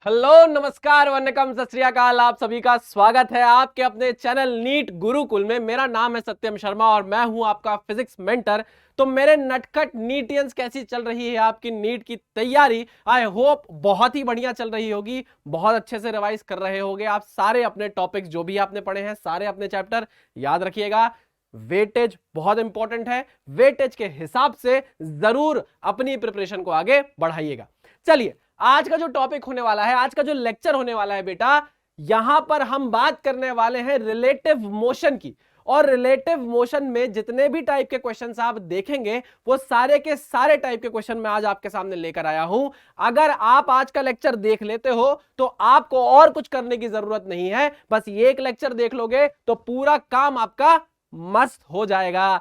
Hello नमस्कार वन्नकम सत श्री अकाल। आप सभी का स्वागत है आपके अपने चैनल नीट गुरुकुल में। मेरा नाम है सत्यम शर्मा और मैं हूं आपका फिजिक्स मेंटर। तो मेरे नटखट नीटियंस कैसी चल रही है आपकी नीट की तैयारी? आई होप बहुत ही बढ़िया चल रही होगी, बहुत अच्छे से रिवाइज कर रहे होंगे आप सारे अपने टॉपिक्स जो भी आपने पढ़े हैं, सारे अपने चैप्टर। याद रखिएगा वेटेज बहुत इंपॉर्टेंट है, वेटेज के हिसाब से जरूर अपनी प्रिपरेशन को आगे बढ़ाइएगा। चलिए आज का जो टॉपिक होने वाला है, आज का जो लेक्चर होने वाला है बेटा, यहां पर हम बात करने वाले हैं रिलेटिव मोशन की। और रिलेटिव मोशन में जितने भी टाइप के क्वेश्चंस आप देखेंगे वो सारे के सारे टाइप के क्वेश्चन मैं आज आपके सामने लेकर आया हूं। अगर आप आज का लेक्चर देख लेते हो तो आपको और कुछ करने की जरूरत नहीं है, बस ये एक लेक्चर देख लोगे तो पूरा काम आपका मस्त हो जाएगा।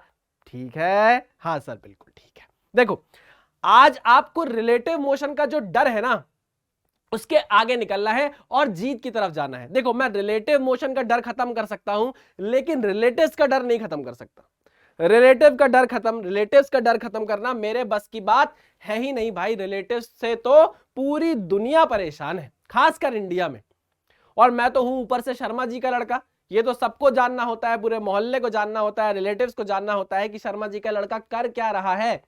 ठीक है? हाँ सर, बिल्कुल ठीक है। देखो आज आपको रिलेटिव मोशन का जो डर है ना, उसके आगे निकलना है और जीत की तरफ जाना है। देखो मैं रिलेटिव मोशन का डर खत्म कर सकता हूं, लेकिन रिलेटिव्स का डर नहीं खत्म कर सकता। रिलेटिव्स का डर खत्म करना मेरे बस की बात है ही नहीं भाई। रिलेटिव्स से तो पूरी दुनिया परेशान है, खासकर इंडिया में। और मैं तो हूं ऊपर से शर्मा जी का लड़का। ये तो सबको जानना होता है, पूरे मोहल्ले को जानना होता है, रिलेटिव्स को जानना होता है कि शर्मा जी का लड़का कर क्या रहा है।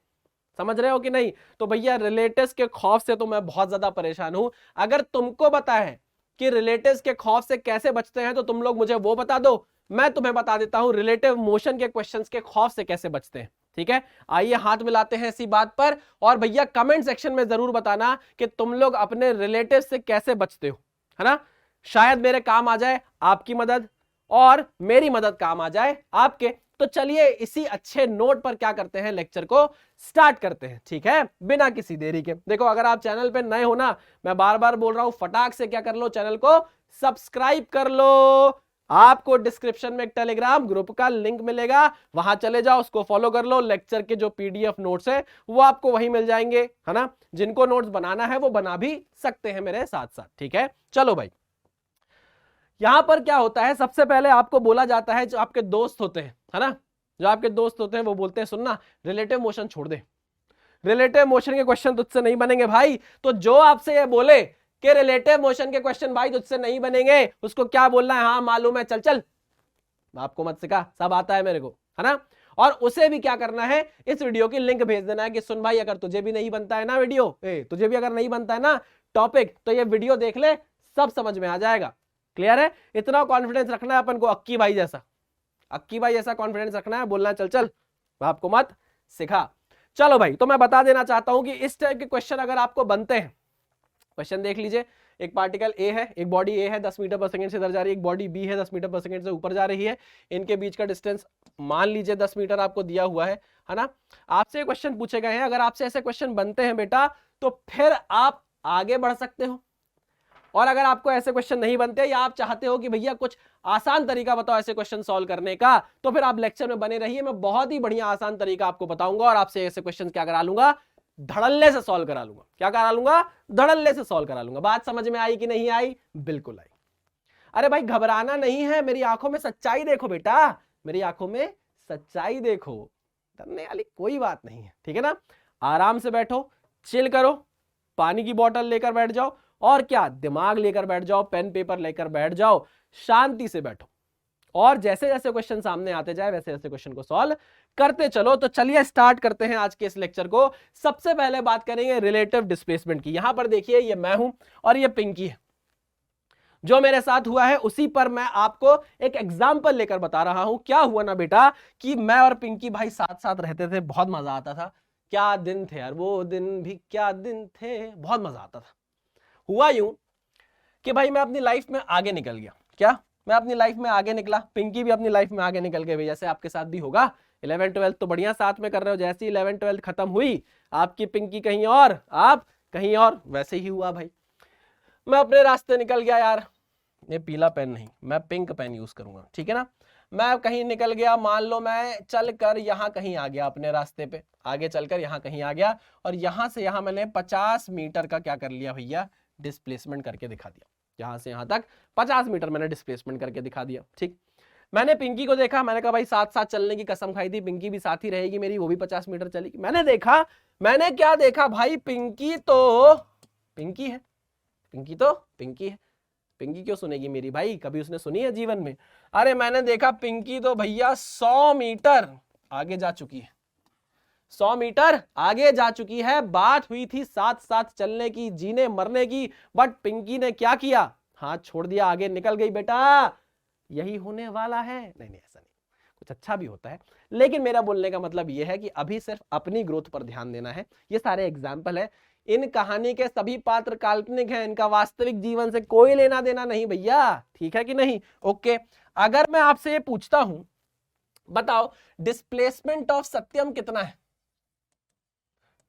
समझ रहे हो कि नहीं? तो भैया रिलेटिव्स के खौफ से तो मैं बहुत ज्यादा परेशान हूं। अगर तुमको पता है कि रिलेटिव्स के खौफ से कैसे बचते हैं तो तुम लोग मुझे वो बता दो, मैं तुम्हें बता देता हूं रिलेटिव मोशन के क्वेश्चंस के खौफ से कैसे बचते हैं। ठीक है, आइए हाथ मिलाते हैं इसी बात पर। और भैया कमेंट सेक्शन में जरूर बताना कि तुम लोग अपने रिलेटिव से कैसे बचते हो, है ना? शायद मेरे काम आ जाए आपकी मदद और मेरी मदद काम आ जाए आपके। तो चलिए इसी अच्छे नोट पर क्या करते हैं, लेक्चर को स्टार्ट करते हैं। ठीक है, बिना किसी देरी के। देखो अगर आप चैनल पे नए हो ना, मैं बार बार बोल रहा हूं, फटाक से क्या कर लो, चैनल को सब्सक्राइब कर लो। आपको डिस्क्रिप्शन में एक टेलीग्राम ग्रुप का लिंक मिलेगा, वहां चले जाओ, उसको फॉलो कर लो। लेक्चर के जो पीडीएफ नोट्स है वो आपको वहीं मिल जाएंगे, है ना? जिनको नोट्स बनाना है वो बना भी सकते हैं मेरे साथ साथ। ठीक है, चलो भाई यहां पर क्या होता है, सबसे पहले आपको बोला जाता है, जो आपके दोस्त होते हैं, है ना, जो आपके दोस्त होते हैं वो बोलते हैं सुनना रिलेटिव मोशन छोड़ दे, रिलेटिव मोशन के क्वेश्चन तुझसे नहीं बनेंगे भाई। तो जो आपसे ये बोले कि रिलेटिव मोशन के क्वेश्चन भाई तुझसे नहीं बनेंगे, उसको क्या बोलना है? हाँ मालूम है, चल चल, आपको मत सिखा, सब आता है मेरे को, है ना? और उसे भी क्या करना है, इस वीडियो की लिंक भेज देना है कि सुन भाई अगर तुझे भी नहीं बनता है ना वीडियो, तुझे भी अगर नहीं बनता है ना टॉपिक, तो ये वीडियो देख ले, सब समझ में आ जाएगा। क्लियर है? इतना कॉन्फिडेंस रखना है अपन को, अक्की भाई जैसा, अक्की भाई जैसा कॉन्फिडेंस रखना है, बोलना चल चल, आपको मत सिखा। चलो भाई, तो मैं बता देना चाहता हूं कि इस टाइप के क्वेश्चन अगर आपको बनते हैं, क्वेश्चन देख लीजिए। एक पार्टिकल ए है, एक बॉडी ए है 10 मीटर पर सेकंड से इधर जा रही है, एक बॉडी बी है 10 मीटर पर सेकंड से ऊपर जा रही है। इनके बीच का डिस्टेंस मान लीजिए 10 मीटर आपको दिया हुआ है ना? आपसे क्वेश्चन पूछे गए हैं, अगर आपसे ऐसे क्वेश्चन बनते हैं बेटा तो फिर आप आगे बढ़ सकते हो। और अगर आपको ऐसे क्वेश्चन नहीं बनते या आप चाहते हो कि भैया कुछ आसान तरीका बताओ ऐसे क्वेश्चन सॉल्व करने का, तो फिर आप लेक्चर में बने रहिए, मैं बहुत ही बढ़िया आसान तरीका आपको बताऊंगा और आपसे ऐसे क्वेश्चन क्या करा लूंगा, धड़ल्ले से सॉल्व करा लूंगा। क्या करा लूंगा? धड़ल्ले से सॉल्व करा लूंगा। बात समझ में आई कि नहीं आई? बिल्कुल आई। अरे भाई घबराना नहीं है, मेरी आंखों में सच्चाई देखो बेटा, मेरी आंखों में सच्चाई देखो, डरने वाली कोई बात नहीं है। ठीक है ना? आराम से बैठो, चिल करो, पानी की बोतल लेकर बैठ जाओ और क्या दिमाग लेकर बैठ जाओ, पेन पेपर लेकर बैठ जाओ, शांति से बैठो और जैसे जैसे क्वेश्चन सामने आते जाए वैसे वैसे क्वेश्चन को सॉल्व करते चलो। तो चलिए स्टार्ट करते हैं आज के इस लेक्चर को। सबसे पहले बात करेंगे रिलेटिव डिस्प्लेसमेंट की। यहां पर देखिए ये मैं हूं और ये पिंकी है, जो मेरे साथ हुआ है उसी पर मैं आपको एक एग्जाम्पल लेकर बता रहा हूं। क्या हुआ ना बेटा कि मैं और पिंकी भाई साथ साथ रहते थे, बहुत मजा आता था। क्या दिन थे यार, वो दिन भी क्या दिन थे, बहुत मजा आता था। हुआ यूं कि भाई मैं अपनी लाइफ में आगे निकल गया। क्या? मैं अपनी लाइफ में आगे निकला, पिंकी भी अपनी लाइफ में आगे निकल गई, जैसे आपके साथ भी होगा। 11th 12th तो बढ़िया साथ में कर रहे हो, जैसे ही 11th 12th खत्म हुई आपकी पिंकी कहीं और, आप कहीं और, वैसे ही हुआ भाई। मैं अपने रास्ते निकल गया यार, ये पीला पेन नहीं, मैं पिंक पेन यूज करूंगा, ठीक है ना? मैं कहीं निकल गया, मान लो मैं चलकर यहां कहीं आ गया, अपने रास्ते पे आगे चलकर यहां कहीं आ गया और यहां से यहां मैंने 50 मीटर का क्या कर लिया भैया, डिस्प्लेसमेंट करके दिखा दिया। यहां से यहां तक 50 मीटर मैंने डिस्प्लेसमेंट करके दिखा दिया। ठीक, मैंने पिंकी को देखा, मैंने कहा भाई साथ साथ चलने की कसम खाई थी, पिंकी भी साथ ही रहेगी मेरी, वो भी 50 मीटर चलेगी। मैंने देखा, मैंने क्या देखा भाई, पिंकी तो पिंकी है, पिंकी तो पिंकी है, पिंकी क्यों सुनेगी मेरी भाई, कभी उसने सुनी है जीवन में? अरे मैंने देखा पिंकी तो भैया 100 मीटर आगे जा चुकी है, 100 मीटर आगे जा चुकी है। बात हुई थी साथ साथ चलने की, जीने मरने की, बट पिंकी ने क्या किया, हाथ छोड़ दिया, आगे निकल गई। बेटा यही होने वाला है। नहीं नहीं, ऐसा नहीं, कुछ अच्छा भी होता है, लेकिन मेरा बोलने का मतलब यह है कि अभी सिर्फ अपनी ग्रोथ पर ध्यान देना है। ये सारे एग्जाम्पल है, इन कहानी के सभी पात्र काल्पनिक हैं, इनका वास्तविक जीवन से कोई लेना देना नहीं भैया, ठीक है कि नहीं? ओके, अगर मैं आपसे ये पूछता हूं, बताओ डिस्प्लेसमेंट ऑफ सत्यम कितना है?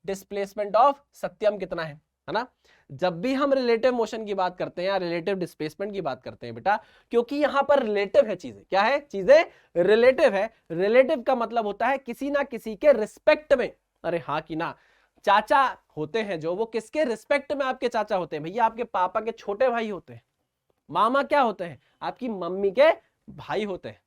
डिस्प्लेसमेंट ऑफ सत्यम कितना है ना? जब भी हम रिलेटिव मोशन की बात करते हैं या रिलेटिव डिस्प्लेसमेंट की बात करते हैं बेटा, क्योंकि यहां पर रिलेटिव है चीजें, क्या है? चीजें रिलेटिव है। रिलेटिव का मतलब होता है किसी ना किसी के रिस्पेक्ट में। अरे हाँ कि ना, चाचा होते हैं जो, वो किसके रिस्पेक्ट में आपके चाचा होते हैं? भैया आपके पापा के छोटे भाई होते हैं। मामा क्या होते हैं? आपकी मम्मी के भाई होते हैं।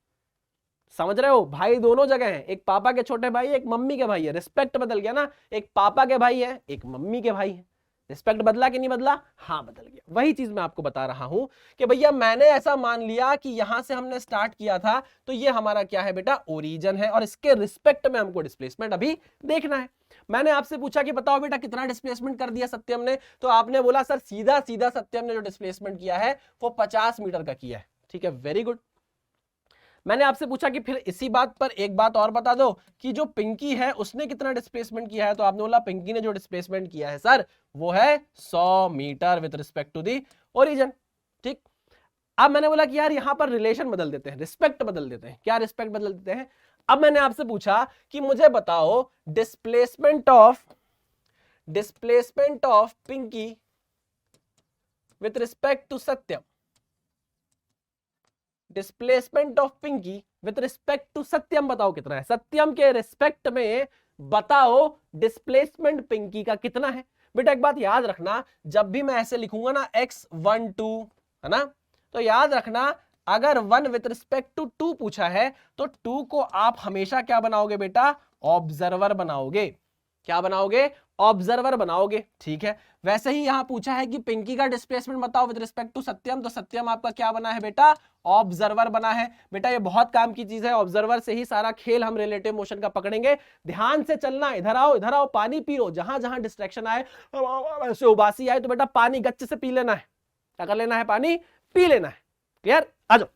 समझ रहे हो? भाई दोनों जगह है, एक पापा के छोटे भाई, एक मम्मी के भाई है। रिस्पेक्ट बदल गया ना, एक पापा के भाई है, एक मम्मी के भाई है। रिस्पेक्ट बदला कि नहीं बदला? हाँ बदल गया। वही चीज मैं आपको बता रहा हूं कि भैया मैंने ऐसा मान लिया कि यहां से हमने स्टार्ट किया था, तो ये हमारा क्या है बेटा? ओरिजिन है, और इसके रिस्पेक्ट में हमको डिस्प्लेसमेंट अभी देखना है। मैंने आपसे पूछा कि बताओ बेटा कितना डिस्प्लेसमेंट कर दिया सत्यम ने, तो आपने बोला सर सीधा सीधा सत्यम ने जो डिस्प्लेसमेंट किया है वो 50 मीटर का किया है। ठीक है, वेरी गुड। मैंने आपसे पूछा कि फिर इसी बात पर एक बात और बता दो कि जो पिंकी है उसने कितना डिस्प्लेसमेंट किया है, तो आपने बोला पिंकी ने जो डिस्प्लेसमेंट किया है सर वो है 100 metre with respect to the origin. ठीक, अब मैंने बोला कि यार यहां पर रिलेशन बदल देते हैं, रिस्पेक्ट बदल देते हैं। क्या रिस्पेक्ट बदल देते हैं? अब मैंने आपसे पूछा कि मुझे बताओ displacement of Pinky with respect to Satyam, displacement of Pinky with respect to Satyam बताओ कितना है? सत्यम के रिस्पेक्ट में बताओ डिस्प्लेसमेंट पिंकी का कितना है? बेटा एक बात याद रखना, जब भी मैं ऐसे लिखूंगा ना x1 2 है ना, तो याद रखना अगर 1 विथ रिस्पेक्ट टू 2 पूछा है तो 2 को आप हमेशा क्या बनाओगे बेटा? ऑब्जर्वर बनाओगे। क्या बनाओगे? ऑब्जर्वर बनाओगे। ठीक है, वैसे ही यहां पूछा है कि पिंकी का डिस्प्लेसमेंट बताओ विद रिस्पेक्ट टू सत्यम, तो सत्यम आपका क्या बना है बेटा? ऑब्जर्वर बना है। बेटा ये बहुत काम की चीज है, ऑब्जर्वर से ही सारा खेल हम रिलेटिव मोशन का पकड़ेंगे। ध्यान से चलना, इधर आओ इधर आओ, पानी पी लो। जहां जहां डिस्ट्रैक्शन आए, ऐसे उबासी आए, तो बेटा पानी गच्चे से पी लेना है। क्या कर लेना है? पानी पी लेना है। क्लियर? आ जाओ।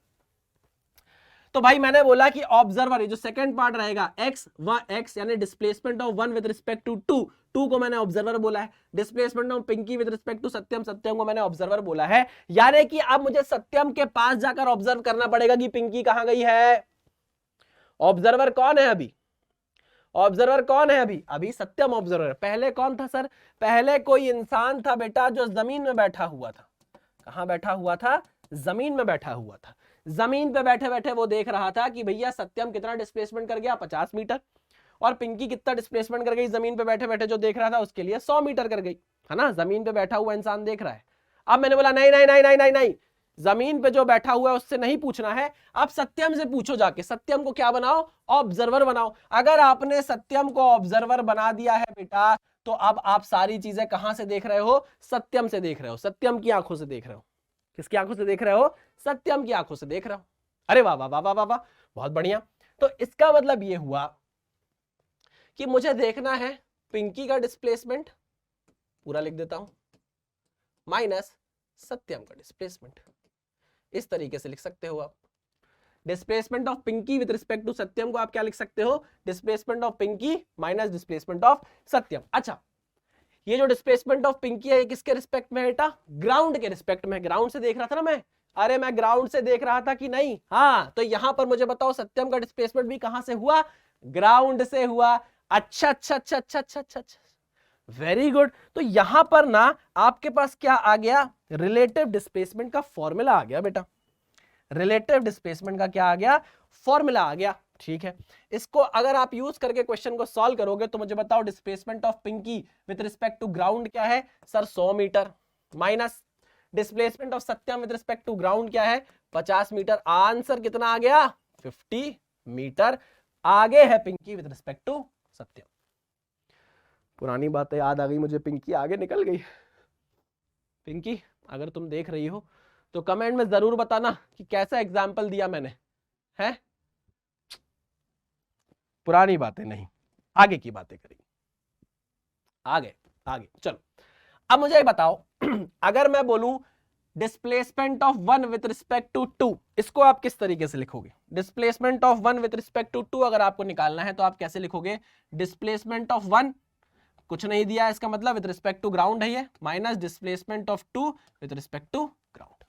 तो भाई मैंने बोला कि ऑब्जर्वर, जो सेकंड पार्ट रहेगा x यानी displacement of 1 with respect to 2 को मैंने ऑब्जर्वर बोला है। Displacement of Pinky with respect to Satyam को मैंने ऑब्जर्वर बोला है। यानी कि अब मुझे सत्यम के पास जाकर ऑब्जर्व करना पड़ेगा कि पिंकी कहां गई है। ऑब्जर्वर कौन है अभी? ऑब्जर्वर कौन है अभी? अभी सत्यम ऑब्जर्वर। पहले कौन था सर? पहले कोई इंसान था बेटा जो जमीन में बैठा हुआ था। कहां बैठा हुआ था? जमीन में बैठा हुआ था। जमीन पे बैठे बैठे वो देख रहा था कि भैया सत्यम कितना डिस्प्लेसमेंट कर गया? 50 मीटर। और पिंकी कितना डिस्प्लेसमेंट कर गई? जमीन पे बैठे बैठे जो देख रहा था उसके लिए 100 मीटर कर गई, है ना? जमीन पे बैठा हुआ इंसान देख रहा है। अब मैंने बोला नहीं नहीं नहीं नहीं नहीं नहीं, जमीन पे जो बैठा हुआ है उससे नहीं पूछना है, आप सत्यम से पूछो जाके। सत्यम को क्या बनाओ? ऑब्जर्वर बनाओ। अगर आपने सत्यम को ऑब्जर्वर बना दिया है बेटा, तो अब आप सारी चीजें कहां से देख रहे हो? सत्यम से देख रहे हो, सत्यम की आंखों से देख रहे हो। किसकी आंखों से देख रहे हो? सत्यम की आंखों से देख रहे हो। अरे वाह वाह वाह वाह वाह, बहुत बढ़िया। तो इसका मतलब यह हुआ कि मुझे देखना है पिंकी का डिस्प्लेसमेंट, पूरा लिख देता हूं, माइनस सत्यम का डिस्प्लेसमेंट। इस तरीके से लिख सकते हो आप। Displacement of Pinky with respect to Satyam को आप क्या लिख सकते हो? Displacement of Pinky minus displacement of Satyam. अच्छा, ये जो डिस्प्लेसमेंट ऑफ पिंकी है ये किसके रिस्पेक्ट में है बेटा? ग्राउंड के रिस्पेक्ट में। ग्राउंड से देख रहा था ना मैं। अरे मैं ग्राउंड से देख रहा था कि नहीं? हाँ, तो यहां पर मुझे बताओ सत्यम का डिस्प्लेसमेंट भी कहां से हुआ? ग्राउंड से हुआ। अच्छा अच्छा अच्छा अच्छा अच्छा अच्छा अच्छा, वेरी गुड। तो यहां पर ना आपके पास क्या आ गया? रिलेटिव डिस्प्लेसमेंट का फॉर्मूला आ गया बेटा। रिलेटिव डिस्प्लेसमेंट का क्या आ गया? फॉर्मूला आ गया। ठीक है, इसको अगर आप यूज करके क्वेश्चन को सॉल्व करोगे तो मुझे बताओ displacement of Pinky with respect to ground क्या है? Sir 100 metre, minus displacement of Satyam with respect to ground क्या है? 50 मीटर। आंसर कितना आ गया? 50 मीटर आगे है पिंकी विद रिस्पेक्ट टू सत्यम। पुरानी बातें याद आ गई मुझे, पिंकी आगे निकल गई। पिंकी अगर तुम देख रही हो तो कमेंट में जरूर बताना कि कैसा एग्जाम्पल दिया मैंने, है? पुरानी बातें नहीं, आगे की बातें करेंगे। आगे आगे चलो। अब मुझे बताओ अगर मैं बोलूं displacement of one with respect to two, इसको आप किस तरीके से लिखोगे? Displacement of one with respect to two अगर आपको निकालना है तो आप कैसे लिखोगे? डिस्प्लेसमेंट ऑफ वन, कुछ नहीं दिया इसका मतलब विथ रिस्पेक्ट टू ग्राउंड है ये, minus displacement of two with respect to ground.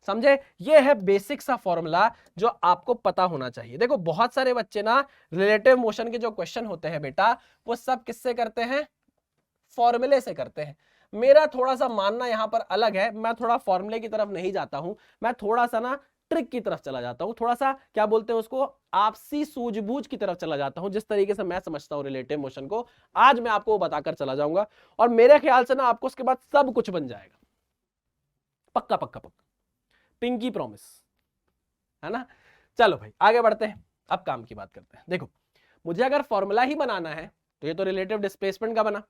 समझे? ये है बेसिक सा फॉर्मूला जो आपको पता होना चाहिए। देखो बहुत सारे बच्चे ना रिलेटिव मोशन के जो क्वेश्चन होते हैं बेटा वो सब किससे करते हैं? फॉर्मूले से करते हैं। मेरा थोड़ा सा मानना यहां पर अलग है, मैं थोड़ा फॉर्मूले की तरफ नहीं जाता हूं, मैं थोड़ा सा ना ट्रिक की तरफ चला जाता हूं, थोड़ा सा क्या बोलते हैं उसको, आपसी सूझबूझ की तरफ चला जाता हूं। जिस तरीके से मैं समझता हूं रिलेटिव मोशन को, आज मैं आपको बताकर चला जाऊंगा और मेरे ख्याल से ना आपको उसके बाद सब कुछ बन जाएगा, पक्का पक्का पक्का, पिंकी प्रॉमिस, है ना? चलो भाई आगे बढ़ते हैं, अब काम की बात करते हैं। देखो मुझे अगर फॉर्मूला ही बनाना है तो ये तो रिलेटिव डिस्प्लेसमेंट का बना,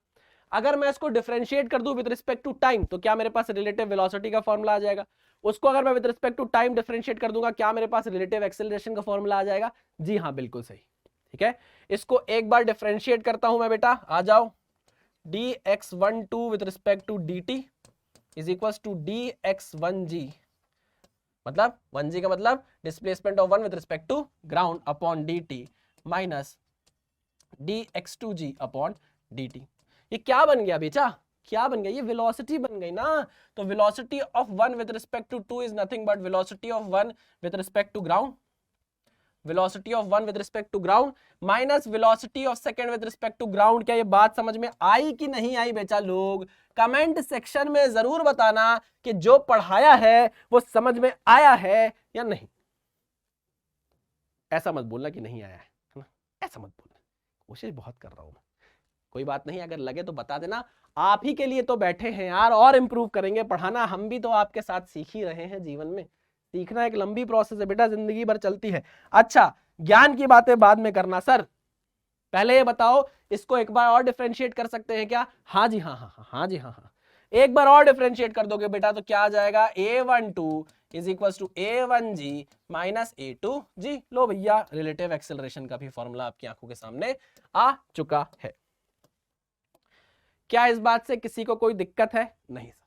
अगर मैं इसको डिफरेंशिएट कर दूं विद रिस्पेक्ट टू टाइम तो क्या मेरे पास रिलेटिव वेलोसिटी का फॉर्मूला आ जाएगा? उसको अगर मैं with respect to time differentiate कर दूंगा क्या मेरे पास रिलेटिव एक्सेलरेशन का फॉर्मूला आ जाएगा? जी हाँ बिल्कुल सही, ठीक है। इसको एक बार डिफरेंशिएट करता हूं मैं बेटा, आ जाओ, dx12 with respect to dt is equals to dx1g, मतलब 1g का मतलब displacement of one with respect to ground upon dt minus dx2g upon dt। ये क्या बन गया बेटा? क्या बन गया? ये वेलोसिटी बन गई ना। तो velocity of one with respect to two is nothing but velocity of one with respect to ground, velocity of one with respect to ground minus velocity of second with respect to ground. क्या ये बात समझ में आई कि नहीं आई बेटा? लोग comment section में जरूर बताना कि जो पढ़ाया है वो समझ में आया है या नहीं। ऐसा मत बोलना कि नहीं आया है ना, ऐसा मत बोलना, कोशिश बहुत कर रहा हूं मैं, कोई बात नहीं, अगर लगे तो बता देना। आप ही के लिए तो बैठे हैं यार, और इंप्रूव करेंगे पढ़ाना, हम भी तो आपके साथ सीख ही रहे हैं। जीवन में सीखना एक लंबी प्रोसेस है बेटा, जिंदगी भर चलती है। अच्छा ज्ञान की बातें बाद में करना सर, पहले ये बताओ इसको एक बार और डिफरेंशिएट कर सकते हैं क्या? हाँ जी हाँ हाँ हाँ हाँ जी हाँ हाँ, एक बार और डिफरेंशिएट कर दोगे बेटा तो क्या आ जाएगा? a12 is equal to a1g minus a2g। लो भैया रिलेटिव एक्सेलरेशन का भी फॉर्मूला आपकी आंखों के सामने आ चुका है। क्या इस बात से किसी को कोई दिक्कत है? नहीं सर।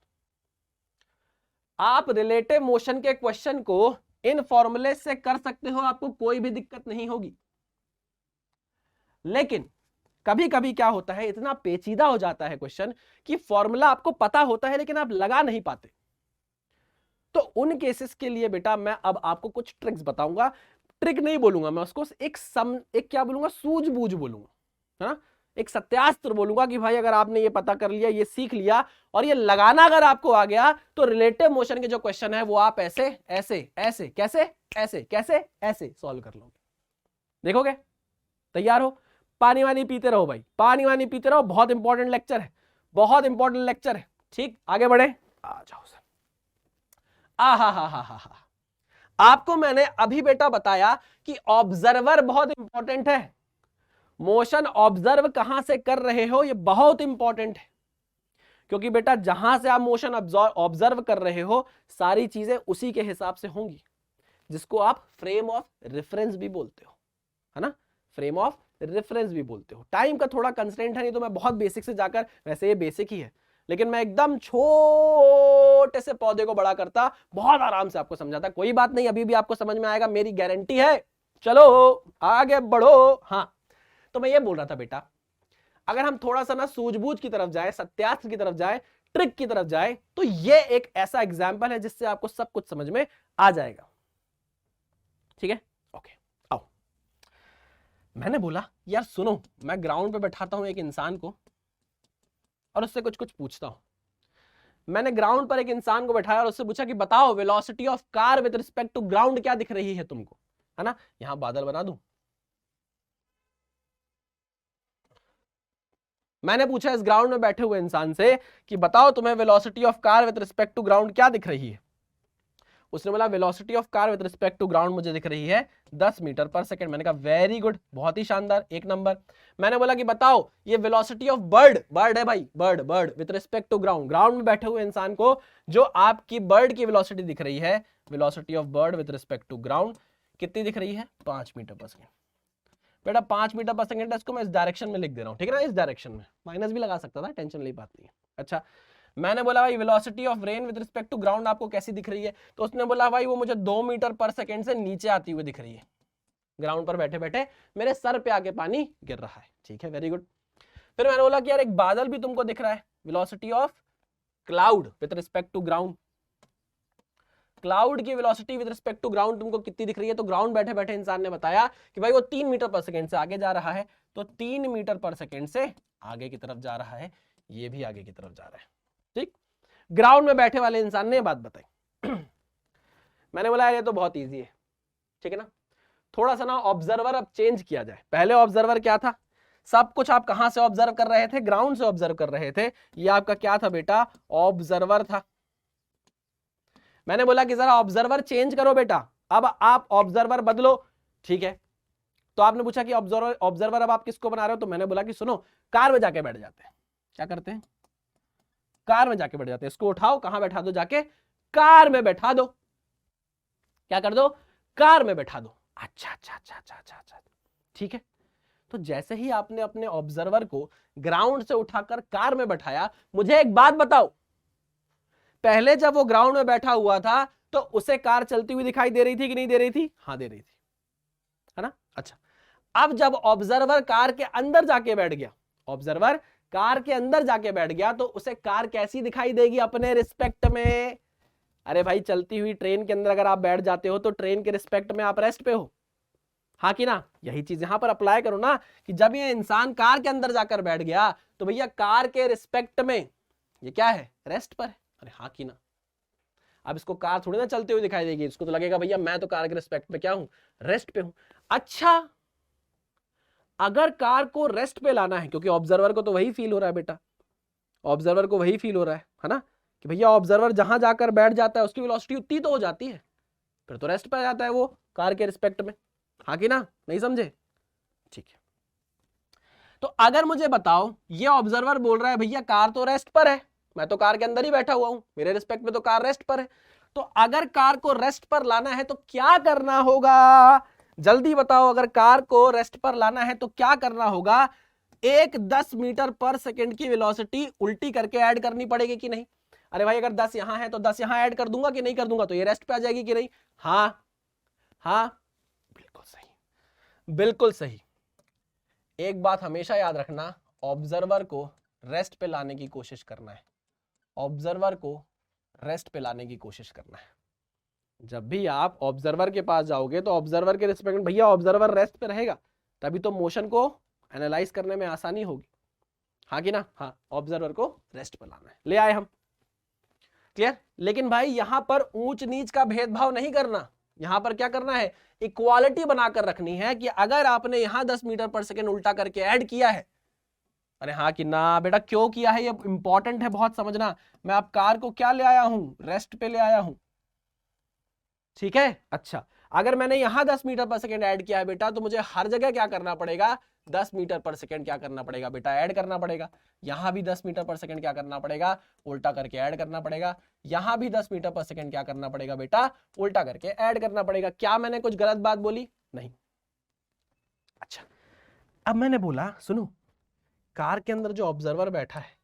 आप रिलेटिव मोशन के क्वेश्चन को इन फॉर्मूले से कर सकते हो, आपको कोई भी दिक्कत नहीं होगी। लेकिन कभी कभी क्या होता है, इतना पेचीदा हो जाता है क्वेश्चन कि फॉर्मूला आपको पता होता है लेकिन आप लगा नहीं पाते। तो उन केसेस के लिए बेटा मैं अब आपको कुछ ट्रिक्स बताऊंगा, ट्रिक नहीं बोलूंगा मैं उसको, एक क्या बोलूंगा, सूझबूझ बोलूंगा, है ना, एक सत्यास्त्र बोलूंगा कि भाई अगर आपने ये पता कर लिया, ये सीख लिया और ये लगाना अगर आपको आ गया तो रिलेटिव मोशन के जो क्वेश्चन है वो आप ऐसे ऐसे ऐसे कैसे ऐसे कैसे ऐसे सॉल्व कर लोगे। देखोगे? तैयार हो? पानी वानी पीते रहो भाई, पानी वानी पीते रहो, बहुत इंपॉर्टेंट लेक्चर है, बहुत इंपॉर्टेंट लेक्चर है। ठीक, आगे बढ़े, आ जाओ सर। आ हा हा हा हा हा, आपको मैंने अभी बेटा बताया कि ऑब्जर्वर बहुत इंपॉर्टेंट है। मोशन ऑब्जर्व कहां से कर रहे हो ये बहुत इंपॉर्टेंट है, क्योंकि बेटा जहां से आप मोशन ऑब्जर्व कर रहे हो सारी चीजें उसी के हिसाब से होंगी, जिसको आप फ्रेम ऑफ रेफरेंस भी बोलते हो, है ना, फ्रेम ऑफ रेफरेंस भी बोलते हो। टाइम का थोड़ा कंस्ट्रेंट है, नहीं तो मैं बहुत बेसिक से जाकर, वैसे ये बेसिक ही है लेकिन मैं एकदम छोटे से पौधे को बड़ा करता, बहुत आराम से आपको समझाता। कोई बात नहीं, अभी भी आपको समझ में आएगा, मेरी गारंटी है। चलो आगे बढ़ो। हाँ, तो मैं ये बोल रहा था बेटा, अगर हम थोड़ा सा ना सूझबूझ की तरफ जाए, सत्यास्त्र की तरफ जाए, ट्रिक की तरफ जाए, तो ये एक ऐसा एग्जाम्पल है जिससे आपको सब कुछ समझ में आ जाएगा। ठीक है, ओके, आओ। मैंने बोला यार सुनो, मैं ग्राउंड पे बैठाता हूं एक इंसान को और उससे कुछ कुछ पूछता हूं। मैंने ग्राउंड पर एक इंसान को बैठाया और उससे पूछा कि बताओ velocity of car with respect to ground क्या दिख रही है तुमको, है ना। यहां बादल बना दूं। मैंने पूछा इस ग्राउंड में बैठे हुए इंसान से कि बताओ तुम्हें velocity of car with respect to ground क्या दिख रही है। उसने बोला velocity of car with respect to ground मुझे दिख रही है 10 मीटर पर सेकंड। मैंने कहा वेरी गुड, बहुत ही शानदार, एक नंबर। मैंने बोला कि बताओ ये वेलोसिटी ऑफ बर्ड, बर्ड है भाई, bird bird with respect to ground, ground में बैठे हुए इंसान को जो आपकी बर्ड की वेलोसिटी दिख रही है, velocity of bird with respect to ground कितनी दिख रही है? 5 मीटर पर सेकंड। बेटा 5 मीटर पर सेकंड, इसको मैं इस डायरेक्शन में लिख दे रहा हूं, ठीक है ना, इस डायरेक्शन में, माइनस भी लगा सकता था, टेंशन वाली बात नहीं है। अच्छा, मैंने बोला भाई velocity of rain with respect to ground आपको कैसी दिख रही है? तो उसने बोला भाई वो मुझे 2 मीटर पर सेकंड से नीचे आती हुई दिख रही है, ग्राउंड पर बैठे बैठे मेरे सर पे आके पानी गिर रहा है। ठीक है, वेरी गुड। फिर मैंने बोला कि यार एक बादल भी तुमको दिख रहा है, velocity of cloud with respect to ground, cloud की velocity with respect to ground तुमको कितनी दिख रही है? तो ग्राउंड बैठे बैठे इंसान ने बताया कि भाई वो 3 मीटर पर सेकंड से आगे जा रहा है, तो 3 मीटर पर सेकंड से आगे की तरफ जा रहा है, ये भी आगे की तरफ जा रहा है। ठीक, ग्राउंड में बैठे वाले इंसान ने बात बताई। मैंने बोला ये तो बहुत इजी है, ठीक है ना, थोड़ा सा ना ऑब्जर्वर अब चेंज किया जाए। पहले ऑब्जर्वर क्या था? सब कुछ आप कहां से ऑब्जर्व कर रहे थे? ग्राउंड से ऑब्जर्व कर रहे थे। ये आपका क्या था बेटा? ऑब्जर्वर था। मैंने बोला कि जरा ऑब्जर्वर चेंज करो बेटा, अब आप ऑब्जर्वर बदलो। ठीक है, तो आपने पूछा कि ऑब्जर्वर अब आप किसको बना रहे हो? तो मैंने बोला कि सुनो, कार में जाके बैठ जाते हैं। क्या करते हैं? कार में जाके बैठ जाते हैं। इसको उठाओ, कहां बैठा दो? जाके कार में बैठा दो। क्या कर दो? कार में बैठा दो। अच्छा अच्छा अच्छा अच्छा अच्छा अच्छा, ठीक है। तो जैसे ही आपने अपने ऑब्जर्वर को ग्राउंड से उठाकर कार में बैठाया, मुझे एक बात बताओ, पहले जब वो ग्राउंड में बैठा हुआ था तो उसे कार चलती हुई दिखाई दे रही थी कि नहीं दे रही थी? हाँ, दे रही थी, है ना। अच्छा, अब जब ऑब्जर्वर कार के अंदर जाके बैठ गया, ऑब्जर्वर कार के अंदर जाके बैठ गया, तो उसे कार कैसी दिखाई देगी अपने रिस्पेक्ट में? अरे भाई, चलती हुई ट्रेन के अंदर अगर आप बैठ जाते हो तो ट्रेन के रिस्पेक्ट में आप रेस्ट पे हो, हाँ कि ना। यही चीज यहां पर अप्लाई करो ना, कि जब ये इंसान कार के अंदर जाकर बैठ गया तो भैया कार के रिस्पेक्ट में ये क्या है? रेस्ट पर है। अरे हाँ कि ना। अब इसको कार थोड़ी ना चलते हुए दिखाई देगी, इसको तो लगेगा भैया मैं तो कार के रिस्पेक्ट में क्या हूं? रेस्ट पे हूं। अच्छा, अगर कार को रेस्ट पे लाना है, क्योंकि ऑब्जर्वर को तो वही फील हो रहा है बेटा, ऑब्जर्वर को वही फील हो रहा है ना, कि भैया ऑब्जर्वर जहां जाकर बैठ जाता है उसकी वेलोसिटी उतनी तो हो जाती है, फिर तो रेस्ट पे आ जाता है वो कार के रिस्पेक्ट में, हाँ कि ना। नहीं समझे? ठीक है, तो अगर मुझे बताओ ये ऑब्जर्वर बोल रहा है भैया कार तो रेस्ट पर है, मैं तो कार के अंदर ही बैठा हुआ हूं, मेरे रिस्पेक्ट में तो कार रेस्ट पर है, तो अगर कार को रेस्ट पर लाना है तो क्या करना होगा? जल्दी बताओ, अगर कार को रेस्ट पर लाना है तो क्या करना होगा? एक 10 मीटर पर सेकंड की वेलोसिटी उल्टी करके ऐड करनी पड़ेगी कि नहीं? अरे भाई, अगर 10 यहां है तो 10 यहां ऐड कर दूंगा कि नहीं कर दूंगा, तो ये रेस्ट पे आ जाएगी कि नहीं? हाँ हाँ, बिल्कुल सही, बिल्कुल सही। एक बात हमेशा याद रखना, ऑब्जर्वर को रेस्ट पे लाने की कोशिश करना है, ऑब्जर्वर को रेस्ट पे लाने की कोशिश करना है। जब भी आप ऑब्जर्वर के पास जाओगे तो ऑब्जर्वर के रिस्पेक्ट में भैया ऑब्जर्वर रेस्ट पे रहेगा, तभी तो मोशन को एनालाइज करने में आसानी होगी, हाँ कि ना। हाँ, ऑब्जर्वर को रेस्ट पे लाना है, ले आए हम, क्लियर। लेकिन भाई यहां पर ऊंच नीच का भेदभाव नहीं करना, यहां पर क्या करना है? इक्वालिटी बनाकर रखनी है, कि अगर आपने यहां 10 मीटर पर सेकेंड उल्टा करके ऐड किया है, अरे हाँ कि ना बेटा, क्यों किया है ये इंपॉर्टेंट है बहुत समझना। मैं आप कार को क्या ले आया हूं? रेस्ट पे ले आया हूं, ठीक है। अच्छा, अगर मैंने यहां 10 मीटर पर सेकेंड ऐड किया है बेटा, तो मुझे हर जगह क्या करना पड़ेगा? 10 मीटर पर सेकेंड क्या करना पड़ेगा बेटा? ऐड करना पड़ेगा। यहां भी 10 मीटर पर सेकेंड क्या करना पड़ेगा? उल्टा करके ऐड करना पड़ेगा। यहां भी 10 मीटर पर सेकेंड क्या करना पड़ेगा बेटा? उल्टा करके ऐड करना पड़ेगा। क्या मैंने कुछ गलत बात बोली? नहीं। अच्छा, अब मैंने बोला सुनो, कार के अंदर जो ऑब्जर्वर बैठा है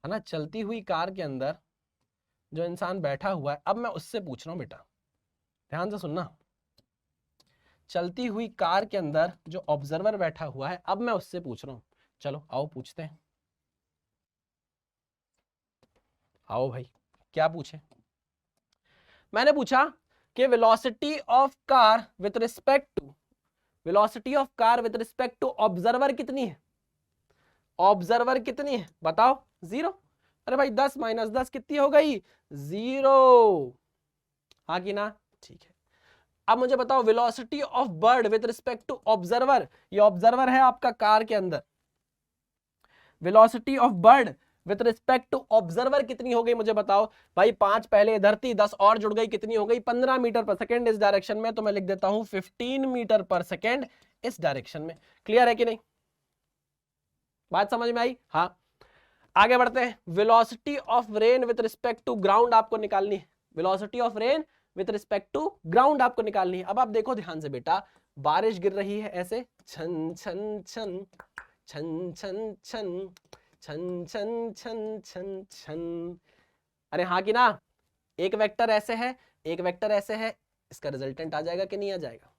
ना, चलती हुई कार के अंदर जो इंसान बैठा हुआ है, अब मैं उससे पूछ रहा हूं बेटा, ध्यान से सुनना, चलती हुई कार के अंदर जो ऑब्जर्वर बैठा हुआ है, अब मैं उससे पूछ रहा हूं। चलो आओ पूछते हैं, आओ भाई, क्या पूछे? मैंने पूछा कि velocity of car with respect to, velocity of car with respect to observer कितनी है? ऑब्जर्वर कितनी है बताओ? 0। अरे भाई 10 माइनस 10 कितनी हो गई? 0, हाँ कि ना। ठीक है, अब मुझे बताओ velocity of bird with respect to observer, ये ऑब्जर्वर है आपका कार के अंदर, velocity of bird with respect to observer कितनी हो गई मुझे बताओ भाई। 5 पहले इधर थी, 10 और जुड़ गई, कितनी हो गई 15 मीटर पर सेकेंड इस डायरेक्शन में, तो मैं लिख देता हूं 15 मीटर पर सेकेंड इस डायरेक्शन में। क्लियर है कि नहीं, बात समझ में आई? हाँ, आगे बढ़ते हैं। Velocity of rain with respect to ground आपको निकालनी है, velocity of rain with respect to ground आपको निकालनी है। अब आप देखो ध्यान से बेटा, बारिश गिर रही है ऐसे, छन छन छन छन छन छन छन छन छन छन छन। अरे हाँ कि ना, एक वेक्टर ऐसे है, एक वेक्टर ऐसे है, इसका रिजल्टेंट आ जाएगा कि नहीं आ जाएगा?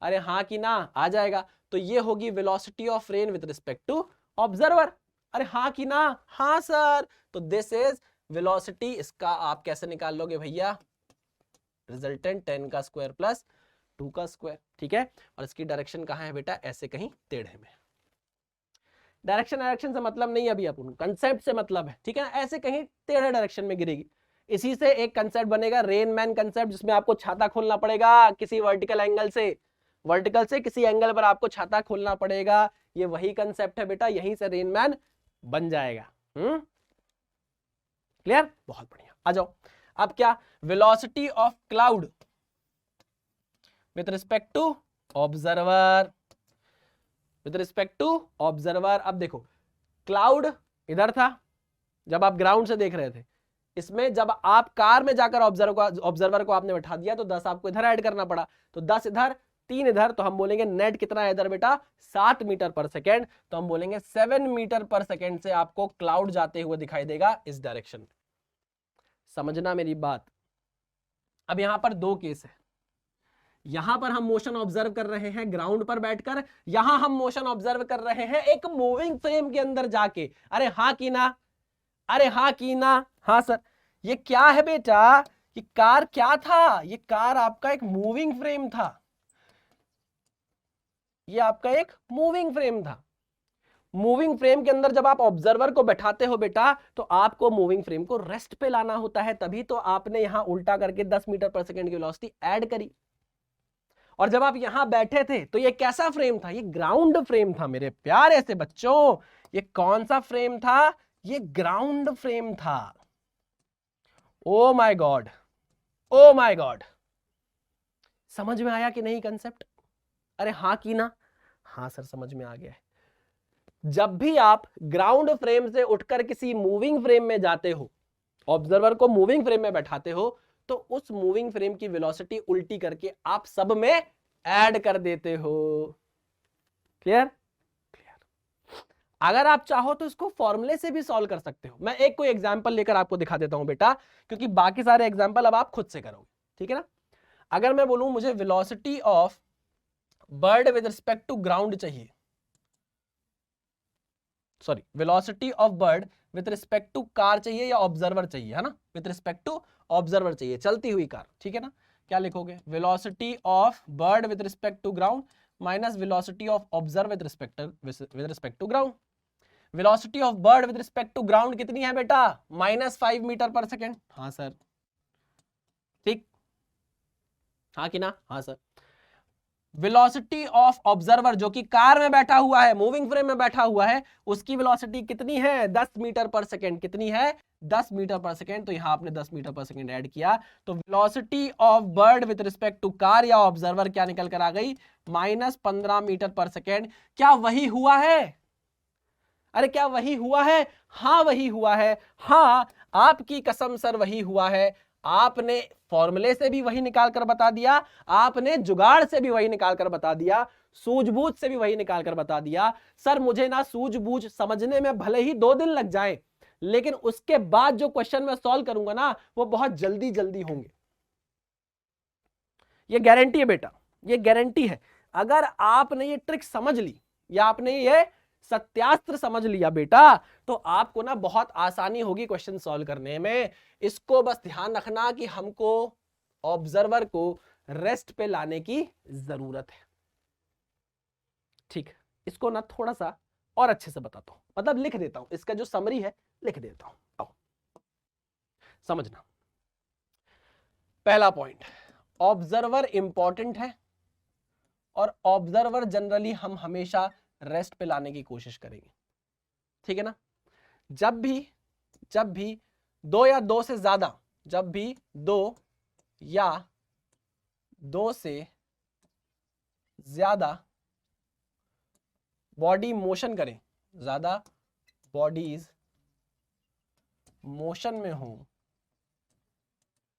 अरे हाँ कि ना, आ जाएगा। तो ये होगी velocity of rain with respect to observer. अरे हाँ कि ना, हाँ सर। तो दिस इज वेलोसिटी। इसका आप कैसे निकाल लोगे भैया? रिजल्टेंट 10 का स्क्वायर प्लस 2 का स्क्वायर, ठीक है। और इसकी डायरेक्शन कहाँ है बेटा? ऐसे कहीं टेढ़े में। डायरेक्शन से मतलब नहीं, अभी अपन कंसेप्ट से मतलब है, ठीक है ना। ऐसे कहीं टेढ़े डायरेक्शन में गिरेगी। इसी से एक कंसेप्ट बनेगा रेन मैन कंसेप्ट, जिसमें आपको छाता खोलना पड़ेगा किसी वर्टिकल एंगल से, वर्टिकल से किसी एंगल पर आपको छाता खोलना पड़ेगा। ये वही कंसेप्ट है बेटा, यहीं से रेन मैन बन जाएगा। क्लियर? बहुत बढ़िया। आ जाओ अब क्या, velocity of cloud with respect to observer, with respect to observer. अब देखो, क्लाउड इधर था जब आप ग्राउंड से देख रहे थे, इसमें जब आप कार में जाकर ऑब्जर्वर को आपने बैठा दिया तो 10 आपको इधर ऐड करना पड़ा, तो 10 इधर 3 इधर, तो हम बोलेंगे नेट कितना है इधर बेटा? 7 मीटर पर सेकेंड। तो हम बोलेंगे 7 मीटर पर सेकेंड से आपको क्लाउड जाते हुए दिखाई देगा इस डायरेक्शन में। समझना मेरी बात। अब यहां पर 2 केस है, यहां पर हम मोशन ऑब्जर्व कर रहे हैं ग्राउंड पर बैठकर, यहां हम मोशन ऑब्जर्व कर रहे हैं एक मूविंग फ्रेम के अंदर जाके। अरे हाँ की ना, अरे हाँ की ना, हाँ सर। ये क्या है बेटा? ये कार क्या था? ये कार आपका एक मूविंग फ्रेम था, ये आपका एक मूविंग फ्रेम था। मूविंग फ्रेम के अंदर जब आप ऑब्जर्वर को बैठाते हो बेटा, तो आपको मूविंग फ्रेम को रेस्ट पे लाना होता है, तभी तो आपने यहां उल्टा करके 10 मीटर पर सेकेंड की वेलोसिटी ऐड करी। और जब आप यहां बैठे थे तो ये कैसा फ्रेम था? ये ग्राउंड फ्रेम था मेरे प्यारे से बच्चों। ये कौन सा फ्रेम था? ये ग्राउंड फ्रेम था। Oh my God, oh my God. समझ में आया कि नहीं कंसेप्ट? अरे हाँ की ना, हाँ सर समझ में आ गया है। जब भी आप ग्राउंड फ्रेम से उठकर किसी मूविंग फ्रेम में जाते हो, ऑब्जर्वर को मूविंग फ्रेम में बैठाते हो, तो उस मूविंग फ्रेम की वेलोसिटी उल्टी करके आप सब में ऐड कर देते हो। क्लियर? क्लियर। अगर आप चाहो तो इसको फॉर्मूले से भी सॉल्व कर सकते हो। मैं एक कोई एग्जांपल लेकर आपको दिखा देता हूं बेटा, क्योंकि बाकी सारे एग्जांपल अब आप खुद से करोगे, ठीक है ना। अगर मैं बोलूं मुझे velocity of bird with respect to ground चाहिए, sorry velocity of bird with respect to car चाहिए या ऑब्जर्वर चाहिए, है ना। विथ रिस्पेक्ट टू ऑब्जर्वर चाहिए, चलती हुई कार, ठीक है ना। क्या लिखोगे? Velocity of bird with respect to ground minus velocity of observer with respect to ground. Velocity of bird with respect to ground कितनी है बेटा? -5 मीटर पर सेकेंड। हाँ सर, ठीक, हाँ कि ना, हाँ सर। वेलोसिटी ऑफ ऑब्जर्वर जो कि कार में बैठा हुआ है, मूविंग फ्रेम में बैठा हुआ है, उसकी वेलोसिटी कितनी है? 10 मीटर पर सेकेंड। कितनी है? 10 मीटर पर सेकेंड। तो यहां आपने 10 मीटर पर सेकेंड ऐड किया, तो velocity of bird with respect to car या ऑब्जर्वर क्या निकल कर आ गई? -15 मीटर पर सेकेंड। क्या वही हुआ है? अरे क्या वही हुआ है? हाँ वही हुआ है। हाँ आपकी कसम सर वही हुआ है। आपने फॉर्मूले से भी वही निकाल कर बता दिया, आपने जुगाड़ से भी वही निकाल कर बता दिया, सूझबूझ से भी वही निकाल कर बता दिया। सर मुझे ना सूझबूझ समझने में भले ही 2 दिन लग जाए, लेकिन उसके बाद जो क्वेश्चन मैं सॉल्व करूंगा ना, वो बहुत जल्दी जल्दी होंगे। ये गारंटी है बेटा, ये गारंटी है। अगर आपने ये ट्रिक समझ ली या आपने ये सत्यास्त्र समझ लिया बेटा, तो आपको ना बहुत आसानी होगी क्वेश्चन सॉल्व करने में। इसको बस ध्यान रखना कि हमको ऑब्जर्वर को रेस्ट पे लाने की जरूरत है, ठीक। इसको ना थोड़ा सा और अच्छे से बताता हूं, मतलब लिख देता हूं, इसका जो समरी है लिख देता हूं। आओ समझना। पहला पॉइंट, ऑब्जर्वर इंपॉर्टेंट है और ऑब्जर्वर जनरली हम हमेशा रेस्ट पे लाने की कोशिश करेंगे, ठीक है ना। जब भी दो या दो से ज्यादा, जब भी दो या दो से ज्यादा बॉडी मोशन करें, ज्यादा बॉडीज मोशन में हो।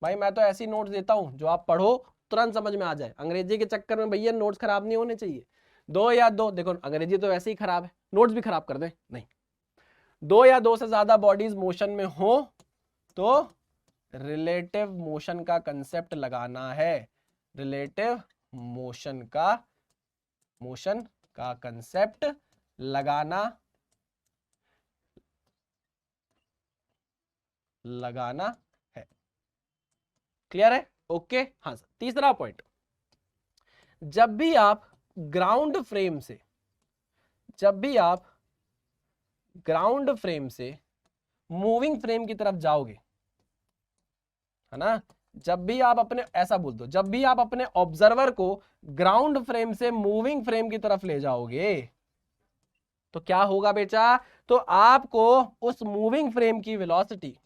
भाई मैं तो ऐसी नोट्स देता हूं जो आप पढ़ो तुरंत समझ में आ जाए। अंग्रेजी के चक्कर में भैया नोट्स खराब नहीं होने चाहिए। दो या दो, देखो अंग्रेजी तो वैसे ही खराब है, नोट्स भी खराब कर दें, नहीं। दो या दो से ज्यादा बॉडीज मोशन में हो तो रिलेटिव मोशन का कंसेप्ट लगाना है। रिलेटिव मोशन का कंसेप्ट लगाना है। क्लियर है? ओके। हाँ सर। तीसरा पॉइंट, जब भी आप ग्राउंड फ्रेम से मूविंग फ्रेम की तरफ जाओगे, है ना, जब भी आप अपने, ऐसा बोल दो, जब भी आप अपने ऑब्जर्वर को ग्राउंड फ्रेम से मूविंग फ्रेम की तरफ ले जाओगे तो क्या होगा बेटा? तो आपको उस मूविंग फ्रेम की वेलोसिटी,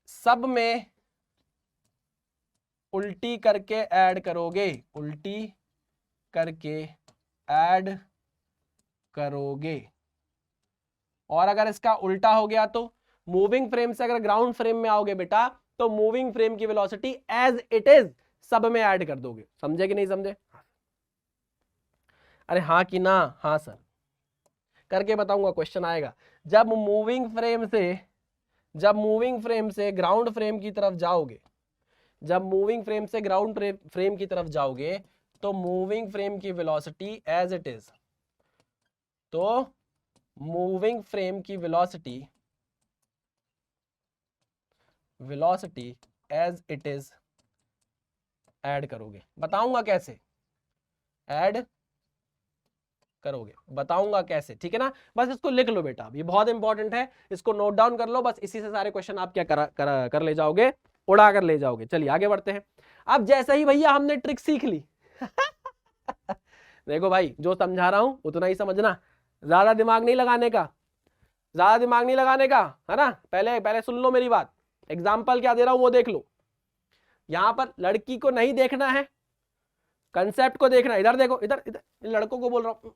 सब में उल्टी करके ऐड करोगे। और अगर इसका उल्टा हो गया तो मूविंग फ्रेम से अगर ग्राउंड फ्रेम में आओगे बेटा तो मूविंग फ्रेम की वेलोसिटी एज इट इज सब में ऐड कर दोगे। समझे कि नहीं समझे? अरे हाँ कि ना? हाँ सर, करके बताऊंगा, क्वेश्चन आएगा। जब मूविंग फ्रेम से ग्राउंड फ्रेम की तरफ जाओगे, तो मूविंग फ्रेम की velocity as it is, as it is add करोगे। बताऊंगा कैसे ऐड करोगे, बताऊंगा कैसे, ठीक है ना? बस इसको लिख लो बेटा, ये बहुत इंपॉर्टेंट है, इसको नोट डाउन कर लो। बस इसी से सारे क्वेश्चन आप क्या कर ले जाओगे, उड़ा कर ले जाओगे। चलिए आगे बढ़ते हैं। अब जैसे ही भैया हमने ट्रिक सीख ली देखो भाई, जो समझा रहा हूं उतना ही समझना, ज्यादा दिमाग नहीं लगाने का, है ना। पहले सुन लो मेरी बात। एग्जाम्पल क्या दे रहा हूं वो देख लो। यहां पर लड़की को नहीं देखना है, कंसेप्ट को देखना है। इधर देखो, इधर लड़कों को बोल रहा हूं,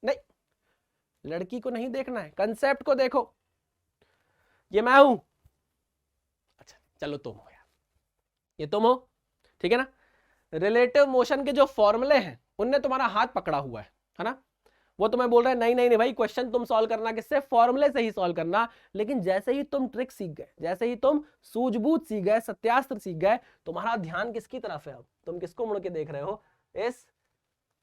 नहीं, लड़की को नहीं देखना है, कंसेप्ट को देखो। ये मैं हूं, अच्छा चलो तुम हो यार, ये तुम हो, ठीक है ना। रिलेटिव मोशन के जो फॉर्मूले हैं उनने तुम्हारा हाथ पकड़ा हुआ है ना। वो तुम्हें बोल रहा है नहीं भाई, क्वेश्चन तुम सॉल्व करना किससे? फॉर्मूले से ही सॉल्व करना। लेकिन जैसे ही तुम ट्रिक सीख गए, जैसे ही तुम सूझबूझ सीख गए, सत्यास्त्र सीख गए, तुम्हारा ध्यान किसकी तरफ है? अब तुम किसको मुड़ के देख रहे हो? इस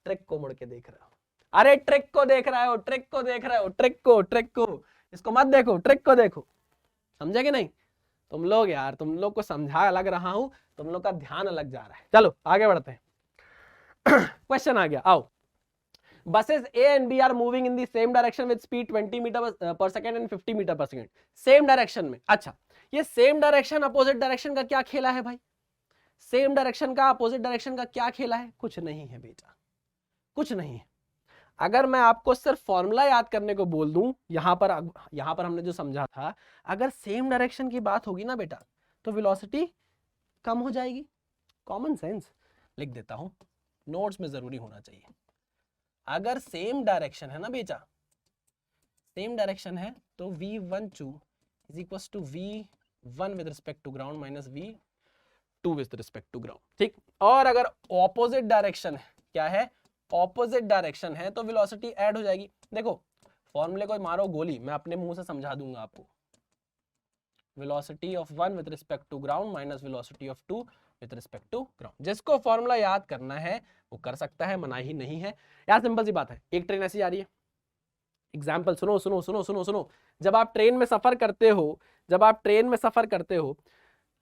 ट्रिक को मुड़ के देख रहे हो। अरे ट्रिक को देख रहे हो, ट्रिक को, इसको मत देखो, ट्रिक को देखो। समझे कि नहीं? तुम लोग यार, तुम लोग को समझा अलग रहा हूं, तुम लोग का ध्यान अलग जा रहा है। चलो आगे बढ़ते हैं। क्वेश्चन आ गया, आओ। Buses A and B are moving in the same direction with speed 20 metre per second and 50 metre per second, same direction में। अच्छा, ये सेम डायरेक्शन अपोजिट डायरेक्शन का क्या खेला है भाई? सेम डायरेक्शन का अपोजिट डायरेक्शन का क्या खेला है? कुछ नहीं है बेटा, कुछ नहीं है। अगर मैं आपको सिर्फ फॉर्मूला याद करने को बोल दूं, यहां पर हमने जो समझा था, अगर सेम डायरेक्शन की बात होगी ना बेटा तो वेलोसिटी कम हो जाएगी। कॉमन सेंस लिख देता हूं, नोट्स में जरूरी होना चाहिए। अगर सेम डायरेक्शन है ना बेटा, सेम डायरेक्शन है तो V12 is equal to V1 with respect to ground minus V2 with respect to ground, ठीक। और अगर ऑपोजिट डायरेक्शन है, क्या है? ऑपोजिट डायरेक्शन है तो वेलोसिटी ऐड हो जाएगी। देखो फॉर्मूले को मारो गोली, मैं अपने मुंह से समझा दूंगा आपको। Velocity of 1 with respect to ground minus velocity of 2 with respect to ground. जिसको फॉर्मूला याद करना है वो कर सकता है, मना ही नहीं है यार, सिंपल सी बात है। एक ट्रेन ऐसी आ रही है, एग्जाम्पल सुनो। जब आप ट्रेन में सफर करते हो,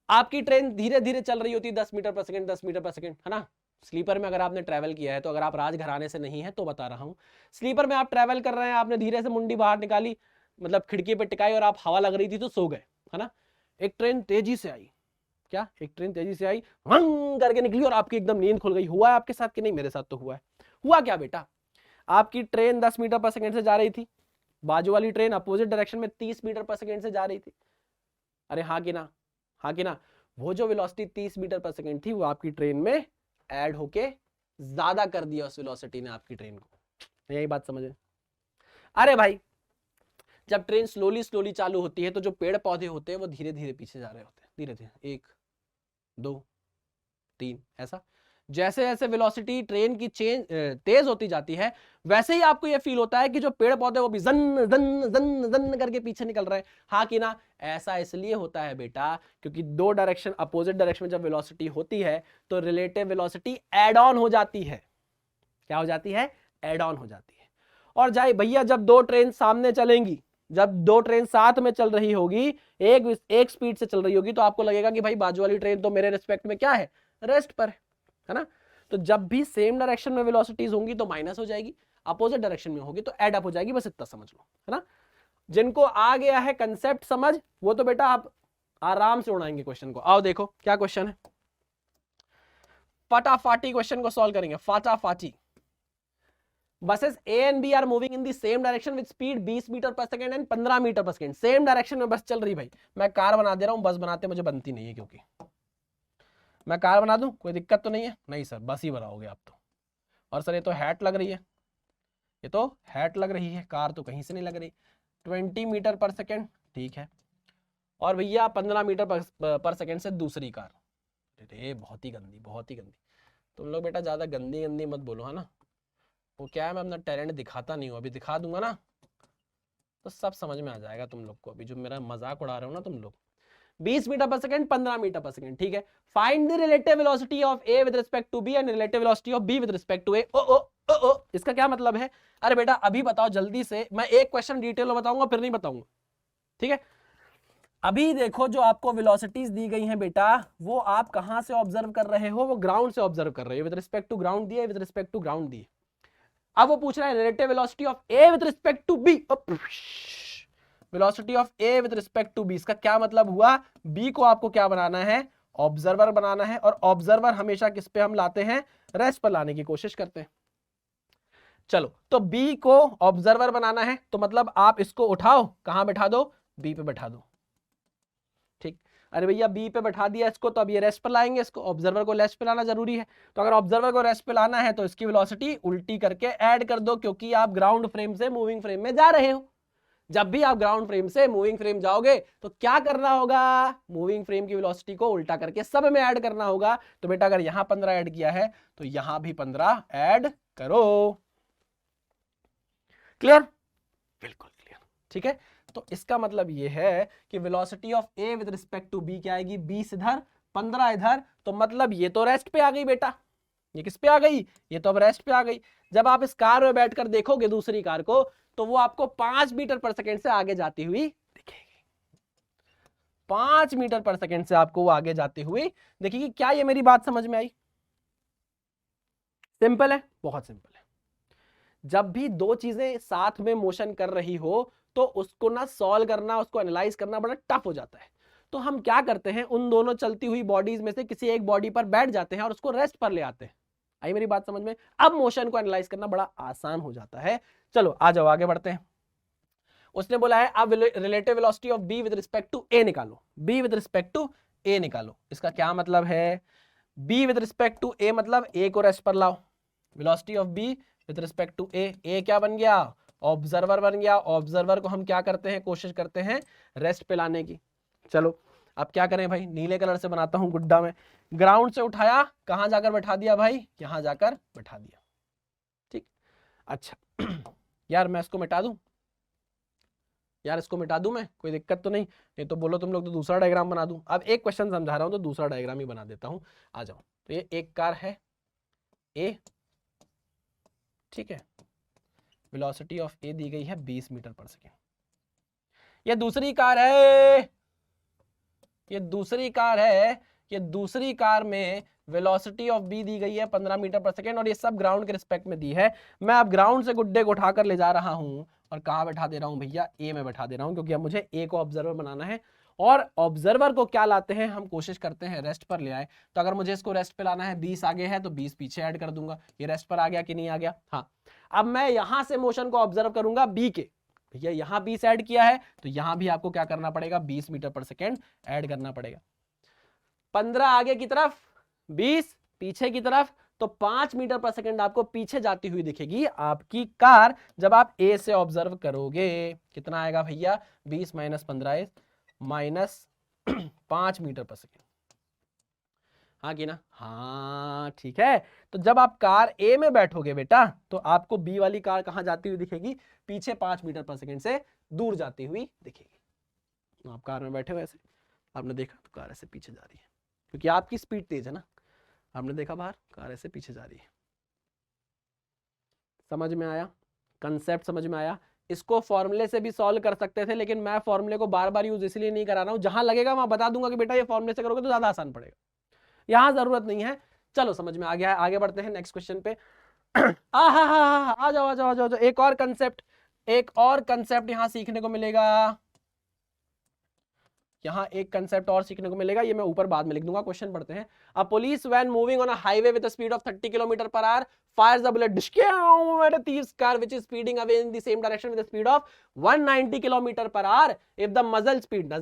आपकी ट्रेन धीरे धीरे चल रही होती है, 10 मीटर पर सेकंड, है ना। स्लीपर में अगर आपने ट्रैवल किया है, तो अगर आप राजघराने से नहीं है तो बता रहा हूं, स्लीपर में आप ट्रैवल कर रहे हैं, आपने धीरे से मुंडी बाहर निकाली, मतलब खिड़की पे टिकाई और आप हवा लग रही थी तो सो गए, है ना। एक ट्रेन तेजी से आई, क्या एक ट्रेन तेजी से आई, वंग करके निकली और आपकी एकदम नींद खुल गई। हुआ है आपके साथ कि नहीं? मेरे साथ तो हुआ है। हुआ क्या बेटा, आपकी ट्रेन 10 मीटर पर सेकंड से जा रही थी, बाजू वाली ट्रेन अपोजिट डायरेक्शन में 30 मीटर पर सेकंड से जा रही थी। अरे हाँ कि ना, हाँ कि ना? वो जो वेलोसिटी 30 मीटर पर सेकंड थी वो आपकी ट्रेन में ऐड होके ज्यादा कर दिया उस वेलोसिटी ने आपकी ट्रेन को। यही बात समझे? अरे भाई जब ट्रेन स्लोली स्लोली चालू होती है तो जो पेड़ पौधे होते हैं वो धीरे धीरे पीछे जा रहे होते हैं, धीरे धीरे, 1 2 3 ऐसा। जैसे जैसे वेलोसिटी ट्रेन की तेज होती जाती है वैसे ही आपको यह फील होता है कि जो पेड़ पौधे वो भी जन जन जन जन करके पीछे निकल रहे हैं। हाँ कि ना? ऐसा इसलिए होता है बेटा क्योंकि दो डायरेक्शन अपोजिट डायरेक्शन में जब वेलोसिटी होती है तो रिलेटिव वेलोसिटी एड ऑन हो जाती है। क्या हो जाती है? एड ऑन हो जाती है। और जाए भैया जब दो ट्रेन सामने चलेंगी, जब दो ट्रेन साथ में चल रही होगी, एक स्पीड से चल रही होगी, तो आपको लगेगा कि भाई बाजू वाली ट्रेन तो मेरे रिस्पेक्ट में क्या है? रेस्ट पर है ना? तो जब भी सेम डायरेक्शन में वेलोसिटीज होंगी तो माइनस हो जाएगी, अपोजिट डायरेक्शन में होगी तो एड अप हो जाएगी। बस इतना समझ लो, है ना? जिनको आ गया है कंसेप्ट समझ, वो तो बेटा आप आराम से उड़ाएंगे क्वेश्चन को। आओ देखो क्या क्वेश्चन है, फटाफाटी क्वेश्चन को सॉल्व करेंगे, फटाफाटी। Buses A and B are moving in the same direction with speed 20 metre per second and 15 metre per second. Same direction में बस चल रही। भाई मैं कार बना दे रहा हूं, बस बनाते मुझे बनती नहीं है, क्योंकि मैं कार बना दूं कोई दिक्कत तो नहीं है? नहीं सर, बस ही बनाओगे आप तो। और सर ये तो हैट लग रही है, ये तो हैट लग रही है, कार तो कहीं से नहीं लग रही। 20 मीटर पर सेकंड, ठीक है। और भैया 15 मीटर पर सेकंड से दूसरी कार। अरे बहुत ही गंदी, बहुत ही गंदी। तुम लोग बेटा ज्यादा गंदी गंदी मत बोलो, है ना? वो क्या है, मैं अपना टैलेंट दिखाता नहीं हूँ, अभी दिखा दूंगा ना तो सब समझ में आ जाएगा तुम लोग को। अभी जो मेरा मजाक उड़ा रहे हो ना तुम लोग। 20 metre per second, 15 metre per second, ठीक है। Find the relative velocity of A with respect to B and relative velocity of B with respect to A. ओ ओ ओ ओ, इसका क्या मतलब है? अरे बेटा अभी बताओ जल्दी से, मैं एक क्वेश्चन डिटेल में बताऊंगा फिर नहीं बताऊंगा, ठीक है? अभी देखो जो आपको वेलोसिटीज दी गई हैं बेटा, वो आप कहां से ऑब्जर्व कर रहे हो? वो ग्राउंड से ऑब्जर्व कर रहे हो। विद रिस्पेक्ट टू ग्राउंड दिए, विद रिस्पेक्ट टू ग्राउंड दिए। अब वो पूछ रहा है relative velocity of A with respect to B. Velocity of A with respect to B, इसका क्या मतलब हुआ? बी को आपको क्या बनाना है? ऑब्जर्वर बनाना है। और ऑब्जर्वर हमेशा किस पे हम लाते हैं? रेस्ट पर लाने की कोशिश करते हैं। चलो तो बी को ऑब्जर्वर बनाना है तो मतलब आप इसको उठाओ, कहां बैठा दो? बी पे बैठा दो, ठीक। अरे भैया बी पे बैठा दिया इसको, तो अब ये रेस्ट पर लाएंगे इसको, ऑब्जर्वर को रेस्ट पे लाना जरूरी है। तो अगर ऑब्जर्वर को रेस्ट पे लाना है तो इसकी वेलोसिटी उल्टी करके ऐड कर दो, क्योंकि आप ग्राउंड फ्रेम से मूविंग फ्रेम में जा रहे हो। जब भी आप ग्राउंड फ्रेम से मूविंग फ्रेम जाओगे तो क्या करना होगा? मूविंग फ्रेम की वेलोसिटी को उल्टा करके सब में ऐड करना होगा। तो बेटा अगर यहां 15 ऐड किया है तो यहां भी 15 ऐड करो। क्लियर? बिल्कुल क्लियर, ठीक है। तो इसका मतलब ये है कि velocity of A with respect to B क्या आएगी? 20 इधर, 15 इधर। तो मतलब ये तो रेस्ट पे आ गई बेटा। ये किस पे आ गई? ये तो अब रेस्ट पे आ गई। जब आप इस कार में बैठकर देखोगे दूसरी कार को तो वो आपको 5 मीटर पर सेकंड से आगे जाती हुई दिखेगी। 5 मीटर पर सेकंड से आपको वो आगे जाती हुई दिखेगी। क्या ये मेरी बात समझ में आई? सिंपल है, बहुत सिंपल है। जब भी दो चीजें साथ में मोशन कर रही हो तो उसको ना सॉल्व करना, उसको एनालाइज करना बड़ा टफ हो जाता है। तो हम क्या करते हैं, उन दोनों चलती हुई बॉडीज में से किसी एक बॉडी पर बैठ जाते हैं और उसको रेस्ट पर ले आते हैं। आई मेरी बात समझ में? अब मोशन को एनालाइज करना बड़ा आसान हो जाता है। चलो आ जाओ आगे बढ़ते हैं। उसने बोला है अब relative velocity of B with respect to A निकालो। B with respect to A निकालो, इसका क्या मतलब है? B with respect to A मतलब ए को रेस्ट पर लाओ। Velocity of B with respect to A क्या बन गया? ऑब्जर्वर बन गया। ऑब्जर्वर को हम क्या करते हैं? कोशिश करते हैं रेस्ट पे लाने की। चलो अब क्या करें भाई? नीले कलर से बनाता हूं गुड्डा में। ग्राउंड से उठाया, कहां जाकर बैठा दिया भाई? यहां जाकर बैठा दिया, ठीक। अच्छा यार मैं इसको मिटा दूं, यार इसको मिटा दूं मैं, कोई दिक्कत तो नहीं? नहीं तो बोलो तुम लोग तो दूसरा डायग्राम बना दूं। अब एक क्वेश्चन समझा रहा हूं तो दूसरा डायग्राम ही बना देता हूं। आ जाओ। तो ये एक कार है ए, ठीक है। वेलोसिटी ऑफ ए दी गई है 20 मीटर पर सेकेंड। ये दूसरी कार है, ये दूसरी कार है। ये दूसरी कार में वेलोसिटी ऑफ बी दी गई है 15 मीटर पर सेकेंड और ये सब ग्राउंड के रिस्पेक्ट में दी है। मैं अब ग्राउंड से गुड्डे को उठाकर ले जा रहा हूं और कहां बैठा दे रहा हूं भैया? ए में बैठा दे रहा हूं, क्योंकि अब मुझे ए को ऑब्जर्वर बनाना है और ऑब्जर्वर को क्या लाते हैं, हम कोशिश करते हैं रेस्ट पर ले आए। तो अगर मुझे इसको रेस्ट पे लाना है, 20 आगे है तो 20 पीछे ऐड कर दूंगा। ये रेस्ट पर आ गया कि नहीं आ गया? हाँ। अब मैं यहां से मोशन को ऑब्जर्व करूंगा बी के, भैया यहां 20 ऐड किया है तो यहां भी आपको क्या करना पड़ेगा, 20 मीटर पर सेकेंड ऐड करना पड़ेगा। 15 आगे की तरफ, 20 पीछे की तरफ, तो 5 मीटर पर सेकंड आपको पीछे जाती हुई दिखेगी आपकी कार जब आप ए से ऑब्जर्व करोगे। कितना आएगा भैया, 20 minus 15 minus 5 metre per second. हाँ कि ना? हाँ ठीक है। तो जब आप कार ए में बैठोगे बेटा तो आपको बी वाली कार कहां जाती हुई दिखेगी, पीछे 5 मीटर पर सेकंड से दूर जाती हुई दिखेगी। आप कार में बैठे हो ऐसे, आपने देखा तो कार ऐसे पीछे जा रही है क्योंकि आपकी स्पीड तेज है ना, आपने देखा बाहर कार ऐसे पीछे जा रही है। समझ में आया? कंसेप्ट समझ में आया? इसको फॉर्मूले से भी सॉल्व कर सकते थे लेकिन मैं फॉर्मूले को बार बार यूज इसलिए नहीं करा रहा हूं, जहां लगेगा मैं बता दूंगा कि बेटा ये फॉर्मूले से करोगे तो ज्यादा आसान पड़ेगा, यहां जरूरत नहीं है। चलो समझ में आ गया है, आगे बढ़ते हैं नेक्स्ट क्वेश्चन पे। आ जाओ आ जाओ आ जाओ, एक और कंसेप्ट यहां सीखने को मिलेगा, यहां एक कंसेप्ट और सीखने को मिलेगा, ये मैं ऊपर बाद में लिख दूंगा। क्वेश्चन पढ़ते हैं। A police van moving on a highway with a speed of 30 kilometre per hour fires a bullet at a thief's car which is speeding away in the same direction with a speed of 190 kilometer per hour if the muzzle speed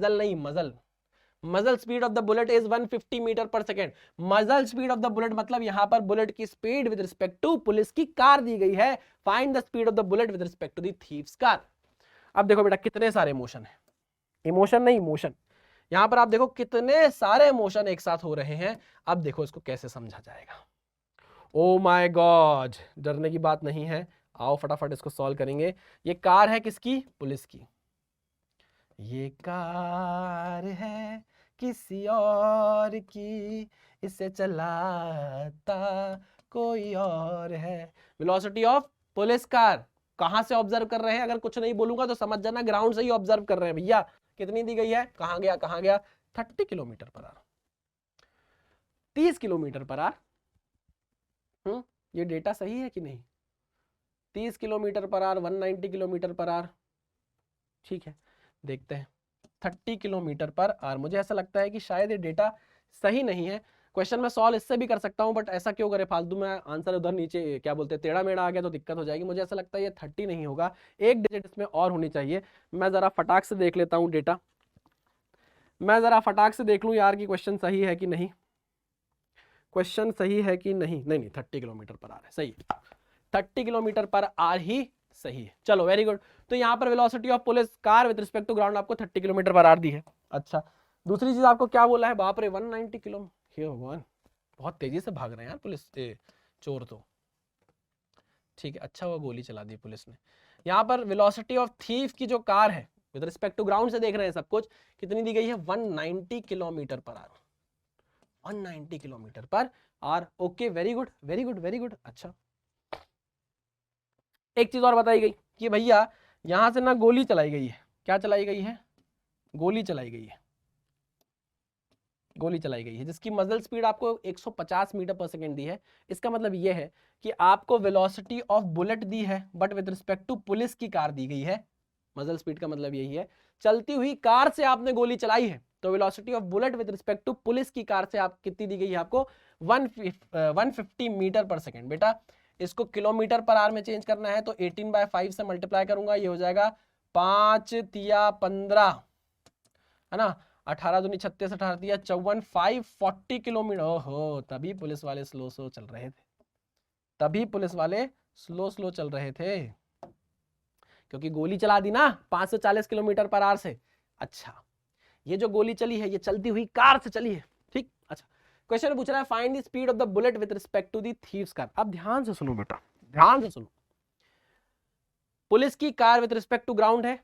of the bullet is 150 metre per second. Muzzle speed of the bullet मतलब यहां पर bullet की speed with respect to police की car दी गई है। Find the speed of the bullet with respect to the thief's car. अब देखो बेटा कितने सारे मोशन है, इमोशन नहीं मोशन, यहां पर आप देखो कितने सारे मोशन एक साथ हो रहे हैं। अब देखो इसको कैसे समझा जाएगा। ओ माय गॉड, डरने की बात नहीं है, आओ फटाफट इसको सॉल्व करेंगे। ये कार है किसकी, पुलिस की। ये कार है किसी और की, इसे चलाता कोई और है। वेलोसिटी ऑफ पुलिस कार कहां से ऑब्जर्व कर रहे हैं, अगर कुछ नहीं बोलूंगा तो समझ जाना ग्राउंड से ही ऑब्जर्व कर रहे हैं भैया। कितनी दी गई है, कहां गया 30 kilometre per our, 30 kilometre per our. ये डेटा सही है कि नहीं? 30 kilometre per our, 190 kilometre per our, ठीक है देखते हैं। 30 किलोमीटर पर आवर, मुझे ऐसा लगता है कि शायद ये डेटा सही नहीं है। क्वेश्चन में सॉल्व इससे भी कर सकता हूं बट ऐसा क्यों करे फालतू में आंसर उधर नीचे क्या बोलते हैं टेढ़ा मेढ़ा आ गया तो दिक्कत हो जाएगी। मुझे ऐसा लगता है ये 30 नहीं होगा, एक डिजिट इसमें और होनी चाहिए। मैं जरा फटाक से देख लेता हूं डेटा, मैं जरा फटाक से देख लूं यार कि क्वेश्चन सही है कि नहीं, क्वेश्चन सही है कि नहीं। नहीं 30 किलोमीटर पर आवर है, सही है, 30 किलोमीटर पर आवर ही सही है। चलो वेरी गुड। तो यहाँ पर velocity of police car with respect to ground आपको 30 किलोमीटर पर आवर दी है। अच्छा दूसरी चीज आपको क्या बोला है, बाप रे 190 किलो, हे भगवान बहुत तेजी से भाग रहे हैं यार पुलिस चोर तो। ठीक है अच्छा हुआ गोली चला दी पुलिस ने। यहाँ पर वेलोसिटी ऑफ थीफ की जो कार है विद रिस्पेक्ट टू ग्राउंड से देख रहे हैं सब कुछ, कितनी दी गई है, 190 kilometre per our, 190 kilometre per our. Okay very good very good very good. अच्छा एक चीज और बताई गई कि भैया यहां से ना गोली चलाई गई है, क्या चलाई गई है, गोली चलाई गई है, गोली चलाई गई है जिसकी मजल स्पीड आपको 150 मीटर पर सेकेंड दी है। इसका मतलब यह है कि आपको वेलोसिटी ऑफ बुलेट दी है but with respect to police की कार दी गई है। मजल स्पीड का मतलब यही है, चलती हुई कार से आपने गोली चलाई है तो velocity of bullet with respect to police की कार से आप कितनी दी गई है आपको, 150 मीटर पर सेकेंड। बेटा इसको किलोमीटर पर आवर में चेंज करना है तो 18/5 से मल्टीप्लाई करूंगा, ये हो जाएगा 5 तिया 15 है ना, 18 दूनी 36, 18 तिया 54, 540 किलोमीटर। ओहो तभी पुलिस वाले स्लो चल रहे थे, तभी पुलिस वाले स्लो चल रहे थे क्योंकि गोली चला दी ना 540 किलोमीटर पर आवर से। अच्छा ये जो गोली चली है ये चलती हुई कार से चली है, ठीक। अच्छा क्वेश्चन पूछ रहा है find the speed of the bullet with respect to the thieves car. अब ध्यान से सुनो बेटा, ध्यान से सुनो। पुलिस की car with respect to ground है,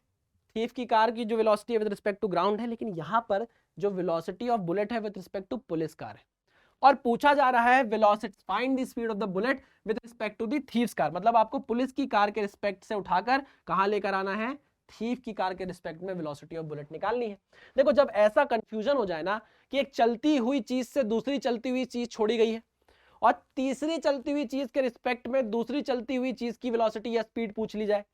थीफ की कार की जो वेलोसिटी है विद रिस्पेक्ट टू ग्राउंड है, लेकिन यहां पर जो वेलोसिटी ऑफ बुलेट है with respect to police car है और पूछा जा रहा है velocity find the speed of the bullet with respect to the thieves car. मतलब आपको पुलिस की कार के रिस्पेक्ट से उठाकर कहां लेकर आना है, थीफ की कार के रिस्पेक्ट में वेलोसिटी ऑफ बुलेट निकालनी है। देखो जब ऐसा कंफ्यूजन हो जाए ना कि एक चलती हुई चीज से दूसरी चलती हुई चीज छोड़ी गई है और तीसरी चलती हुई चीज के रिस्पेक्ट में दूसरी चलती हुई चीज की वेलोसिटी या स्पीड पूछ ली जाए,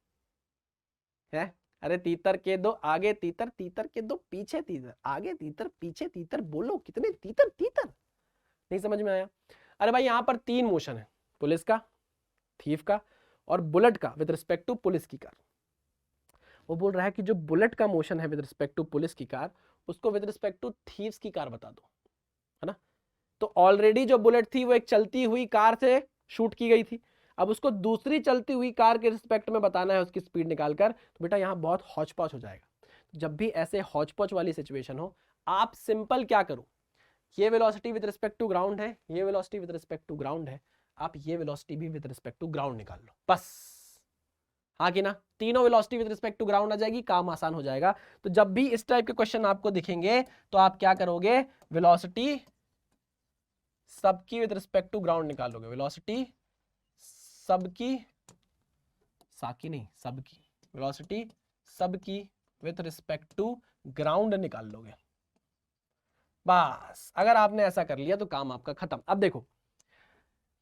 है अरे तीतर के दो आगे तीतर, तीतर के दो पीछे तीतर, आगे तीतर पीछे तीतर, बोलो कितने तीतर तीतर। नहीं समझ में आया? अरे भाई यहाँ पर 3 मोशन है, पुलिस का, थीफ का और बुलेट का विद रिस्पेक्ट टू पुलिस की कार। वो बोल रहा है कि जो बुलेट का मोशन है विद रिस्पेक्ट टू पुलिस की कार, उसको विद रिस्पेक्ट टू थीव्स की कार बता दो, है ना। तो ऑलरेडी जो बुलेट थी वो एक चलती हुई कार से शूट की गई थी, अब उसको दूसरी चलती हुई कार के रिस्पेक्ट में बताना है उसकी स्पीड निकालकर, तो बेटा यहाँ बहुत हौच पौच हो जाएगा। जब भी ऐसे हौच पौच वाली सिचुएशन हो, आप सिंपल क्या करो, ये velocity with respect to ground है, ये velocity with respect to ground है, आप ये वेलोसिटी भी विद रिस्पेक्ट टू ग्राउंड निकाल लो बस। हाँ कि ना, तीनों velocity with respect to ground आ जाएगी, काम आसान हो जाएगा। तो जब भी इस टाइप के क्वेश्चन आपको दिखेंगे तो आप क्या करोगे, वेलोसिटी सबकी विद रिस्पेक्ट टू ग्राउंड निकालोगे, वेलोसिटी सबकी, साकी नहीं सबकी, वेलोसिटी सबकी विद रिस्पेक्ट टू ग्राउंड निकाल लोगे बस। अगर आपने ऐसा कर लिया तो काम आपका खत्म। अब देखो,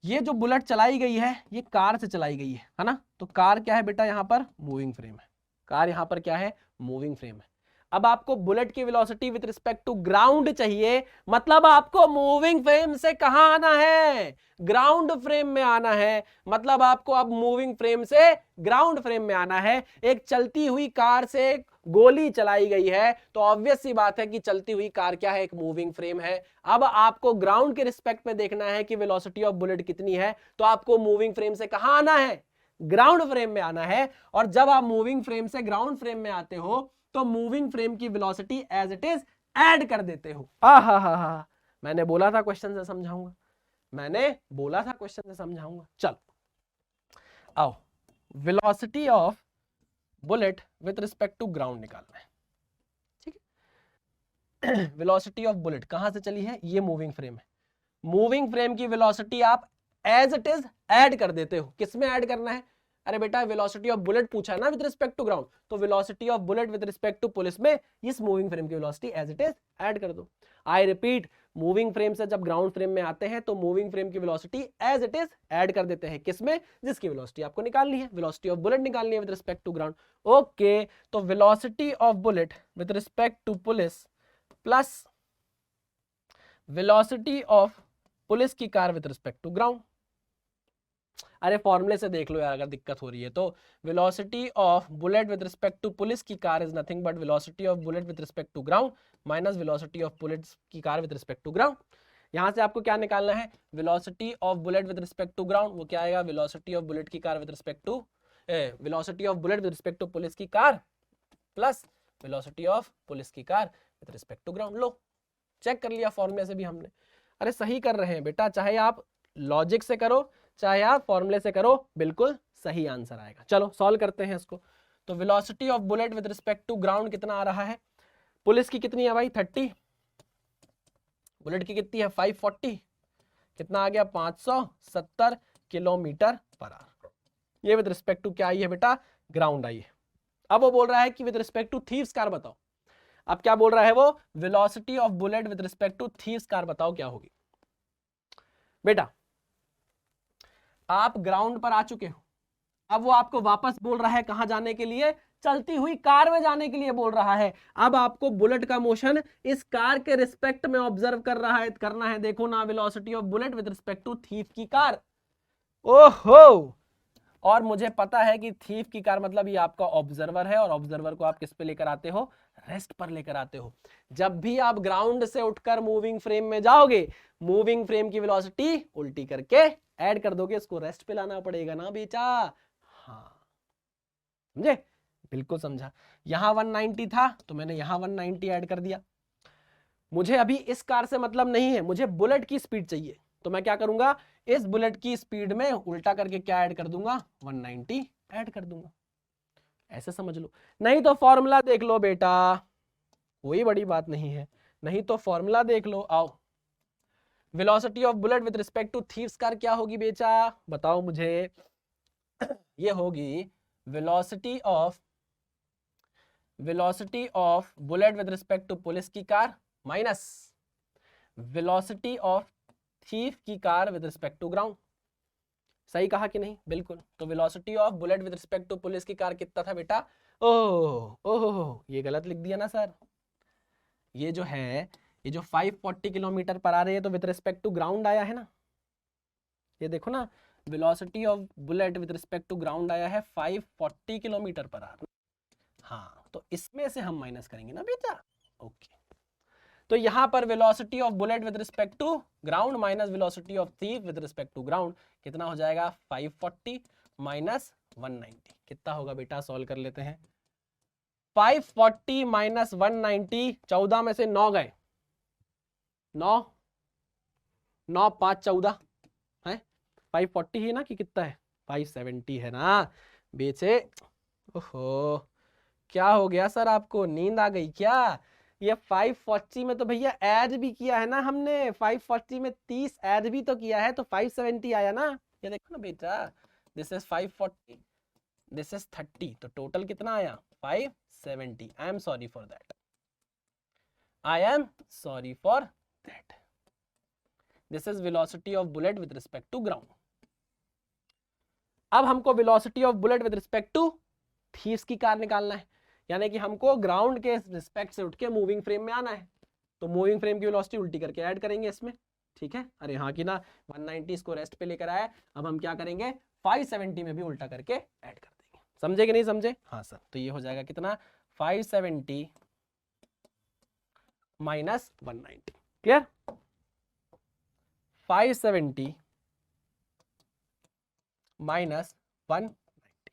ये जो बुलेट चलाई गई है ये कार से चलाई गई है ना, तो कार क्या है बेटा, यहां पर मूविंग फ्रेम है, कार यहां पर क्या है, मूविंग फ्रेम है। अब आपको बुलेट की velocity with respect to ground चाहिए, मतलब आपको मूविंग फ्रेम से कहां आना है, ग्राउंड फ्रेम में आना है। मतलब आपको अब मूविंग फ्रेम से ग्राउंड फ्रेम में आना है। एक चलती हुई कार से गोली चलाई गई है तो ऑब्वियस सी बात है कि चलती हुई कार क्या है, एक मूविंग फ्रेम है। अब आपको ग्राउंड के रिस्पेक्ट में देखना है कि वेलोसिटी ऑफ बुलेट कितनी है, तो आपको मूविंग फ्रेम से कहां आना है, ग्राउंड फ्रेम में आना है। और जब आप मूविंग फ्रेम से ग्राउंड फ्रेम में आते हो तो मूविंग फ्रेम की velocity as it is add कर देते हो। हा, मैंने बोला था क्वेश्चन से समझाऊंगा, मैंने बोला था क्वेश्चन से समझाऊंगा। चलो आओ, velocity of bullet with respect to ground निकालना है, ठीक है। वेलोसिटी ऑफ बुलेट कहां से चली है, ये मूविंग फ्रेम है। मूविंग फ्रेम की वेलोसिटी आप एज इट इज ऐड कर देते हो। किसमें ऐड करना है, अरे बेटा वेलोसिटी ऑफ बुलेट पूछा है ना विद रिस्पेक्ट टू ग्राउंड, तो velocity of bullet with respect to police में इस मूविंग फ्रेम की velocity as it is add कर दो। आई रिपीट, मूविंग फ्रेम से जब ग्राउंड फ्रेम में आते हैं तो मूविंग फ्रेम की velocity as it is add कर देते हैं, किसमें, जिसकी वेलोसिटी आपको निकालनी है, वेलोसिटी ऑफ बुलेट निकालनी है with respect to ground. Okay, तो velocity of bullet with respect to police plus velocity of police की car with respect to ground. अरे फॉर्मूले से देख लो यार अगर दिक्कत हो रही है तो, velocity of bullet with respect to police की car is nothing but velocity of bullet with respect to ground minus velocity of police की car with respect to ground. यहां से आपको क्या निकालना है, velocity of bullet with respect to ground, वो क्या आएगा, वेलोसिटी ऑफ बुलेट की car with respect to velocity of bullet with respect to police की car plus velocity of police की car with respect to ground. लो check कर लिया फॉर्मूले से भी हमने। अरे सही कर रहे हैं बेटा, चाहे आप लॉजिक से करो चाहे आप फॉर्मूले से करो, बिल्कुल सही आंसर आएगा। चलो सॉल्व करते हैं इसको। तो velocity of bullet with respect to ground कितना आ रहा है, पुलिस की कितनी है भाई 30, बुलेट की कितनी है 540, कितना आ गया 570 किलोमीटर पर आवर। ये विद रिस्पेक्ट टू क्या आई है बेटा, ग्राउंड आई है। अब वो बोल रहा है कि with respect to thieves car बताओ। अब क्या बोल रहा है वो, velocity of bullet with respect to thieves car बताओ क्या होगी। बेटा आप ग्राउंड पर आ चुके हो, अब वो आपको वापस बोल रहा है कहां जाने के लिए, चलती हुई कार में जाने के लिए बोल रहा है। अब आपको बुलेट का मोशन इस कार के रिस्पेक्ट में ऑब्जर्व करना है। देखो ना, velocity of bullet with respect to thief की कार। ओहो, और मुझे पता है कि थीफ की कार मतलब ये आपका ऑब्जर्वर है, और ऑब्जर्वर को आप किस पे लेकर आते हो, रेस्ट पर लेकर आते हो। जब भी आप ग्राउंड से उठकर मूविंग फ्रेम में जाओगे, मूविंग फ्रेम की वेलोसिटी उल्टी करके ऐड कर दोगे, इसको रेस्ट पे लाना पड़ेगा ना बेटा। हाँ समझे, बिल्कुल समझा। यहां 190 था तो मैंने यहां 190 ऐड कर दिया। मुझे अभी इस कार से मतलब नहीं है, मुझे बुलेट की स्पीड चाहिए, तो मैं क्या करूंगा, इस बुलेट की स्पीड में उल्टा करके क्या ऐड कर दूंगा, 190 ऐड कर दूंगा। ऐसे समझ लो, नहीं तो फॉर्मूला देख लो बेटा, कोई बड़ी बात नहीं है, नहीं तो फॉर्मूला देख लो। आओ, velocity of bullet with respect to thieves car क्या होगी बेटा, बताओ मुझे। ये होगी velocity of bullet with respect to police की car minus velocity of thief की car with respect to ground. सही कहा कि नहीं? बिल्कुल। तो velocity of bullet with respect to police की कार कितना था बेटा? ओह ओह, ये गलत लिख दिया ना सर। ये जो है, ये जो 540 किलोमीटर पर आ रही है तो विद रिस्पेक्ट टू ग्राउंड आया है ना, ये देखो ना, velocity of bullet with respect to ground आया है 540 किलोमीटर पर आवर। हाँ, तो इसमें से हम माइनस करेंगे ना बेटा। ओके, तो यहां पर velocity of bullet with respect to ground minus velocity of thief with respect to ground कितना हो जाएगा? 540 माइनस 190 कितना होगा बेटा? सॉल्व कर लेते हैं। 540 माइनस 190, 14 में से 9 गए, 9 9 5 14 है, 540 है ना कि कितना है? 570 है ना बेचे। ओहो, क्या हो गया सर, आपको नींद आ गई क्या? ये 540 में तो भैया ऐड भी किया है ना हमने, 540 में 30 ऐड भी तो किया है, तो 570 आया ना। ये देखो ना बेटा, दिस इज 540, दिस इज 30, तो टोटल कितना आया? 570। I am sorry for that, I am sorry for that. This is velocity of bullet with respect to ground. अब हमको velocity of bullet with respect to thieves की car निकालना है, यानी कि हमको ग्राउंड के रिस्पेक्ट से उठ के मूविंग फ्रेम में आना है, तो मूविंग फ्रेम की वेलोसिटी उल्टी करके ऐड करेंगे इसमें, ठीक है? अरे हाँ कि ना, 190 इसको रेस्ट पे लेकर आए, अब हम क्या करेंगे? 570 में भी उल्टा करके ऐड कर देंगे। समझे कि नहीं समझे? हाँ सर, तो ये हो जाएगा कितना? 570 माइनस 190, क्लियर? 570 माइनस 190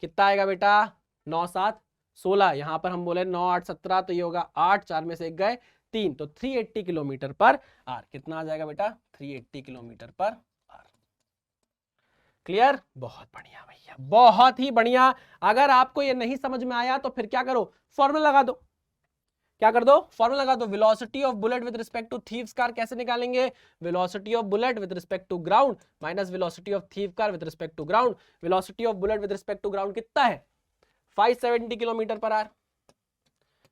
कितना आएगा बेटा? 9 7 16, यहां पर हम बोले 9 8 17, तो ये होगा 8, 4 में से 1 गए 3, तो 380 किलोमीटर पर आर कितना आ जाएगा बेटा? 380 किलोमीटर पर आर। क्लियर? बहुत बढ़िया भैया, बहुत ही बढ़िया। अगर आपको ये नहीं समझ में आया तो फिर क्या करो? फॉर्मूला लगा दो। क्या कर दो? फॉर्मूला लगा दो। Velocity of bullet with respect to thieves car कैसे निकालेंगे? Velocity of bullet with respect to ground minus velocity of thief car with respect to ground. Velocity of bullet with respect to ground कितना है? 570 kilometre per hour.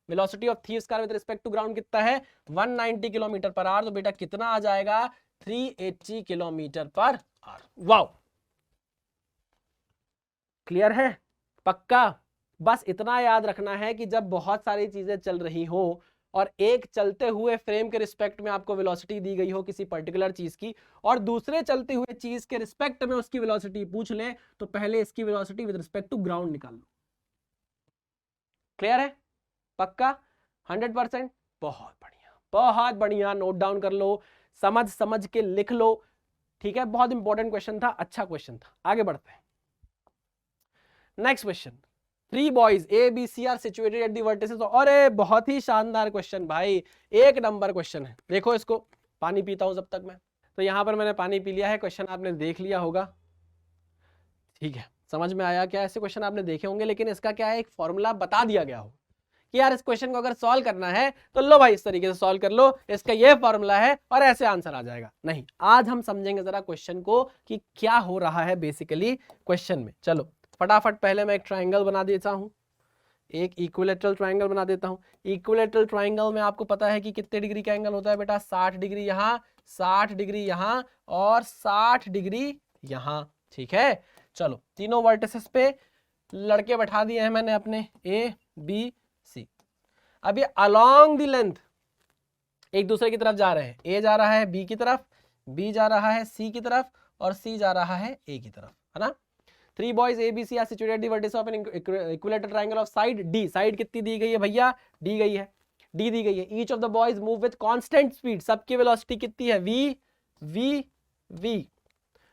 Velocity of thieves car with respect to ground कितना है? 190 kilometre per our. तो बेटा कितना आ जाएगा? 380 kilometre per our. Wow, clear है? पक्का? बस इतना याद रखना है कि जब बहुत सारी चीजें चल रही हो और एक चलते हुए फ्रेम के रिस्पेक्ट में आपको वेलोसिटी दी गई हो किसी पर्टिकुलर चीज की, और दूसरे चलते हुए चीज के रिस्पेक्ट में उसकी वेलोसिटी पूछ ले, तो पहले इसकी velocity with respect to ground निकाल लो। क्लियर है? पक्का? 100%? बहुत बढ़िया, बहुत बढ़िया। नोट डाउन कर लो, समझ समझ के लिख लो, ठीक है? बहुत इंपॉर्टेंट क्वेश्चन था, अच्छा क्वेश्चन था। आगे बढ़ते हैं। Next question, 3 boys A B C are situated at the vertices. अरे बहुत ही शानदार क्वेश्चन भाई, एक नंबर क्वेश्चन है। देखो इसको, पानी पीता हूं जब तक मैं। तो यहां पर मैंने पानी पी लिया है, क्वेश्चन आपने देख लिया होगा, ठीक है? समझ में आया क्या? ऐसे क्वेश्चन आपने देखे होंगे, लेकिन इसका क्या है, एक फॉर्मूला बता दिया गया हो कि यार इस क्वेश्चन को अगर सॉल्व करना है तो लो भाई इस तरीके से सॉल्व कर लो, इसका ये फॉर्मूला है और ऐसे आंसर आ जाएगा। नहीं, आज हम समझेंगे जरा क्वेश्चन को कि क्या हो रहा है बेसिकली क्वेश्चन में। चलो फटाफट पहले मैं एक ट्राइंगल बना देता हूं, एक इक्विलैटरल ट्राइंगल बना देता हूं। इक्विलैटरल ट्राइंगल में आपको पता है कि कितने डिग्री का एंगल होता है बेटा? 60 डिग्री यहां, 60 डिग्री यहां और 60 डिग्री यहां, ठीक है? चलो तीनों वर्टिसेस पे लड़के बैठा दिए हैं मैंने अपने, ए बी सी। अब ये अलोंग द लेंथ एक दूसरे की तरफ जा रहे हैं, ए जा रहा है बी की तरफ, बी जा रहा है सी की तरफ और सी जा रहा है ए की तरफ, है ना? 3 boys A, B, C are situated at the vertex of an equilateral triangle of side D. Side कितनी दी गई है भैया? दी गई है, D दी गई है। Each of the boys move with constant speed. सबकी वेलोसिटी कितनी है? V, V, V.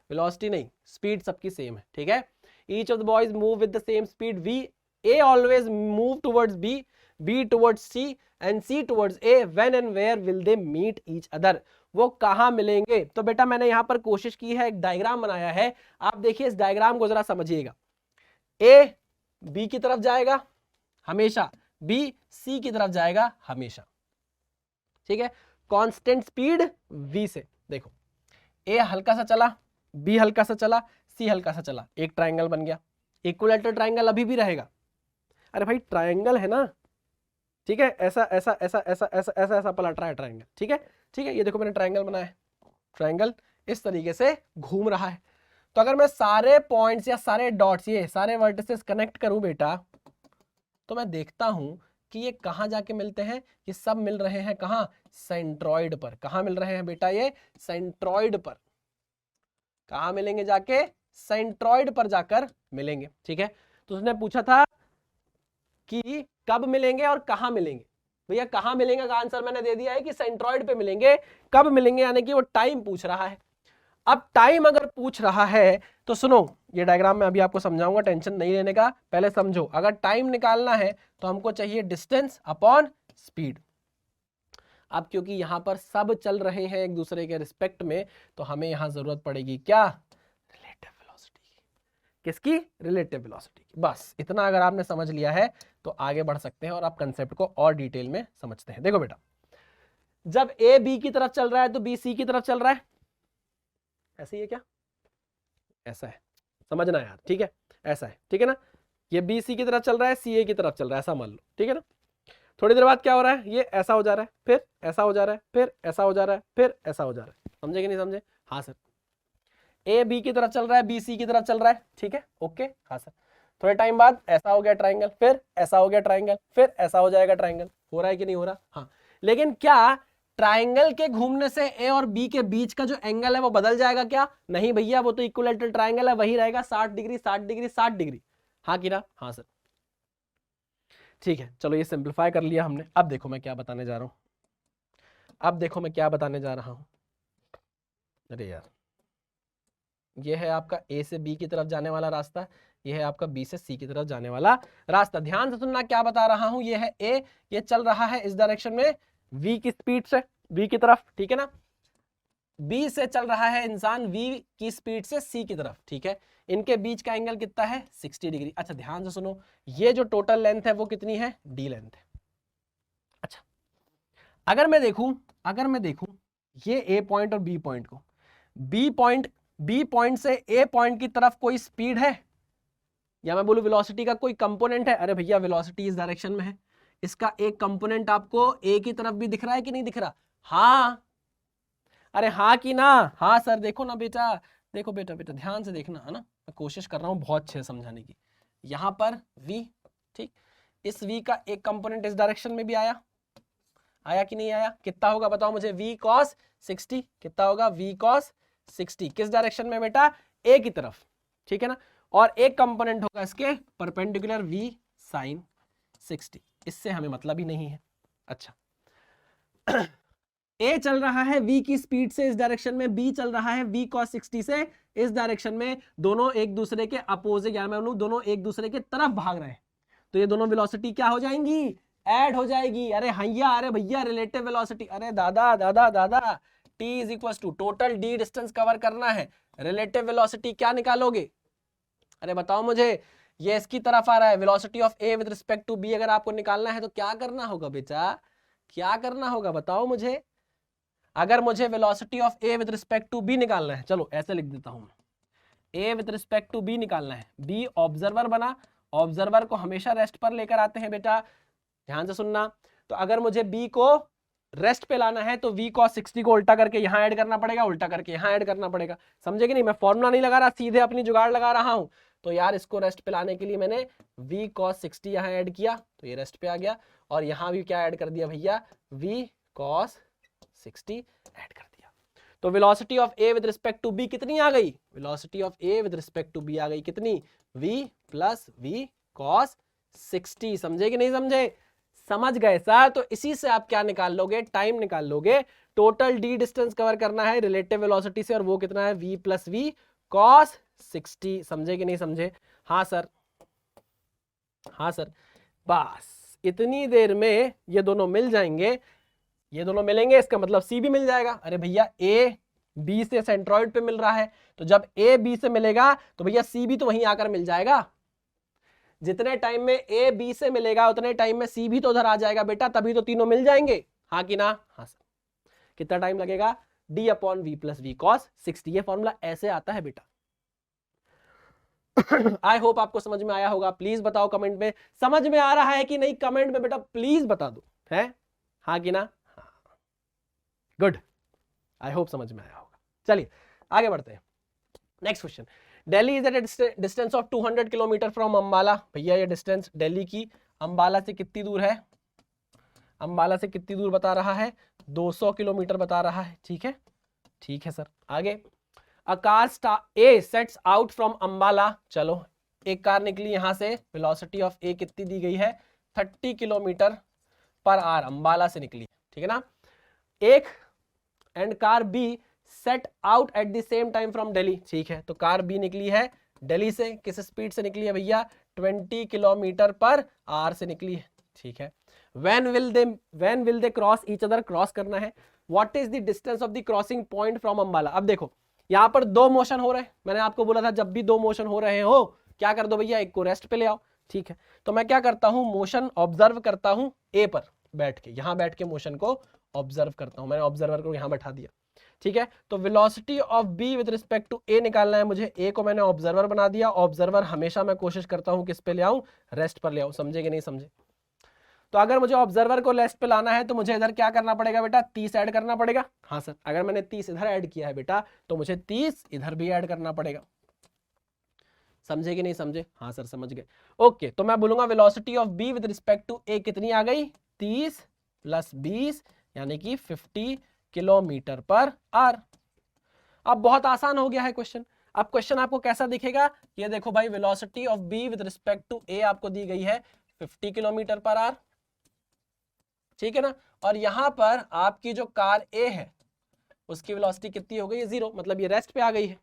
वेलोसिटी नहीं, स्पीड सबकी सेम है, ठीक है? Each of the boys move with the same speed V. A always move towards B, B towards C and C towards A. When and where will they meet each other? वो कहां मिलेंगे? तो बेटा मैंने यहां पर कोशिश की है, एक डायग्राम बनाया है, आप देखिए इस डायग्राम को जरा समझिएगा। ए बी की तरफ जाएगा हमेशा, बी सी की तरफ जाएगा हमेशा, ठीक है? कांस्टेंट स्पीड v से। देखो ए हल्का सा चला, बी हल्का सा चला, सी हल्का सा चला, एक ट्राइंगल बन गया। इक्विलैटरल ट्राइंगल अभी भी रहेगा। अरे भाई ट्राइंगल है ना, ठीक है? ऐसा ऐसा ऐसा ऐसा ऐसा ऐसा ऐसा पलट रहा है ट्राइंगल, ठीक है? ठीक है, ये देखो मैंने ट्राइंगल बनाया है, ट्राइंगल इस तरीके से घूम रहा है। तो अगर मैं सारे पॉइंट्स या सारे डॉट्स, ये सारे वर्टिसेस कनेक्ट करूं बेटा, तो मैं देखता हूं कि ये कहां जाके मिलते हैं, ये सब मिल रहे हैं कहां, सेंट्रॉइड पर। कहां मिल रहे हैं बेटा, ये सेंट्रॉइड पर। कहां मिलेंगे जाके, सेंट्रॉइड पर जाकर मिलेंगे। ठीक है, तो उसने पूछा था कि कब मिलेंगे और कहां मिलेंगे। भैया कहां मिलेंगे का आंसर मैंने दे दिया है कि सेंट्रॉइड पे मिलेंगे। कब मिलेंगे यानी कि वो टाइम पूछ रहा है। अब टाइम अगर पूछ रहा है तो सुनो, ये डायग्राम मैं अभी आपको समझाऊंगा, टेंशन नहीं लेने का, पहले समझो। अगर टाइम निकालना है तो हमको चाहिए डिस्टेंस अपॉन स्पीड। अब क्योंकि यहां पर सब चल रहे हैं एक दूसरे के रिस्पेक्ट में, तो हमें यहां जरूरत पड़ेगी क्या, रिलेटिव वेलोसिटी की। किसकी, रिलेटिव वेलोसिटी की। बस इतना अगर आपने समझ लिया है तो आगे बढ़ सकते हैं और आप कंसेप्ट को और डिटेल में समझते हैं। देखो बेटा, जब ए बी की तरफ चल रहा है तो बी सी की तरफ चल रहा है, ऐसे ही है क्या, ऐसा है, समझना यार, ठीक है, ऐसा है, ठीक है ना। ये बी सी की तरफ चल रहा है, सी ए की तरफ चल रहा है, ऐसा मान लो, ठीक है ना। थोड़ी देर बाद क्या हो रहा है, ये ऐसा हो जा रहा है, फिर ऐसा हो जा रहा है, फिर ऐसा हो जा रहा है, फिर ऐसा हो जा रहा है। समझे कि नहीं समझे, हाँ सर। ए बी की तरफ चल रहा है, बी सी की तरफ चल रहा है, ठीक है, ओके, हाँ सर। थोड़े टाइम बाद ऐसा हो गया ट्राइंगल, फिर ऐसा हो गया ट्राइंगल, फिर ऐसा हो जाएगा ट्राइंगल। हो रहा है कि नहीं हो रहा, हाँ। लेकिन क्या ट्राइंगल के घूमने से ए और बी के बीच का जो एंगल है वो बदल जाएगा क्या, नहीं भैया, वो तो इक्विलैटरल ट्राइंगल है, वही रहेगा 60 डिग्री 60 डिग्री 60 डिग्री। हाँ कि ना, हाँ सर, ठीक है। चलो ये सिंप्लीफाई कर लिया हमने। अब देखो मैं क्या बताने जा रहा हूं, अब देखो मैं क्या बताने जा रहा हूं। अरे यार, ये है आपका ए से बी की तरफ जाने वाला रास्ता, ये है आपका बी से सी की तरफ जाने वाला रास्ता। ध्यान से सुनना क्या बता रहा हूं, ये है ए, ये चल रहा है इस डायरेक्शन में v की स्पीड से, v की तरफ, ठीक है ना। b से चल रहा है इंसान v की स्पीड से c की तरफ, ठीक है। इनके बीच का एंगल कितना है, 60 डिग्री। अच्छा ध्यान से सुनो, ये जो टोटल लेंथ है वो कितनी है, d लेंथ है। अच्छा, अगर मैं देखूं ये a पॉइंट और b पॉइंट को, b पॉइंट से a पॉइंट की तरफ कोई स्पीड है, या मैं बोलूं वेलोसिटी का कोई कंपोनेंट है। अरे भैया वेलोसिटी इस डायरेक्शन में है, इसका एक कंपोनेंट आपको a की तरफ भी दिख रहा है कि नहीं दिख रहा, हाँ, अरे हाँ कि ना, हाँ सर। देखो ना बेटा, देखो बेटा, बेटा ध्यान से देखना है ना, मैं कोशिश कर रहा हूँ बहुत अच्छे से समझाने की। यहाँ पर v, ठीक, इस v का एक कंपोनेंट इस डायरेक्शन में भी आया, आया कि नहीं आया, कितना होगा बताओ मुझे, v cos 60, कितना होगा, v cos 60, किस डायरेक्शन में बेटा, a की तरफ, ठीक है ना। और एक कंपोनेंट होगा इसके परपेंडिकुलर v sin 60, इससे हमें मतलब ही नहीं है। अच्छा a चल रहा है v की स्पीड से इस डायरेक्शन में, b चल रहा है v cos 60 से इस डायरेक्शन में, दोनों एक दूसरे के अपोजिट, यानी मैं दोनों एक दूसरे के तरफ भाग रहे हैं, तो ये दोनों वेलोसिटी क्या हो जाएंगी, ऐड हो जाएगी। अरे हैया, अरे भैया रिलेटिव वेलोसिटी, अरे दादा दादा दादा, t is equal to total d distance cover करना है, रिलेटिव वेलोसिटी क्या निकालोगे, अरे बताओ मुझे, ये इसकी तरफ आ रहा है, velocity of a with respect to b अगर आपको निकालना है तो क्या करना होगा बेटा, क्या करना होगा बताओ मुझे। अगर मुझे velocity of a with respect to b निकालना है, चलो ऐसे लिख देता हूं, a with respect to b निकालना है, b ऑब्जर्वर बना, ऑब्जर्वर को हमेशा रेस्ट पर लेकर आते हैं बेटा, ध्यान से सुनना। तो अगर मुझे b को रेस्ट पे लाना है तो v cos 60 को उल्टा करके यहां ऐड करना पड़ेगा, उल्टा करके यहां ऐड करना पड़ेगा, समझे कि नहीं। मैं फॉर्मूला नहीं लगा रहा, सीधे अपनी जुगाड़ लगा रहा हूं। तो यार इसको रेस्ट पे लाने के लिए मैंने v cos 60 यहां ऐड किया, तो ये रेस्ट पे आ गया, और यहां भी क्या ऐड कर दिया भैया, v cos 60 ऐड कर दिया। तो velocity of a with respect to b कितनी आ गई, velocity of a with respect to b आ गई कितनी, v प्लस v cos 60। समझे कि नहीं समझे, समझ गए सर। तो इसी से आप क्या निकाल लोगे, टाइम निकाल लोगे। टोटल d डिस्टेंस कवर करना है रिलेटिव वेलोसिटी से, और वो कितना है, v प्लस v cos 60। समझे कि नहीं समझे, हाँ सर, हाँ सर। बस इतनी देर में ये दोनों मिल जाएंगे, ये दोनों मिलेंगे, इसका मतलब C भी मिल जाएगा। अरे भैया A B से सेंट्रॉइड पे मिल रहा है, तो जब A B से मिलेगा तो भैया C भी तो वहीं आकर मिल जाएगा। जितने टाइम में A B से मिलेगा उतने टाइम में C भी तो उधर आ जाएगा बेटा, तभी तो तीनों मिल जाएंगे, हाँ कि ना, हाँ सर। कितना टाइम लगेगा, d upon v plus v cos 60, ये फॉर्मूला ऐसे आता है बेटा। आई होप आपको समझ में आया होगा। प्लीज बताओ कमेंट में, समझ में आ रहा है कि नहीं, कमेंट में बेटा प्लीज बता दो, है हाँ कि ना, गुड, आई होप समझ में आया होगा। चलिए आगे बढ़ते हैं। Next question, Delhi is at distance of 200 kilometre from Ambala. भैया ये डिस्टेंस दिल्ली की अंबाला से कितनी दूर है? अंबाला से कितनी दूर बता रहा है? 200 किलोमीटर बता रहा है। ठीक है, ठीक है सर। आगे, a car A sets out from Ambala. चलो, एक कार निकली यहां से, वेलोसिटी ऑफ ए कितनी दी गई है? 30 किलोमीटर पर आवर, अंबाला से निकली। ठीक है ना। एक and car B set out at the same time from Delhi. ठीक है, तो कार बी निकली है दिल्ली से, किस स्पीड से निकली है भैया? 20 किलोमीटर पर आवर से निकली है। ठीक है, when will they cross each other? Cross करना है। what is the distance of the crossing point from Ambala? अब देखो, यहां पर दो मोशन हो रहे हैं, मैंने आपको बोला था जब भी दो मोशन हो रहे हो क्या कर दो भैया? एक को रेस्ट पे ले आओ। ठीक है, तो मैं क्या करता हूं? मोशन ऑब्जर्व करता हूं ए पर बैठ के, यहां बैठ के मोशन को ऑब्जर्व करता हूं। मैंने ऑब्जर्वर को यहां बैठा दिया। ठीक है, तो velocity of B with respect to A निकालना है मुझे। ए को मैंने ऑब्जर्वर बना दिया। ऑब्जर्वर हमेशा मैं कोशिश करता हूं किस पे ले आऊं? रेस्ट पर ले आऊं। समझे कि नहीं समझे? तो अगर मुझे ऑब्जर्वर को रेस्ट पे लाना है तो मुझे इधर क्या करना पड़ेगा बेटा? 30 ऐड करना पड़ेगा। हाँ सर, अगर मैंने 30 इधर ऐड किया है बेटा तो मुझे 30 इधर भी ऐड करना पड़ेगा। समझे कि नहीं समझे? हाँ सर समझ गए। ओके, तो मैं बोलूंगा velocity of B with respect to A कितनी आ गई? 30 प्लस 20 यानी कि 50 किलोमीटर पर आवर। अब बहुत आसान हो गया है क्वेश्चन। अब क्वेश्चन आपको कैसा दिखेगा? ये देखो भाई, velocity of B with respect to A आपको दी गई है 50 किलोमीटर पर आवर। ठीक है ना, और यहां पर आपकी जो कार ए है उसकी वेलोसिटी कितनी हो गई? 0, मतलब ये रेस्ट पे आ गई है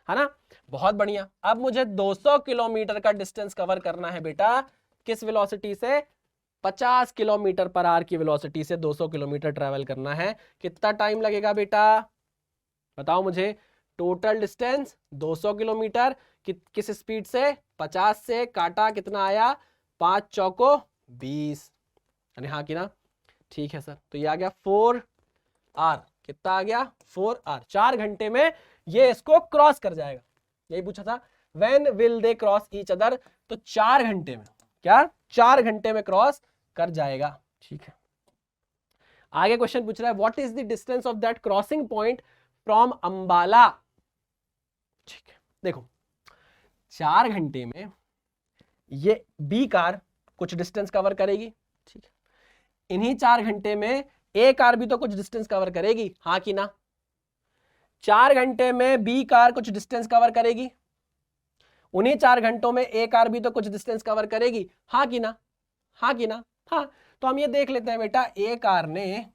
ना। बहुत बढ़िया। अब मुझे 200 किलोमीटर का डिस्टेंस कवर करना है बेटा, किस वेलोसिटी से? 50 किलोमीटर पर आवर की वेलोसिटी से 200 किलोमीटर ट्रेवल करना है। कितना टाइम लगेगा बेटा? बताओ मुझे। टोटल डिस्टेंस 200 किलोमीटर, किस स्पीड से? 50 से, काटा कितना आया? 5 चौको 20, यानी हाँ कि ना? ठीक है सर, तो ये आ गया 4 आवर। कितना आ गया? 4 आवर। 4 घंटे में ये इसको क्रॉस कर जाएगा। यही पूछा था, when will they cross each other? तो 4 घंटे में, क्या 4 घंटे में क्रॉस कर जाएगा। ठीक है, आगे क्वेश्चन पूछ रहा है, what is the distance of that crossing point from Ambala? ठीक है, देखो 4 घंटे में ये बी कार कुछ डिस्टेंस कवर करेगी। ठीक है, इन्हीं 4 घंटे में ए कार भी तो कुछ डिस्टेंस कवर करेगी, हाँ कि ना? 4 घंटे में बी कार कुछ डिस्टेंस कवर करेगी, उन्हीं 4 घंटों में ए कार भी तो कुछ डिस्टेंस कवर करेगी, हाँ कि ना? हाँ कि ना? हाँ, तो हम ये देख लेते हैं बेटा, ए कार ने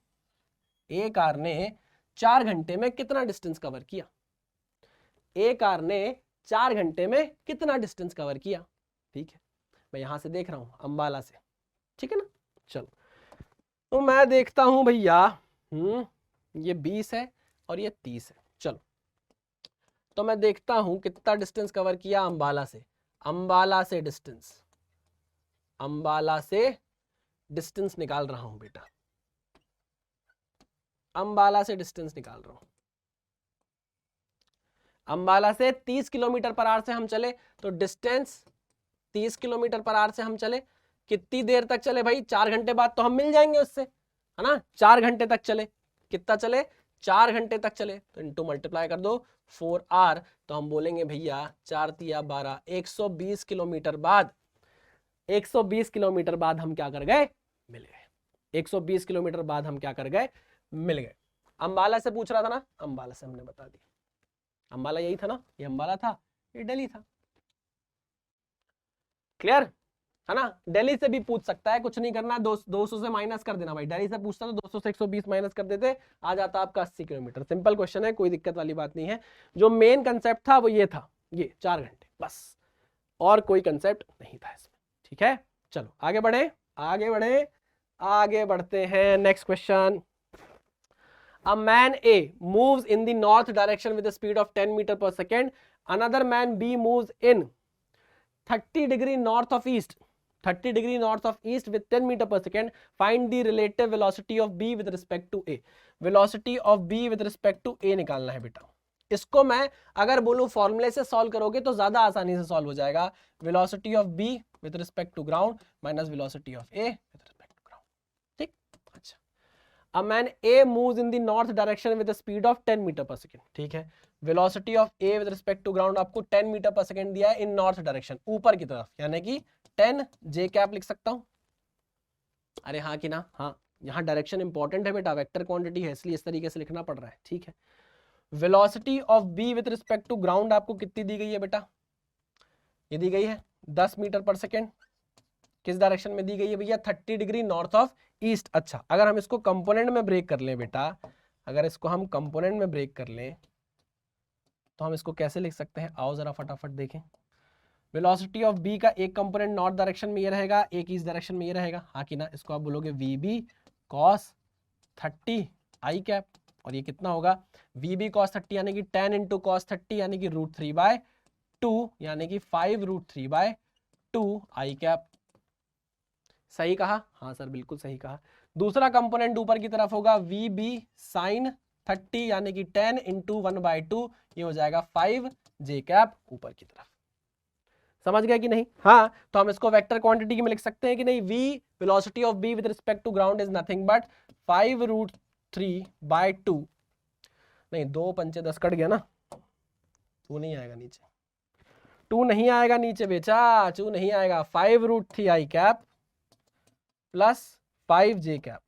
4 घंटे में कितना डिस्टेंस कवर किया? ए कार ने 4 घंटे में कितना डिस्टेंस कवर किया? ठीक है, मैं यहां से देख रहा हूं अंबाला से। ठीक है ना, चलो तो मैं देखता हूं भैया, ये 20 है और ये 30 है। चलो तो मैं देखता हूं कितना डिस्टेंस कवर किया अंबाला से। अंबाला से डिस्टेंस निकाल रहा हूं बेटा, अंबाला से डिस्टेंस निकाल रहा हूं। अंबाला से 30 किलोमीटर पर आवर से हम चले तो डिस्टेंस 30 किलोमीटर पर आवर से हम चले, कितनी देर तक चले भाई? 4 घंटे बाद तो हम मिल जाएंगे उससे, है ना? 4 घंटे तक चले। कितना चले? 4 घंटे तक चले, तो इनटू मल्टीप्लाई कर दो 4 आवर, तो हम बोलेंगे भैया 4 तिया 12, 120 किलोमीटर बाद, 120 किलोमीटर बाद हम क्या कर गए? मिल गए। 120 किलोमीटर बाद हम क्या कर गए? मिल गए। अंबाला से पूछ रहा था ना, अंबाला से हमने बता दिया। अंबाला यही था ना, ये अंबाला था, ये दिल्ली था। क्लियर है ना? दिल्ली से भी पूछ सकता है, कुछ नहीं करना, 200 से माइनस कर देना भाई। दिल्ली से पूछता तो 200 से 120 माइनस कर देते, आ जाता आपका 80 किलोमीटर। सिंपल क्वेश्चन है, कोई दिक्कत वाली बात नहीं है। जो मेन कंसेप्ट था वो ये था, ये 4 घंटे बस, और कोई कंसेप्ट नहीं था इसमें। ठीक है, चलो आगे बढ़े, आगे बढ़ते हैं। Next question, a man A moves in the north direction with a speed of 10 meter per second, another man B moves in 30 degree north of east with 10 meter per second. Find the relative velocity of B with respect to A. velocity of B with respect to A निकालना है बेटा। इसको मैं अगर बोलूं फॉर्मूले से solve करोगे तो ज्यादा आसानी से सॉल्व हो जाएगा। velocity of B with respect to ground minus velocity of A with respect to ground। ठीक, अच्छा a man A moves in the north direction with the speed of 10 metre per second, ठीक है। Velocity of A with respect to ground आपको 10 metre per second दिया है इन north direction, ऊपर की तरफ, यानी कि 10 जे कैप लिख सकता हूं। अरे हाँ कि ना, हाँ, यहाँ डायरेक्शन इंपॉर्टेंट है बेटा, वेक्टर क्वांटिटी है इसलिए इस तरीके से लिखना पड़ रहा है, ठीक है। Velocity of B with respect to ground आपको कितनी दी गई है बेटा, ये दी गई है 10 मीटर पर सेकेंड। किस डायरेक्शन में दी गई है भैया, 30 डिग्री नॉर्थ ऑफ ईस्ट। अच्छा, अगर हम इसको कंपोनेंट में ब्रेक कर लें बेटा, अगर इसको हम कंपोनेंट में ब्रेक कर लें तो हम इसको कैसे लिख सकते हैं, आओ जरा फटाफट देखें। वेलोसिटी ऑफ बी का एक कंपोनेंट नॉर्थ डायरेक्शन में ये रहेगा, एक ईस्ट डायरेक्शन में ये रहेगा, हाँ कि ना। इसको आप बोलोगे V B cos 30 I cap, और ये कितना होगा, वी बी कॉस 30 यानी कि 10 इंटू कॉस 30 यानी कि √3/2 यानी कि 5√3/2 आई कैप। सही कहा, हाँ सर बिल्कुल सही कहा। दूसरा कंपोनेंट ऊपर की तरफ होगा वी बी साइन 30 यानी कि 10 इंटू 1/2, ये हो जाएगा 5 जे कैप ऊपर की तरफ। समझ गए कि नहीं, हाँ। तो हम इसको वेक्टर क्वांटिटी में लिख सकते हैं कि नहीं, v velocity of b with respect to ground is nothing but 5√3/2। नहीं, 2 पंचे 10 कट गया ना, 2 नहीं आएगा नीचे, 2 नहीं आएगा नीचे बेचा, 2 नहीं आएगा। 5√3 I cap plus 5 J cap,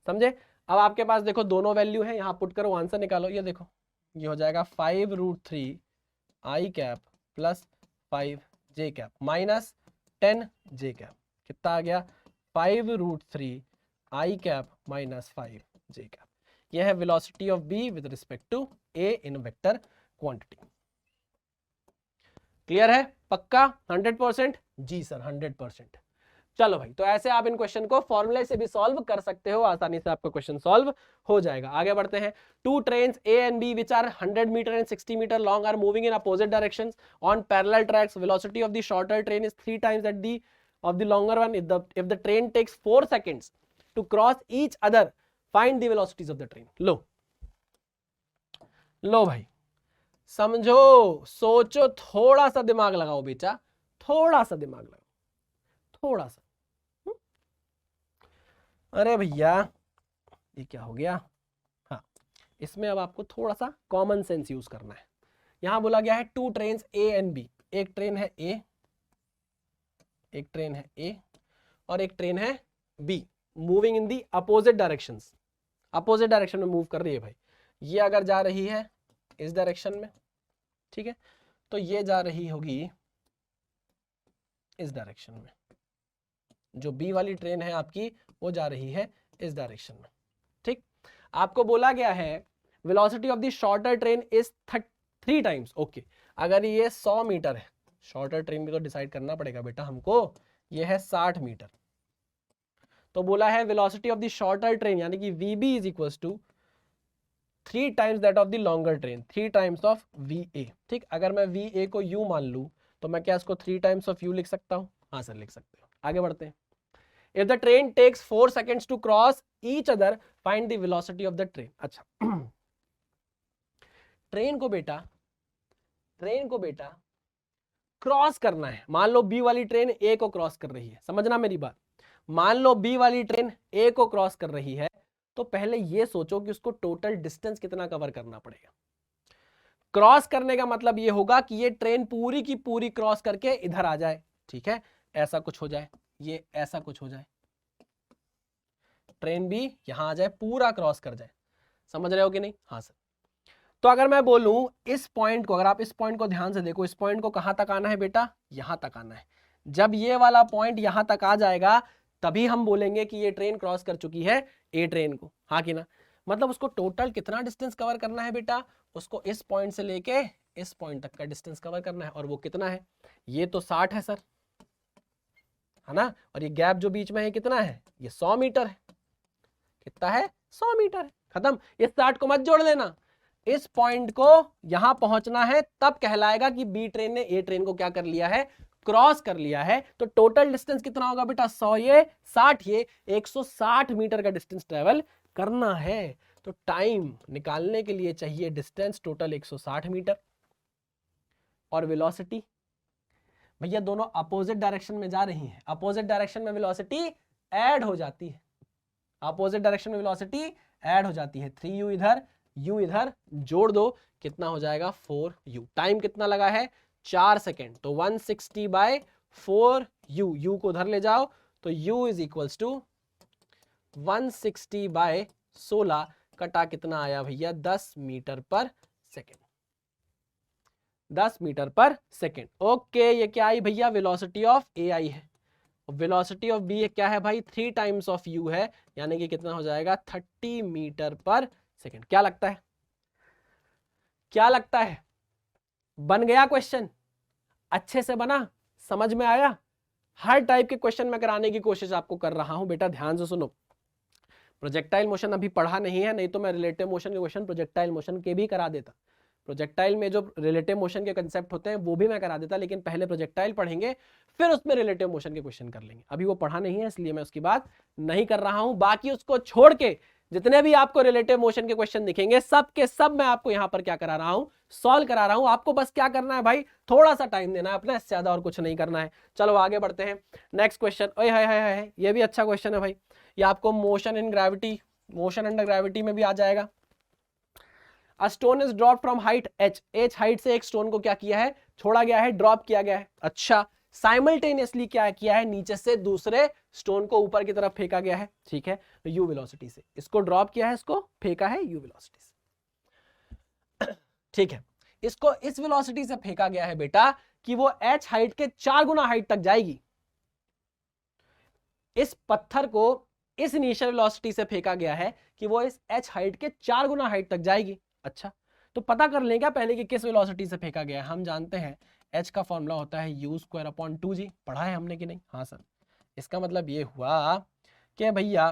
समझे। अब आपके पास देखो दोनों वैल्यू है, यहाँ पुट करो आंसर निकालो, ये देखो ये हो जाएगा 5√3 I cap plus 5 J cap minus 10 J cap, कितना आ गया 5√3 I cap minus 5 J cap. यह है velocity of B with respect to A in vector quantity. Clear है, पक्का 100%? जी सर 100%। चलो भाई, तो ऐसे आप इन क्वेश्चन को फॉर्मूले से भी सॉल्व कर सकते हो, आसानी से आपका क्वेश्चन सॉल्व हो जाएगा। आगे बढ़ते हैं। Two trains A and B which are 100 metre and 60 metre long are moving in opposite directions on parallel tracks. Velocity of the shorter train is 3 times that of the longer one. If the train takes 4 seconds to cross each other, find the velocities of the train. लो भाई, समझो, सोचो, थोड़ा सा दिमाग लगाओ बेटा, थोड़ा सा दिमाग लगाओ, थोड़ा सा। अरे भैया ये क्या हो गया, हाँ, इसमें अब आपको थोड़ा सा कॉमन सेंस यूज करना है। यहां बोला गया है two trains A and B, एक ट्रेन है ए, एक ट्रेन है ए और एक ट्रेन है B, moving in the opposite directions. Opposite direction में मूव कर रही है भाई। ये अगर जा रही है इस डायरेक्शन में, ठीक है, तो ये जा रही होगी इस डायरेक्शन में। जो बी वाली ट्रेन है आपकी, वो जा रही है इस डायरेक्शन में, ठीक। आपको बोला गया है velocity of the shorter train is 3 times, okay. अगर ये 100 मीटर है, शॉर्टर ट्रेन भी तो डिसाइड करना पड़ेगा बेटा हमको, ये है 60 मीटर, तो बोला है velocity of the shorter train यानी कि vb is equals to 3 times that of the longer train, 3 times of va, ठीक। अगर मैं va को u मान लूं तो मैं क्या इसको 3 times ऑफ u लिख सकता हूं, हाँ सर लिख सकते हो। आगे बढ़ते हैं। If the train takes 4 seconds to cross each other, find the velocity of the train. अच्छा, ट्रेन को बेटा क्रॉस करना है। मान लो बी वाली ट्रेन ए को क्रॉस कर रही है, समझना मेरी बात। मान लो बी वाली ट्रेन ए को क्रॉस कर रही है, तो पहले ये सोचो कि उसको टोटल डिस्टेंस कितना कवर करना पड़ेगा। क्रॉस करने का मतलब ये होगा कि ये ट्रेन पूरी की पूरी क्रॉस करके इधर आ जाए, ठीक है, ऐसा कुछ हो जाए, ये ऐसा कुछ हो जाए, ट्रेन भी यहां आ जाए, पूरा क्रॉस कर जाए। समझ रहे हो कि नहीं, हाँ सर। तो अगर मैं बोलूं इस पॉइंट को, अगर आप इस पॉइंट को ध्यान से देखो, इस पॉइंट को कहां तक आना है बेटा, यहां तक आना है। जब ये वाला पॉइंट यहां तक आ जाएगा तभी हम बोलेंगे कि ये ट्रेन क्रॉस कर चुकी है ए ट्रेन को, हाँ कि ना। मतलब उसको टोटल कितना डिस्टेंस कवर करना है बेटा, उसको इस पॉइंट से लेके इस पॉइंट तक का डिस्टेंस कवर करना है, और वो कितना है, ये तो 60 है सर, है ना, और ये गैप जो बीच में है कितना है, ये 100 मीटर है। कितना है, 100 मीटर है, खत्म। इस 60 को मत जोड़ लेना, इस पॉइंट को यहां पहुंचना है, तब कहलाएगा कि बी ट्रेन ने ए ट्रेन को क्या कर लिया है, क्रॉस कर लिया है। तो टोटल डिस्टेंस कितना होगा बेटा, 100 ये 60 ये 160 मीटर का डिस्टेंस ट्रेवल करना है। तो टाइम निकालने के लिए चाहिए डिस्टेंस टोटल 160 मीटर, और वेलोसिटी भैया दोनों अपोजिट डायरेक्शन में जा रही हैं, अपोजिट डायरेक्शन में वेलोसिटी ऐड हो जाती है, अपोजिट डायरेक्शन में वेलोसिटी ऐड हो जाती है, 3u इधर, u इधर, जोड़ दो कितना हो जाएगा 4u। टाइम कितना लगा है 4 सेकेंड, तो 160/4u, u को उधर ले जाओ तो u इज इक्वल्स टू 160/16 कटा कितना आया भैया 10 metre per second, 10 metre per second. Okay, ये क्या आई भैया वेलोसिटी ऑफ ए आई है, वेलोसिटी ऑफ बी क्या है भाई 3 टाइम्स ऑफ u है, यानी कि कितना हो जाएगा 30 मीटर पर सेकेंड। क्या लगता है, क्या लगता है, बन गया क्वेश्चन, अच्छे से बना, समझ में आया? हर टाइप के क्वेश्चन मैं कराने की कोशिश आपको कर रहा हूं, बेटा ध्यान से सुनो। प्रोजेक्टाइल मोशन अभी पढ़ा नहीं है, नहीं तो मैं रिलेटिव मोशन के क्वेश्चन प्रोजेक्टाइल मोशन के भी करा देता। प्रोजेक्टाइल में जो रिलेटिव मोशन के कंसेप्ट होते हैं वो भी मैं करा देता, लेकिन पहले प्रोजेक्टाइल पढ़ेंगे फिर उसमें रिलेटिव मोशन के क्वेश्चन कर लेंगे। अभी वो पढ़ा नहीं है इसलिए मैं उसकी बात नहीं कर रहा हूं। बाकी उसको छोड़ के जितने भी आपको रिलेटिव मोशन के क्वेश्चन दिखेंगे सब के सब मैं आपको यहां पर क्या करा रहा हूं, सॉल्व करा रहा हूं। आपको बस क्या करना है भाई, थोड़ा सा टाइम देना है अपना, इससे ज्यादा और कुछ नहीं करना है। चलो आगे बढ़ते हैं, नेक्स्ट क्वेश्चन। ओए हाय हाय हाय, ये भी अच्छा क्वेश्चन है भाई, ये आपको motion in gravity, motion under gravity में भी आ जाएगा। A stone is dropped from height h, h height से एक स्टोन को क्या किया है, छोड़ा गया है, ड्रॉप किया गया है। अच्छा, साइमल्टेनियसली क्या किया है, नीचे से दूसरे स्टोन को ऊपर की तरफ फेंका गया है, ठीक है, तो u वेलोसिटी से इसको ड्रॉप किया है, इसको फेंका है u वेलोसिटी से, ठीक है। इसको इस वेलोसिटी से फेंका गया है बेटा कि वो h हाइट के 4 गुना हाइट तक जाएगी। इस पत्थर को इस इनिशियल वेलोसिटी से फेंका गया है कि वो इस h हाइट के 4 गुना हाइट तक जाएगी। अच्छा, तो पता कर लें क्या पहले कि किस वेलोसिटी से फेंका गया है। हम जानते हैं h का फॉर्मूला होता है u²/2g, पढ़ा है हमने कि नहीं? हाँ सर। इसका मतलब ये हुआ कि भैया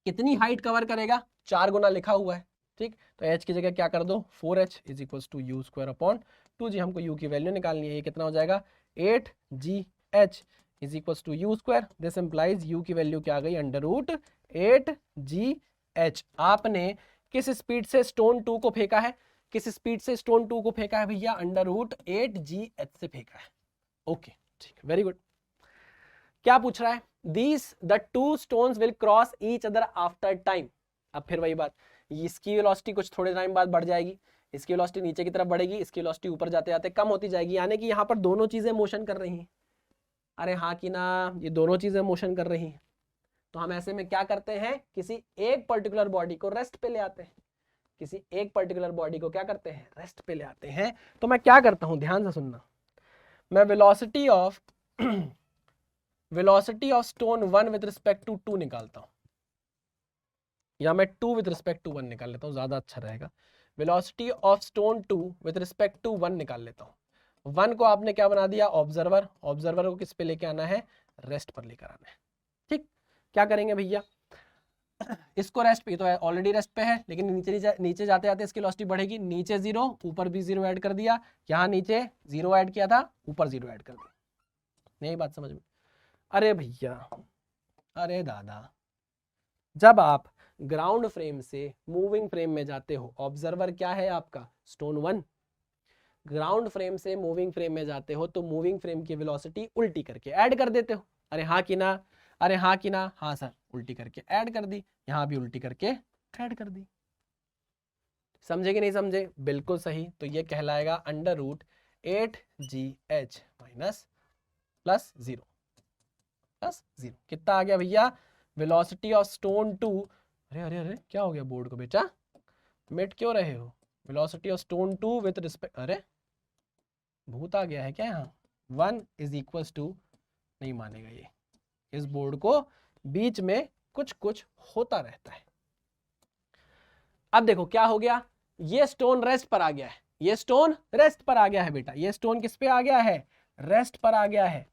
कितनी हाइट कवर करेगा, 4 गुना लिखा हुआ है, ठीक। तो h की जगह क्या कर दो 4h is equals to u²/2g। हमको u की वैल्यू निकालनी है, ये कितना हो जाएगा 8gh is equals to u²। This implies u की वैल्यू क्या आ गई √8gh। आपने किस स्पीड से स्टोन 2 को फेंका है, किस स्पीड से स्टोन 2 को फेंका है भैया, √8gh से फेंका है। ओके ठीक, वेरी गुड। क्या पूछ रहा है, these the 2 stones will cross each other after time. अब फिर वही बात, इसकी वेलोसिटी कुछ थोड़े टाइम बाद बढ़ जाएगी, इसकी वेलोसिटी नीचे की तरफ बढ़ेगी, इसकी वेलोसिटी ऊपर जाते जाते कम होती जाएगी, यानी कि यहाँ पर दोनों चीजें मोशन कर रही हैं। अरे हाँ कि ना, ये दोनों चीजें मोशन कर रही हैं। तो हम ऐसे में क्या करते हैं, किसी एक पर्टिकुलर बॉडी को रेस्ट पे ले आते हैं, किसी एक पर्टिकुलर बॉडी को क्या करते हैं, रेस्ट पे ले आते हैं। तो मैं क्या करता हूं, ध्यान से सुनना, मैं velocity of stone 1 with respect to 2 निकालता हूं, या मैं 2 विद रिस्पेक्ट टू 1 निकाल लेता हूं, ज्यादा अच्छा रहेगा। Velocity of stone 2 with respect to 1 निकाल लेता हूं। 1 को आपने क्या बना दिया, ऑब्जर्वर, ऑब्जर्वर को किस पे लेके आना है, रेस्ट पर लेकर आना है, ठीक। क्या करेंगे भैया, इसको रेस्ट पे, तो ऑलरेडी रेस्ट पे है, लेकिन नीचे जाते जाते इसकी वेलोसिटी बढ़ेगी, नीचे 0 ऊपर भी 0 ऐड कर दिया, यहाँ नीचे 0 ऐड किया था, ऊपर 0 ऐड कर दिया। नहीं बात समझ में? अरे भैया, अरे दादा, जब आप ग्राउंड फ्रेम से मूविंग फ्रेम में जाते हो, ऑब्जर्वर क्या है आपका स्टोन 1, ग्राउंड फ्रेम से मूविंग फ्रेम में जाते हो तो मूविंग फ्रेम की वेलोसिटी उल्टी करके ऐड कर देते हो। अरे हाँ कि ना, अरे हाँ कि ना, हाँ सर, उल्टी करके ऐड कर दी, यहां भी उल्टी करके ऐड कर दी। समझे कि नहीं समझे? बिल्कुल सही। तो ये कहलाएगा √8gh माइनस प्लस 0 प्लस 0। कितना आ गया भैया, वेलोसिटी ऑफ स्टोन 2, अरे अरे अरे क्या हो गया बोर्ड को बेटा, मिट क्यों रहे हो? Velocity of stone 2 with respect, अरे भूत आ गया है क्या यहाँ, 1 इज इक्वल्स टू, नहीं मानेगा ये, इस बोर्ड को बीच में कुछ कुछ होता रहता है। अब देखो क्या हो गया, ये स्टोन रेस्ट पर आ गया है, ये स्टोन रेस्ट पर आ गया है बेटा, ये स्टोन किस पे आ गया है, रेस्ट पर आ गया है।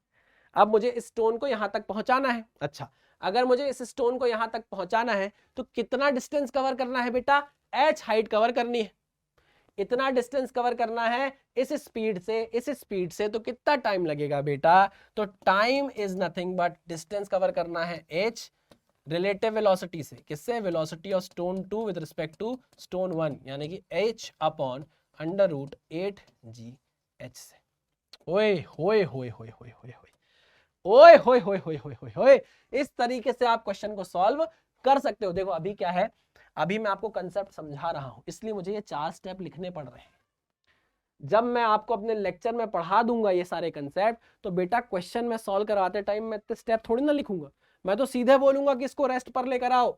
अब मुझे इस स्टोन को यहां तक पहुंचाना है। अच्छा, अगर मुझे इस स्टोन को यहां तक पहुंचाना है तो कितना डिस्टेंस कवर करना है बेटा, h हाइट कवर करनी है, इतना डिस्टेंस कवर करना है इस स्पीड से, इस स्पीड से, तो कितना टाइम लगेगा बेटा, तो time is nothing but distance cover करना है h रिलेटिव वेलोसिटी से, किससे, velocity of stone 2 with respect to stone 1, यानी कि h अपॉन √8gh से। ओए होए होए होए होए होए होए, ओए होए होए होए होए होए होए, इस तरीके से आप क्वेश्चन को सॉल्व कर सकते हो। देखो अभी क्या है, अभी मैं आपको कंसेप्ट समझा रहा हूं, इसलिए मुझे ये 4 स्टेप लिखने पड़ रहे हैं। जब मैं आपको अपने लेक्चर में पढ़ा दूंगा ये सारे कंसेप्ट, तो बेटा क्वेश्चन में सॉल्व करवाते टाइम मैं इतने स्टेप थोड़ी ना लिखूंगा, मैं तो सीधे बोलूंगा कि इसको रेस्ट पर लेकर आओ,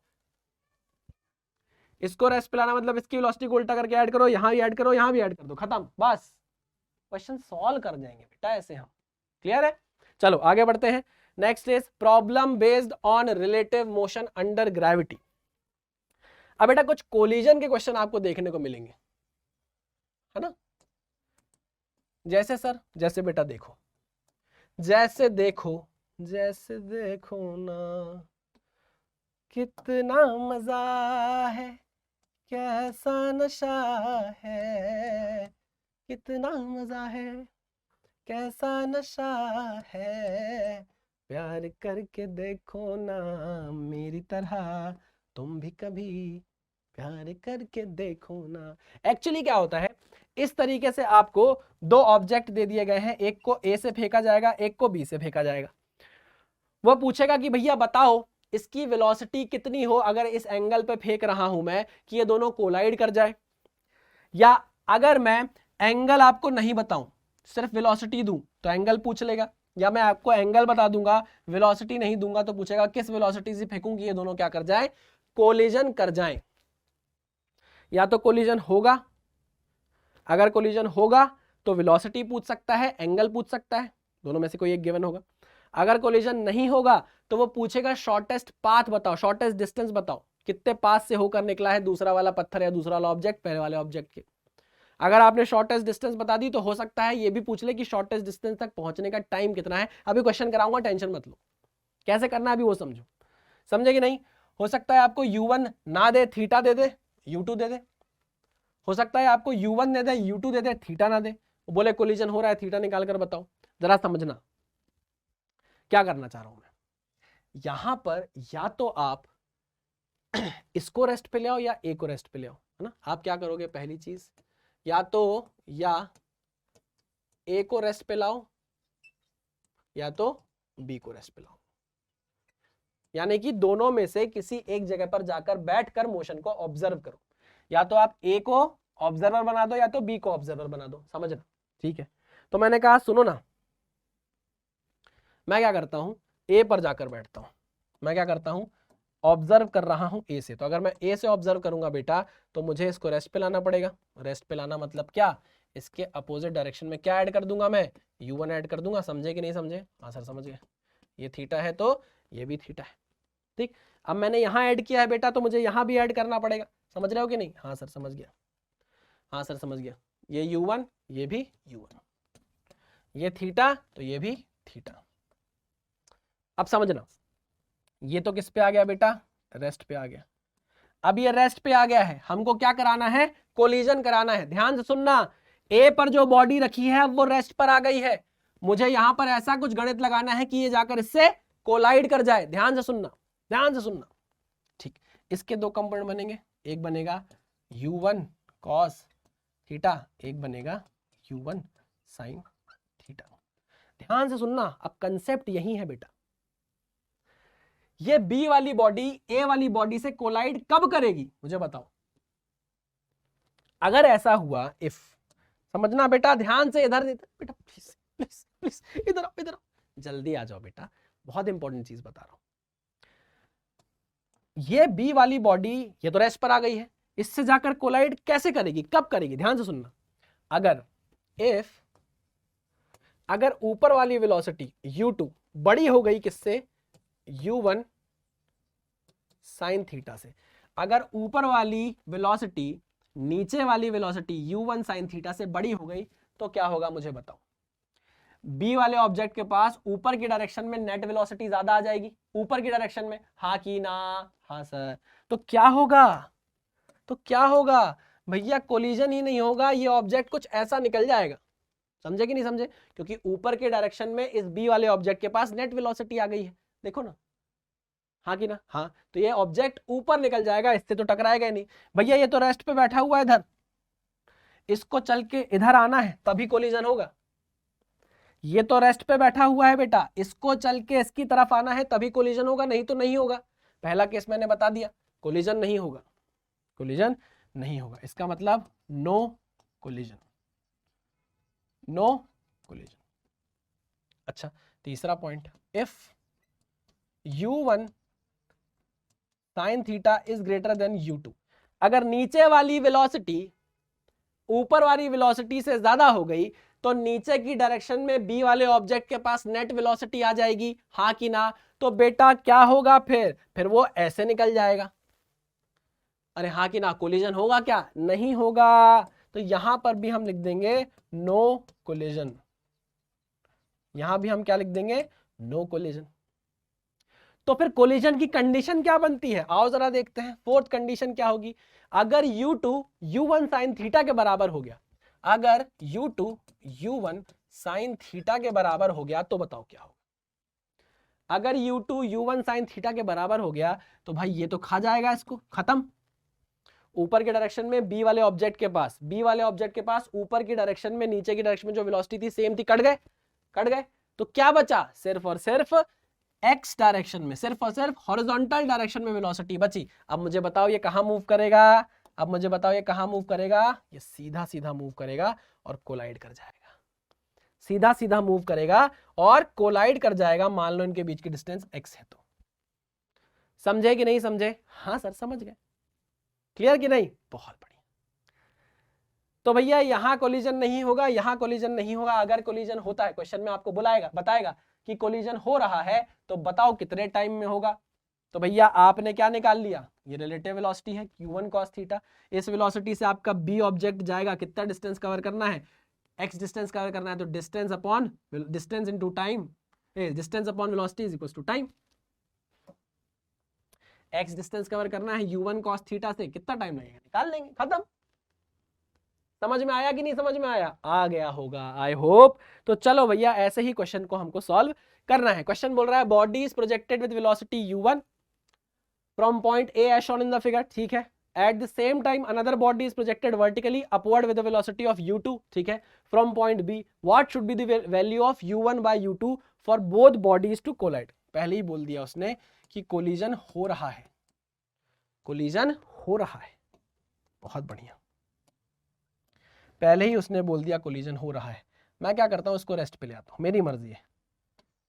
इसको रेस्ट पे लाना मतलब इसकी वेलोसिटी को उल्टा करके ऐड करो, यहां भी ऐड करो, यहां भी ऐड कर दो, खत्म, बस क्वेश्चन सॉल्व कर जाएंगे बेटा ऐसे हम। क्लियर है? चलो आगे बढ़ते हैं। Next is problem based on relative motion under gravity. अब बेटा कुछ कोलिजन के क्वेश्चन आपको देखने को मिलेंगे, है ना? जैसे सर, जैसे बेटा देखो, जैसे देखो, जैसे देखो ना कितना मजा है, कैसा नशा है, कितना मजा है, कैसा नशा है, प्यार करके देखो ना मेरी तरह, तुम भी कभी प्यार करके देखो ना। एक्चुअली क्या होता है, इस तरीके से आपको 2 ऑब्जेक्ट दे दिए गए हैं, एक को ए से फेंका जाएगा, एक को बी से फेंका जाएगा। वो पूछेगा कि भैया बताओ इसकी वेलोसिटी कितनी हो अगर इस एंगल पे फेंक रहा हूं मैं कि ये दोनों कोलाइड कर जाए, या अगर मैं एंगल आपको नहीं बताऊं सिर्फ वेलोसिटी दूं तो एंगल पूछ लेगा, या मैं आपको एंगल बता दूंगा वेलोसिटी नहीं दूंगा तो पूछेगा किस वेलोसिटी से फेंकूं कि ये दोनों क्या कर जाए, कोलिजन कर जाएं। या तो कोलिजन होगा, अगर कोलिजन होगा तो वेलोसिटी पूछ सकता है, एंगल पूछ सकता है, दोनों में से कोई एक गिवन होगा। अगर कोलिजन नहीं होगा तो वो पूछेगा शॉर्टेस्ट पाथ बताओ, शॉर्टेस्ट डिस्टेंस बताओ, कितने पास से होकर निकला है दूसरा वाला पत्थर या दूसरा वाला ऑब्जेक्ट पहले वाले ऑब्जेक्ट के। अगर आपने शॉर्टेस्ट डिस्टेंस बता दी तो हो सकता है ये भी पूछ ले कि शॉर्टेस्ट डिस्टेंस तक पहुंचने का टाइम कितना है। अभी क्वेश्चन कराऊंगा, टेंशन मत लो, कैसे करना है अभी वो समझो, समझे कि नहीं? हो सकता है आपको u1 ना दे, थीटा दे दे, u2 दे दे। हो सकता है आपको u1 दे दे, u2 दे दे, थीटा ना दे, बोले कोलिजन हो रहा है, थीटा निकाल कर बताओ। जरा समझना क्या करना चाह रहा हूं मैं यहां पर, या तो आप इसको रेस्ट पे ले आओ या ए को रेस्ट पे ले आओ, है ना? आप क्या करोगे, पहली चीज या तो या ए को रेस्ट पे लाओ या तो बी को रेस्ट पे लाओ, यानी कि दोनों में से किसी एक जगह पर जाकर बैठकर मोशन को ऑब्जर्व करो। या तो आप ए को ऑब्जर्वर बना दो या तो बी को ऑब्जर्वर बना दो, समझना, ठीक है? तो मैंने कहा सुनो ना, मैं क्या करता हूं, ए पर जाकर बैठता हूं, मैं क्या करता हूं, ऑब्जर्व कर रहा हूं ए से। तो अगर मैं ए से ऑब्जर्व करूंगा बेटा तो मुझे इसको रेस्ट पे लाना पड़ेगा। रेस्ट पे लाना मतलब क्या, इसके अपोजिट डायरेक्शन में क्या ऐड कर दूंगा मैं, u1 ऐड कर दूंगा। समझे कि नहीं समझे? हाँ सर समझ गए, ये थीटा है तो ये भी थीटा है, ठीक। अब मैंने यहाँ ऐड किया है बेटा तो मुझे यहाँ भी ऐड करना पड़ेगा, समझ रहे हो कि नहीं? हाँ सर समझ गया, हाँ सर समझ गया। ये u1 ये भी u1, ये थीटा तो ये भी थीटा। अब समझना, ये तो किस पे आ गया बेटा, रेस्ट पे आ गया। अब ये रेस्ट पे आ गया है, हमको क्या कराना है, कोलिजन कराना है। ध्यान से सुनना, ए पर जो बॉडी रखी है वो रेस्ट पर आ गई है, मुझे यहां पर ऐसा कुछ गणित लगाना है कि ये जाकर इससे कोलाइड कर जाए। ध्यान से सुनना, ध्यान से सुनना, ठीक। इसके 2 कंपोनेंट बनेंगे, एक बनेगा u1 cos थीटा, एक बनेगा u1 sin थीटा। ध्यान से सुनना, अब कंसेप्ट यही है बेटा, ये बी वाली बॉडी ए वाली बॉडी से कोलाइड कब करेगी मुझे बताओ। अगर ऐसा हुआ, इफ, समझना बेटा ध्यान से, इधर बेटा प्लीज प्लीज प्लीज, इधर आओ, इधर आओ, जल्दी आ जाओ बेटा, बहुत इंपॉर्टेंट चीज बता रहा हूं। ये बी वाली बॉडी ये तो रेस्ट पर आ गई है, इससे जाकर कोलाइड कैसे करेगी, कब करेगी? ध्यान से सुनना, अगर ऊपर वाली वेलोसिटी u2 बड़ी हो गई किससे, u1 साइन थीटा से। अगर ऊपर वाली वेलोसिटी नीचे वाली वेलोसिटी u1 साइन थीटा से बड़ी हो गई तो क्या होगा मुझे बताओ। बी वाले ऑब्जेक्ट के पास ऊपर की डायरेक्शन में नेट वेलोसिटी ज्यादा आ जाएगी, ऊपर की डायरेक्शन में, हाँ की ना? हाँ सर। तो क्या होगा, तो क्या होगा भैया, कोलिजन ही नहीं होगा, ये ऑब्जेक्ट कुछ ऐसा निकल जाएगा। समझे कि नहीं समझे? क्योंकि ऊपर के डायरेक्शन में इस बी वाले ऑब्जेक्ट के पास नेट वेलोसिटी आ गई है, देखो ना, हाँ कि ना? हाँ, तो ये ऑब्जेक्ट ऊपर निकल जाएगा, इससे तो टकराएगा ही नहीं। भैया ये तो रेस्ट पे बैठा हुआ है इधर, इसको चल के इधर आना है तभी कोलिजन होगा। ये तो रेस्ट पे बैठा हुआ है बेटा, इसको चल के इसकी तरफ आना है तभी कोलिजन होगा, नहीं तो नहीं होगा। पहला केस मैंने बता दिया, कोलिजन नहीं होगा, कोलिजन नहीं होगा, इसका मतलब नो कोलिजन, नो कोलिजन। अच्छा, तीसरा point, if u1 sin theta is greater than u2, अगर नीचे वाली वेलोसिटी ऊपर वाली वेलोसिटी से ज्यादा हो गई तो नीचे की डायरेक्शन में b वाले ऑब्जेक्ट के पास नेट वेलोसिटी आ जाएगी, हाँ कि ना? तो बेटा क्या होगा, फिर वो ऐसे निकल जाएगा। अरे हाँ कि ना? कोलिजन होगा क्या? नहीं होगा। तो यहां पर भी हम लिख देंगे नो कोलिजन, यहां भी हम क्या लिख देंगे? No collision. तो फिर कोलिजन की कंडीशन क्या बनती है, आओ जरा देखते हैं। फोर्थ कंडीशन क्या होगी, अगर u2 u1 sin थीटा के बराबर हो गया, अगर u2 u1 sin थीटा के बराबर हो गया तो बताओ क्या होगा। अगर u2 u1 sin थीटा के बराबर हो गया तो भाई ये तो खा जाएगा इसको, खत्म। ऊपर के डायरेक्शन में b वाले ऑब्जेक्ट के पास, b वाले ऑब्जेक्ट के पास ऊपर की डायरेक्शन में नीचे की डायरेक्शन में जो वेलोसिटी थी सेम थी, कट गए, कट गए। तो क्या बचा, सिर्फ और सिर्फ x डायरेक्शन में, सिर्फ और सिर्फ हॉरिजॉन्टल डायरेक्शन में वेलोसिटी बची। अब मुझे बताओ ये कहां मूव करेगा, अब मुझे बताओ ये कहां मूव करेगा, ये सीधा सीधा मूव करेगा और कोलाइड कर जाएगा, सीधा सीधा मूव करेगा और कोलाइड कर जाएगा। मान लो इनके बीच की डिस्टेंस x है। तो समझे कि नहीं समझे? हाँ सर समझ गए, क्लियर कि नहीं? बहुत बढ़िया। तो भैया यहां कोलिजन नहीं होगा, यहां कोलिजन नहीं होगा। अगर कोलिजन होता है, क्वेश्चन में आपको बुलाएगा, बताएगा कि कोलिजन हो रहा है, तो बताओ कितने टाइम में होगा। तो भैया आपने क्या निकाल लिया, ये रिलेटिव वेलोसिटी है q1 cos थीटा। इस वेलोसिटी से आपका b ऑब्जेक्ट जाएगा, कितना डिस्टेंस कवर करना है, x डिस्टेंस कवर करना है, तो distance upon distance into time, distance upon velocity is equals to time. x distance cover करना है u1 cos थीटा से, कितना टाइम लगेगा, निकाल लेंगे, खत्म। समझ में आया कि नहीं समझ में आया? आ गया होगा, आई होप। तो चलो भैया ऐसे ही क्वेश्चन को हमको सॉल्व करना है। क्वेश्चन बोल रहा है body is projected with velocity u1 from point A as shown in the figure, ठीक है। At the same time another body is projected vertically upward with the velocity of u2, ठीक है, from point B. What should be the value of u1 by u2 for both bodies to collide. पहले ही बोल दिया उसने कि collision हो रहा है, कोलिजन हो रहा है, बहुत बढ़िया, पहले ही उसने बोल दिया कोलिजन हो रहा है। मैं क्या करता हूँ, उसको रेस्ट पे ले आता हूँ, मेरी मर्जी है,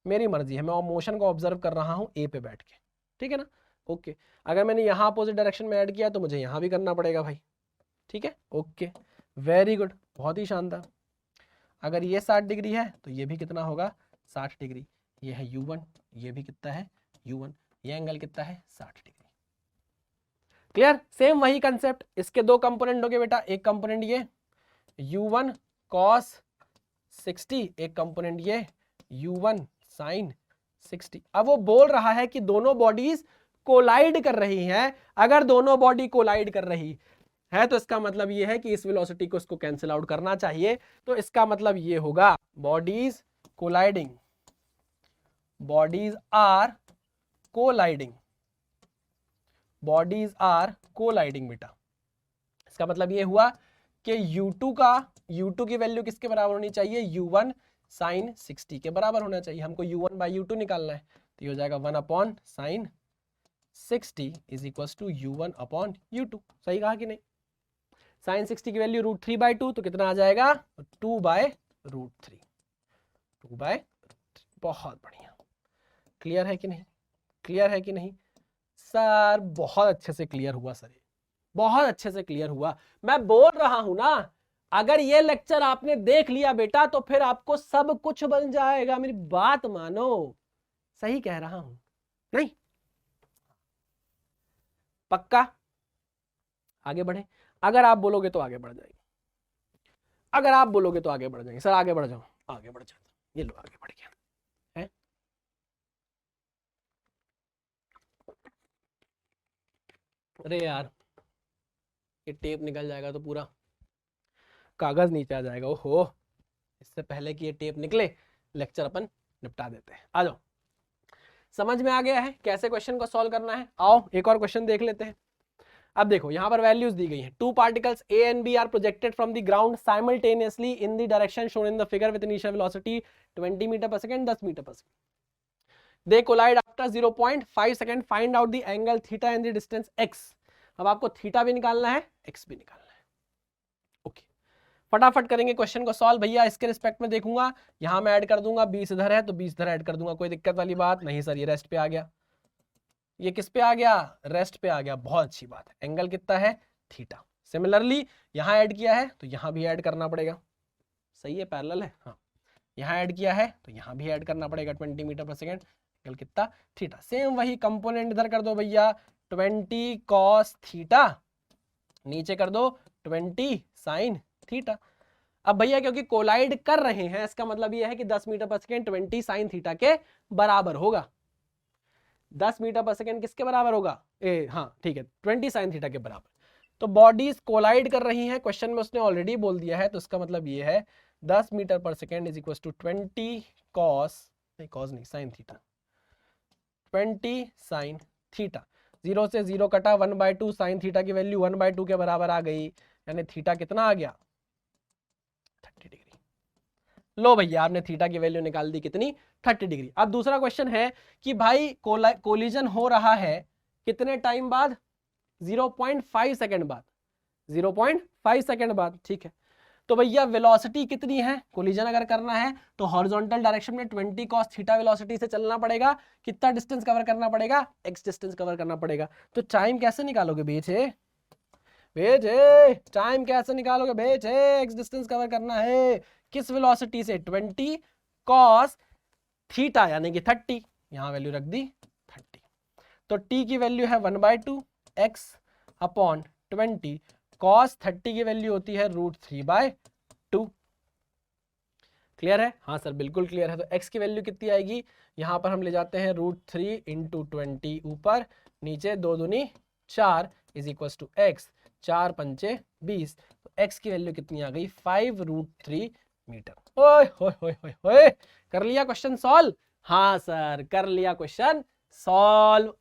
मेरी मर्जी है, मैं मोशन को ऑब्जर्व कर रहा हूँ ए पे बैठ के, ठीक है ना? ओके, अगर मैंने यहाँ अपोजिट डायरेक्शन में ऐड किया तो मुझे यहाँ भी करना पड़ेगा भाई, ठीक है? ओके, वेरी गुड, बहुत ही शानदार। अगर ये 60 डिग्री है तो ये भी कितना होगा, 60 डिग्री। ये है u1, ये भी कितना है u1, ये एंगल कितना है 60 डिग्री। क्लियर? सेम वही कंसेप्ट, इसके दो कंपोनेंट हो गए बेटा, एक कंपोनेंट ये u1 cos 60, एक कंपोनेंट ये u1 sin 60। अब वो बोल रहा है कि दोनों बॉडीज कोलाइड कर रही हैं। अगर दोनों बॉडी कोलाइड कर रही है तो इसका मतलब ये है कि इस वेलोसिटी को इसको कैंसिल आउट करना चाहिए। तो इसका मतलब ये होगा bodies colliding, bodies are colliding, bodies are colliding बेटा। इसका मतलब ये हुआ कि u2 की वैल्यू किसके बराबर होनी चाहिए, u1 sin 60 के बराबर होना चाहिए। हमको u1 by u2 निकालना है, तो ये हो जाएगा 1 upon sine 60 is equal to u1 upon u2। सही कहा कि नहीं? साइन 60 की वैल्यू √3/2, तो कितना आ जाएगा 2/√3, 2/√3। बहुत बढ़िया, क्लियर है कि नहीं? क्लियर है कि नहीं सर? बहुत अच्छे से क्लियर हुआ सर, बहुत अच्छे से क्लियर हुआ। मैं बोल रहा हूं ना, अगर ये लेक्चर आपने देख लिया बेटा तो फिर आपको सब कुछ बन जाएगा। मेरी बात मानो, सही कह रहा हूं नहीं? पक्का? आगे बढ़े? अगर आप बोलोगे तो आगे बढ़ जाएंगे, अगर आप बोलोगे तो आगे बढ़ जाएंगे। सर आगे बढ़ जाओ, आगे बढ़ जाओ, ये लो आगे बढ़ गया है। अरे यार ये टेप निकल जाएगा तो पूरा कागज नीचे आ जाएगा। ओहो, इससे पहले कि ये टेप निकले लेक्चर अपन निपटा देते हैं। आ जाओ, समझ में आ गया है कैसे क्वेश्चन को सॉल्व करना है? आओ एक और क्वेश्चन देख लेते हैं। अब देखो यहाँ पर वैल्यूज दी गई हैं। Two particles A and B are projected from the ground simultaneously in the direction shown in the figure with initial velocity 20 metre per second, 10 metre per second. They collide after 0.5 second, find out the angle theta and the distance x। अब आपको theta भी निकालना है, x भी निकालना है। Okay, फटाफट करेंगे क्वेश्चन को सॉल्व। भैया इसके रिस्पेक्ट में देखूंगा, यहां मैं ऐड कर दूंगा, 20 इधर है तो 20 इधर ऐड कर दूंगा, कोई दिक्कत वाली बात नहीं सर। ये रेस्ट पे आ गया, ये किस पे आ गया, रेस्ट पे आ गया, बहुत अच्छी बात है। एंगल कितना है, थीटा। सिमिलरली यहां ऐड किया है तो यहां भी ऐड करना पड़ेगा, सही है, पैरेलल है, हाँ। यहां ऐड किया है तो यहां भी ऐड करना पड़ेगा, 20 मीटर पर सेकेंड, एंगल कितना, थीटा। सेम वही कंपोनेंट इधर कर दो भैया, 20 कॉस थीटा, नीचे कर दो 20 साइन थीटा। अब भैया क्योंकि कोलाइड कर रहे हैं, इसका मतलब यह है कि 10 metre per second 20 sine theta के बराबर होगा। 10 मीटर पर सेकेंड किसके बराबर होगा, हाँ ठीक है, 20 साइन थीटा के बराबर। तो बॉडीज कोलाइड कर रही हैं, क्वेश्चन में उसने ऑलरेडी बोल दिया है, तो इसका मतलब ये है 10 metre per second is equal to 20 cos, नहीं कॉस नहीं, साइन थीटा, 20 साइन थीटा। 0 से 0 कटा, 1/2 साइन थीटा की वैल्यू 1/2 के बराबर आ गई, यानी थीटा कितना आ गया, 30 डिग्री। लो भैया आपने थीटा की वैल्यू निकाल दी, कितनी, 30 डिग्री। अब दूसरा क्वेश्चन है कि भाई कोलिजन हो रहा है कितने टाइम बाद, 0.5 सेकंड बाद, 0.5 सेकंड बाद, ठीक है। तो भैया वेलोसिटी कितनी है, कोलिजन अगर करना है तो हॉरिजॉन्टल डायरेक्शन में 20 cos थीटा वेलोसिटी से चलना पड़ेगा। कितना डिस्टेंस कवर करना पड़ेगा, x डिस्टेंस कवर करना पड़ेगा। तो टाइम कैसे निकालोगे बेटे, टाइम कैसे निकालोगे बेटे, x डिस्टेंस कवर करना है किस वेलोसिटी से, 20 cos थीटा यानी कि 30, यहां वैल्यू रख दी 30। तो t की वैल्यू है 1/2 x अपॉन 20, cos 30 की वैल्यू होती है √3/2। क्लियर है, हाँ सर बिल्कुल क्लियर है। तो x की वैल्यू कितनी आएगी, यहां पर हम ले जाते हैं √3 इंटू 20 ऊपर, नीचे 2 दूनी 4 इज इक्वल टू x, 4 पंचे 20। तो x की वैल्यू कितनी आ गई, 5√3 मीटर। ओए होए होए होए होए, कर लिया क्वेश्चन सॉल्व, हाँ सर कर लिया क्वेश्चन सॉल्व।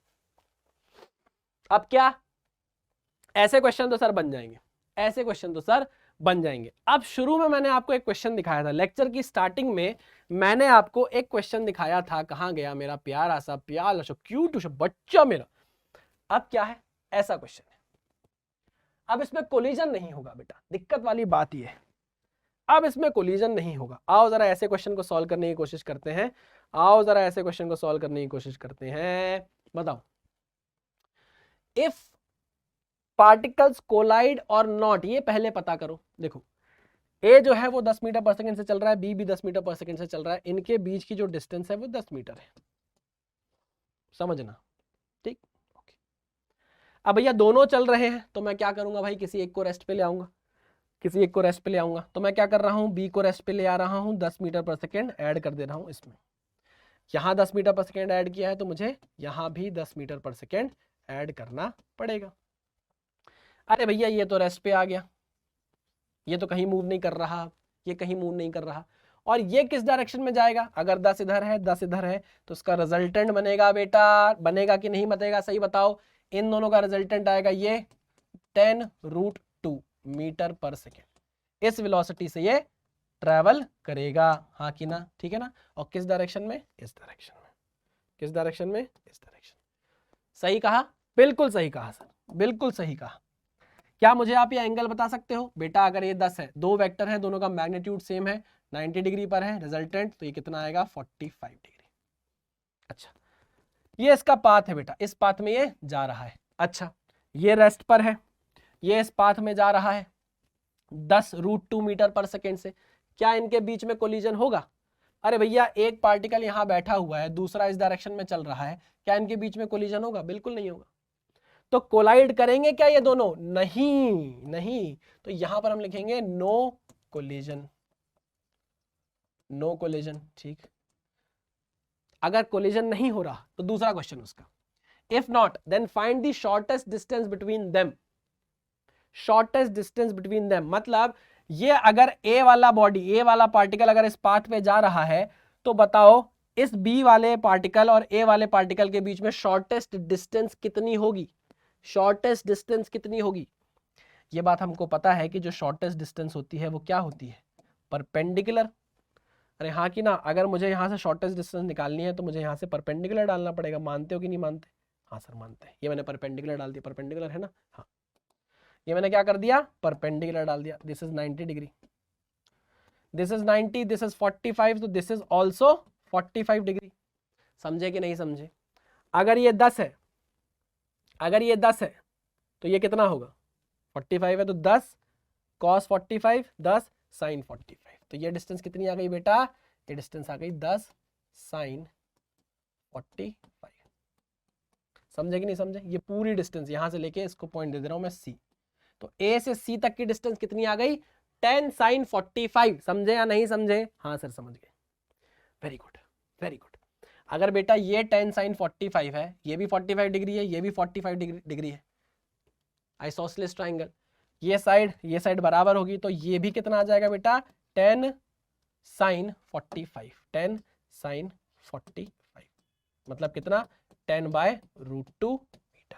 अब क्या, ऐसे क्वेश्चन तो सर बन जाएंगे, ऐसे क्वेश्चन तो सर बन जाएंगे। अब शुरू में मैंने आपको एक क्वेश्चन दिखाया था, लेक्चर की स्टार्टिंग में मैंने आपको एक क्वेश्चन दिखाया था, कहां गया मेरा प्यारा सा क्यूट सा बच्चा मेरा। अब क्या है, ऐसा क्वेश्चन है, अब इसमें कोलिजन नहीं होगा बेटा, दिक्कत वाली बात ये है, अब इसमें कोलिजन नहीं होगा। आओ जरा ऐसे क्वेश्चन को सॉल्व करने की कोशिश करते हैं, आओ जरा ऐसे क्वेश्चन को सॉल्व करने की कोशिश करते हैं। बताओ, इफ पार्टिकल्स कोलाइड और नॉट, ये पहले पता करो। देखो ए जो है वो 10 मीटर पर सेकंड से चल रहा है, बी भी 10 मीटर पर सेकंड से चल रहा है, इनके बीच की जो डिस्टेंस है वो 10 मीटर है, समझना, ठीक। ओके, अब भैया दोनों चल रहे हैं तो मैं क्या करूंगा भाई, किसी एक को रेस्ट पे ले आऊंगा, किसी एक को रेस्ट पे ले आऊंगा। तो मैं क्या कर रहा हूं, बी को रेस्ट पे ले आ रहा हूं, 10 मीटर पर सेकेंड ऐड कर दे रहा हूं इसमें। यहां 10 मीटर पर सेकेंड ऐड किया है तो मुझे यहां भी 10 मीटर पर सेकेंड ऐड करना पड़ेगा। अरे भैया ये तो रेस्ट पे आ गया, ये तो कहीं मूव नहीं कर रहा, ये कहीं मूव नहीं कर रहा, और ये किस डायरेक्शन में जाएगा, अगर 10 इधर है 10 इधर है तो उसका रिजल्टेंट बनेगा बेटा, बनेगा कि नहीं बनेगा, सही बताओ। इन दोनों का रिजल्टेंट आएगा ये 10√2 मीटर पर सेकेंड, इस वेलोसिटी से ये ट्रेवल करेगा, हाँ कि ना, ठीक है ना। और किस डायरेक्शन में, इस डायरेक्शन में, किस डायरेक्शन में, इस डायरेक्शन। सही कहा, बिल्कुल सही कहा सर, बिल्कुल सही कहा। क्या मुझे आप ये एंगल बता सकते हो बेटा, अगर ये 10 है, दो वेक्टर है, दोनों का मैग्नीट्यूड सेम है, 90 डिग्री पर है रिजल्टेंट, तो ये कितना आएगा 45 डिग्री। अच्छा, ये इसका पाथ है बेटा, इस पाथ में ये जा रहा है। अच्छा, ये रेस्ट पर है, ये इस पाथ में जा रहा है 10√2 मीटर पर सेकेंड से, क्या इनके बीच में कोलिजन होगा। अरे भैया एक पार्टिकल यहां बैठा हुआ है, दूसरा इस डायरेक्शन में चल रहा है, क्या इनके बीच में कोलिजन होगा, बिल्कुल नहीं होगा। तो कोलाइड करेंगे क्या ये दोनों, नहीं नहीं, तो यहां पर हम लिखेंगे नो कोलिजन, नो कोलिजन, ठीक। अगर कोलिजन नहीं हो रहा तो दूसरा क्वेश्चन उसका, if not then find the shortest distance between them, shortest distance between them मतलब ये अगर ए वाला बॉडी, ए वाला पार्टिकल अगर इस पाथ पे जा रहा है तो बताओ इस बी वाले पार्टिकल और ए वाले पार्टिकल के बीच में शॉर्टेस्ट डिस्टेंस कितनी होगी, शॉर्टेस्ट डिस्टेंस कितनी होगी। ये बात हमको पता है कि जो शॉर्टेस्ट डिस्टेंस होती है वो क्या होती है, परपेंडिकुलर। अरे हाँ कि ना, अगर मुझे यहाँ से शॉर्टेस्ट डिस्टेंस निकालनी है तो मुझे यहाँ से परपेंडिकुलर डालना पड़ेगा। मानते हो कि नहीं मानते? हाँ सर मानते हैं। ये मैंने परपेंडिकुलर डाल दिया, परपेंडिकुलर है ना, हाँ ये मैंने क्या कर दिया, परपेंडिकुलर डाल दिया। This is 90 degree, this is 90, this is 45, तो दिस इज ऑल्सो 45 डिग्री। समझे कि नहीं समझे? अगर ये 10 है, अगर ये 10 है तो ये कितना होगा, 45 है तो 10 cos 45, 10 sin 45, तो ये डिस्टेंस कितनी आ गई बेटा, ये डिस्टेंस आ गई 10 sin 45। समझे कि नहीं समझे? ये पूरी डिस्टेंस यहां से लेके इसको पॉइंट दे दे रहा हूं मैं C, तो A से C तक की डिस्टेंस कितनी आ गई, 10 sin 45। समझे या नहीं समझे? हाँ सर समझ गए, वेरी गुड वेरी गुड। अगर बेटा ये 10 sin 45 है, ये भी 45 डिग्री है, ये भी 45 डिग्री है, आइसोसेलेस ट्राइंगल, ये साइड बराबर होगी, तो ये भी कितना आ जाएगा बेटा, 10 sin 45, 10 sin 45 मतलब कितना, 10/√2 मीटर।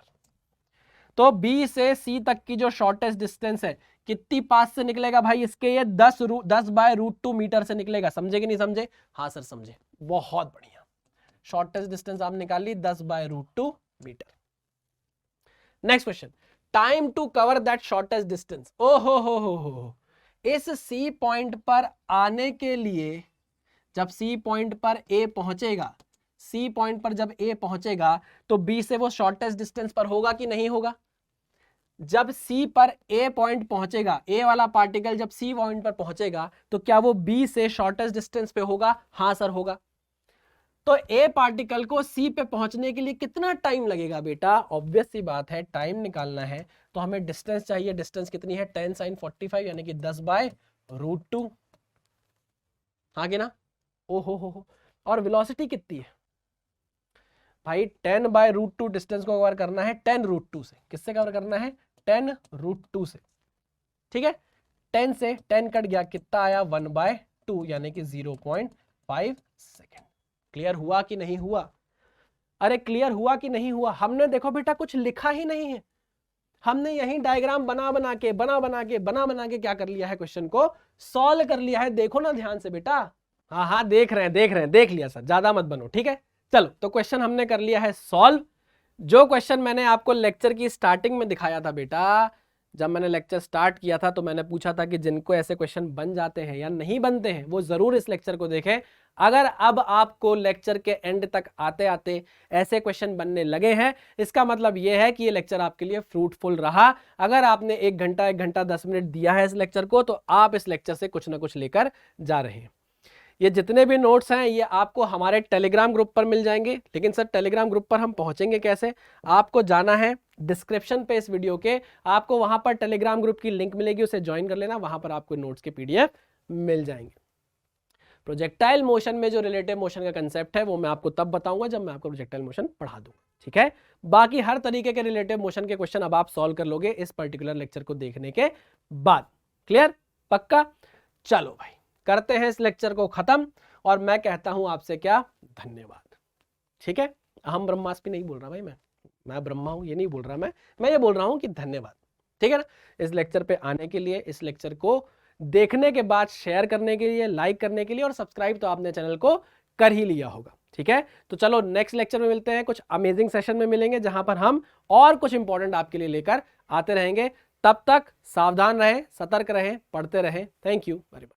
तो B से C तक की जो शॉर्टेस्ट डिस्टेंस है कितनी पास से निकलेगा भाई इसके, ये 10/√2 मीटर से निकलेगा। समझे कि नहीं समझे? हाँ सर समझे, बहुत बढ़िया। शॉर्टेस्ट डिस्टेंस आप निकाल ली 10/√2 metre. Next question, time to cover that shortest distance. ओ हो, इस C पॉइंट पर आने के लिए, जब C पॉइंट पर A पहुंचेगा, C पॉइंट पर जब A पहुंचेगा तो B से वो शॉर्टेस्ट डिस्टेंस पर होगा कि नहीं होगा? जब C पर A पॉइंट पहुंचेगा, A वाला पार्टिकल जब C पॉइंट पर पहुंचेगा तो क्या वो B से शॉर्टेस्ट डिस्टेंस पे होगा? हाँ सर होगा। तो A पार्टिकल को C पे पहुंचने के लिए कितना टाइम लगेगा बेटा? ऑब्वियस सी बात है, टाइम निकालना है तो हमें डिस्टेंस चाहिए। डिस्टेंस कितनी है, 10 sin 45 यानी कि 10/√2, हाँ कि ना? ओ हो, और वेलोसिटी कितनी है भाई, 10/√2 डिस्टेंस को कवर करना है 10√2 से। किससे कवर करना है, 10√2 से, ठीक है। 10 से 10 कट गया, कितना आया, 1/2 यानी कि 0.5 सेकेंड। क्लियर हुआ कि नहीं हुआ? अरे क्लियर हुआ कि नहीं हुआ? हमने देखो बेटा कुछ लिखा ही नहीं है, हमने यही डायग्राम बना बना के क्या कर लिया है, क्वेश्चन को सॉल्व कर लिया है। देखो ना ध्यान से बेटा। हाँ देख रहे हैं, देख लिया सर, ज्यादा मत बनो, ठीक है। चलो तो क्वेश्चन हमने कर लिया है सॉल्व। जो क्वेश्चन मैंने आपको लेक्चर की स्टार्टिंग में दिखाया था बेटा, जब मैंने लेक्चर स्टार्ट किया था तो मैंने पूछा था कि जिनको ऐसे क्वेश्चन बन जाते हैं या नहीं बनते हैं वो जरूर इस लेक्चर को देखें। अगर अब आपको लेक्चर के एंड तक आते आते ऐसे क्वेश्चन बनने लगे हैं, इसका मतलब यह है कि ये लेक्चर आपके लिए फ्रूटफुल रहा। अगर आपने 1 घंटा 10 मिनट दिया है इस लेक्चर को, तो आप इस लेक्चर से कुछ ना कुछ लेकर जा रहे हैं। ये जितने भी नोट्स हैं ये आपको हमारे टेलीग्राम ग्रुप पर मिल जाएंगे। लेकिन सर टेलीग्राम ग्रुप पर हम पहुंचेंगे कैसे? आपको जाना है डिस्क्रिप्शन पे इस वीडियो के, आपको वहां पर टेलीग्राम ग्रुप की लिंक मिलेगी, उसे ज्वाइन कर लेना, वहां पर आपको नोट्स के PDF मिल जाएंगे। प्रोजेक्टाइल मोशन में जो रिलेटिव मोशन का कंसेप्ट है वो मैं आपको तब बताऊंगा जब मैं आपको प्रोजेक्टाइल मोशन पढ़ा दूंगा, ठीक है। बाकी हर तरीके के रिलेटिव मोशन के क्वेश्चन अब आप सॉल्व कर लोगे इस पर्टिकुलर लेक्चर को देखने के बाद। क्लियर? पक्का? चलो भाई करते हैं इस लेक्चर को खत्म, और मैं कहता हूं आपसे क्या, धन्यवाद। ठीक है, अहम ब्रह्मास्मि नहीं बोल रहा भाई, मैं ब्रह्मा हूं ये नहीं बोल रहा, मैं ये बोल रहा हूं कि धन्यवाद। ठीक है ना, इस लेक्चर पे आने के लिए, इस लेक्चर को देखने के बाद शेयर करने के लिए, लाइक करने के लिए, और सब्सक्राइब तो आपने चैनल को कर ही लिया होगा। ठीक है, तो चलो नेक्स्ट लेक्चर में मिलते हैं, कुछ अमेजिंग सेशन में मिलेंगे जहां पर हम और कुछ इंपॉर्टेंट आपके लिए लेकर आते रहेंगे। तब तक सावधान रहें, सतर्क रहें, पढ़ते रहें। Thank you very much.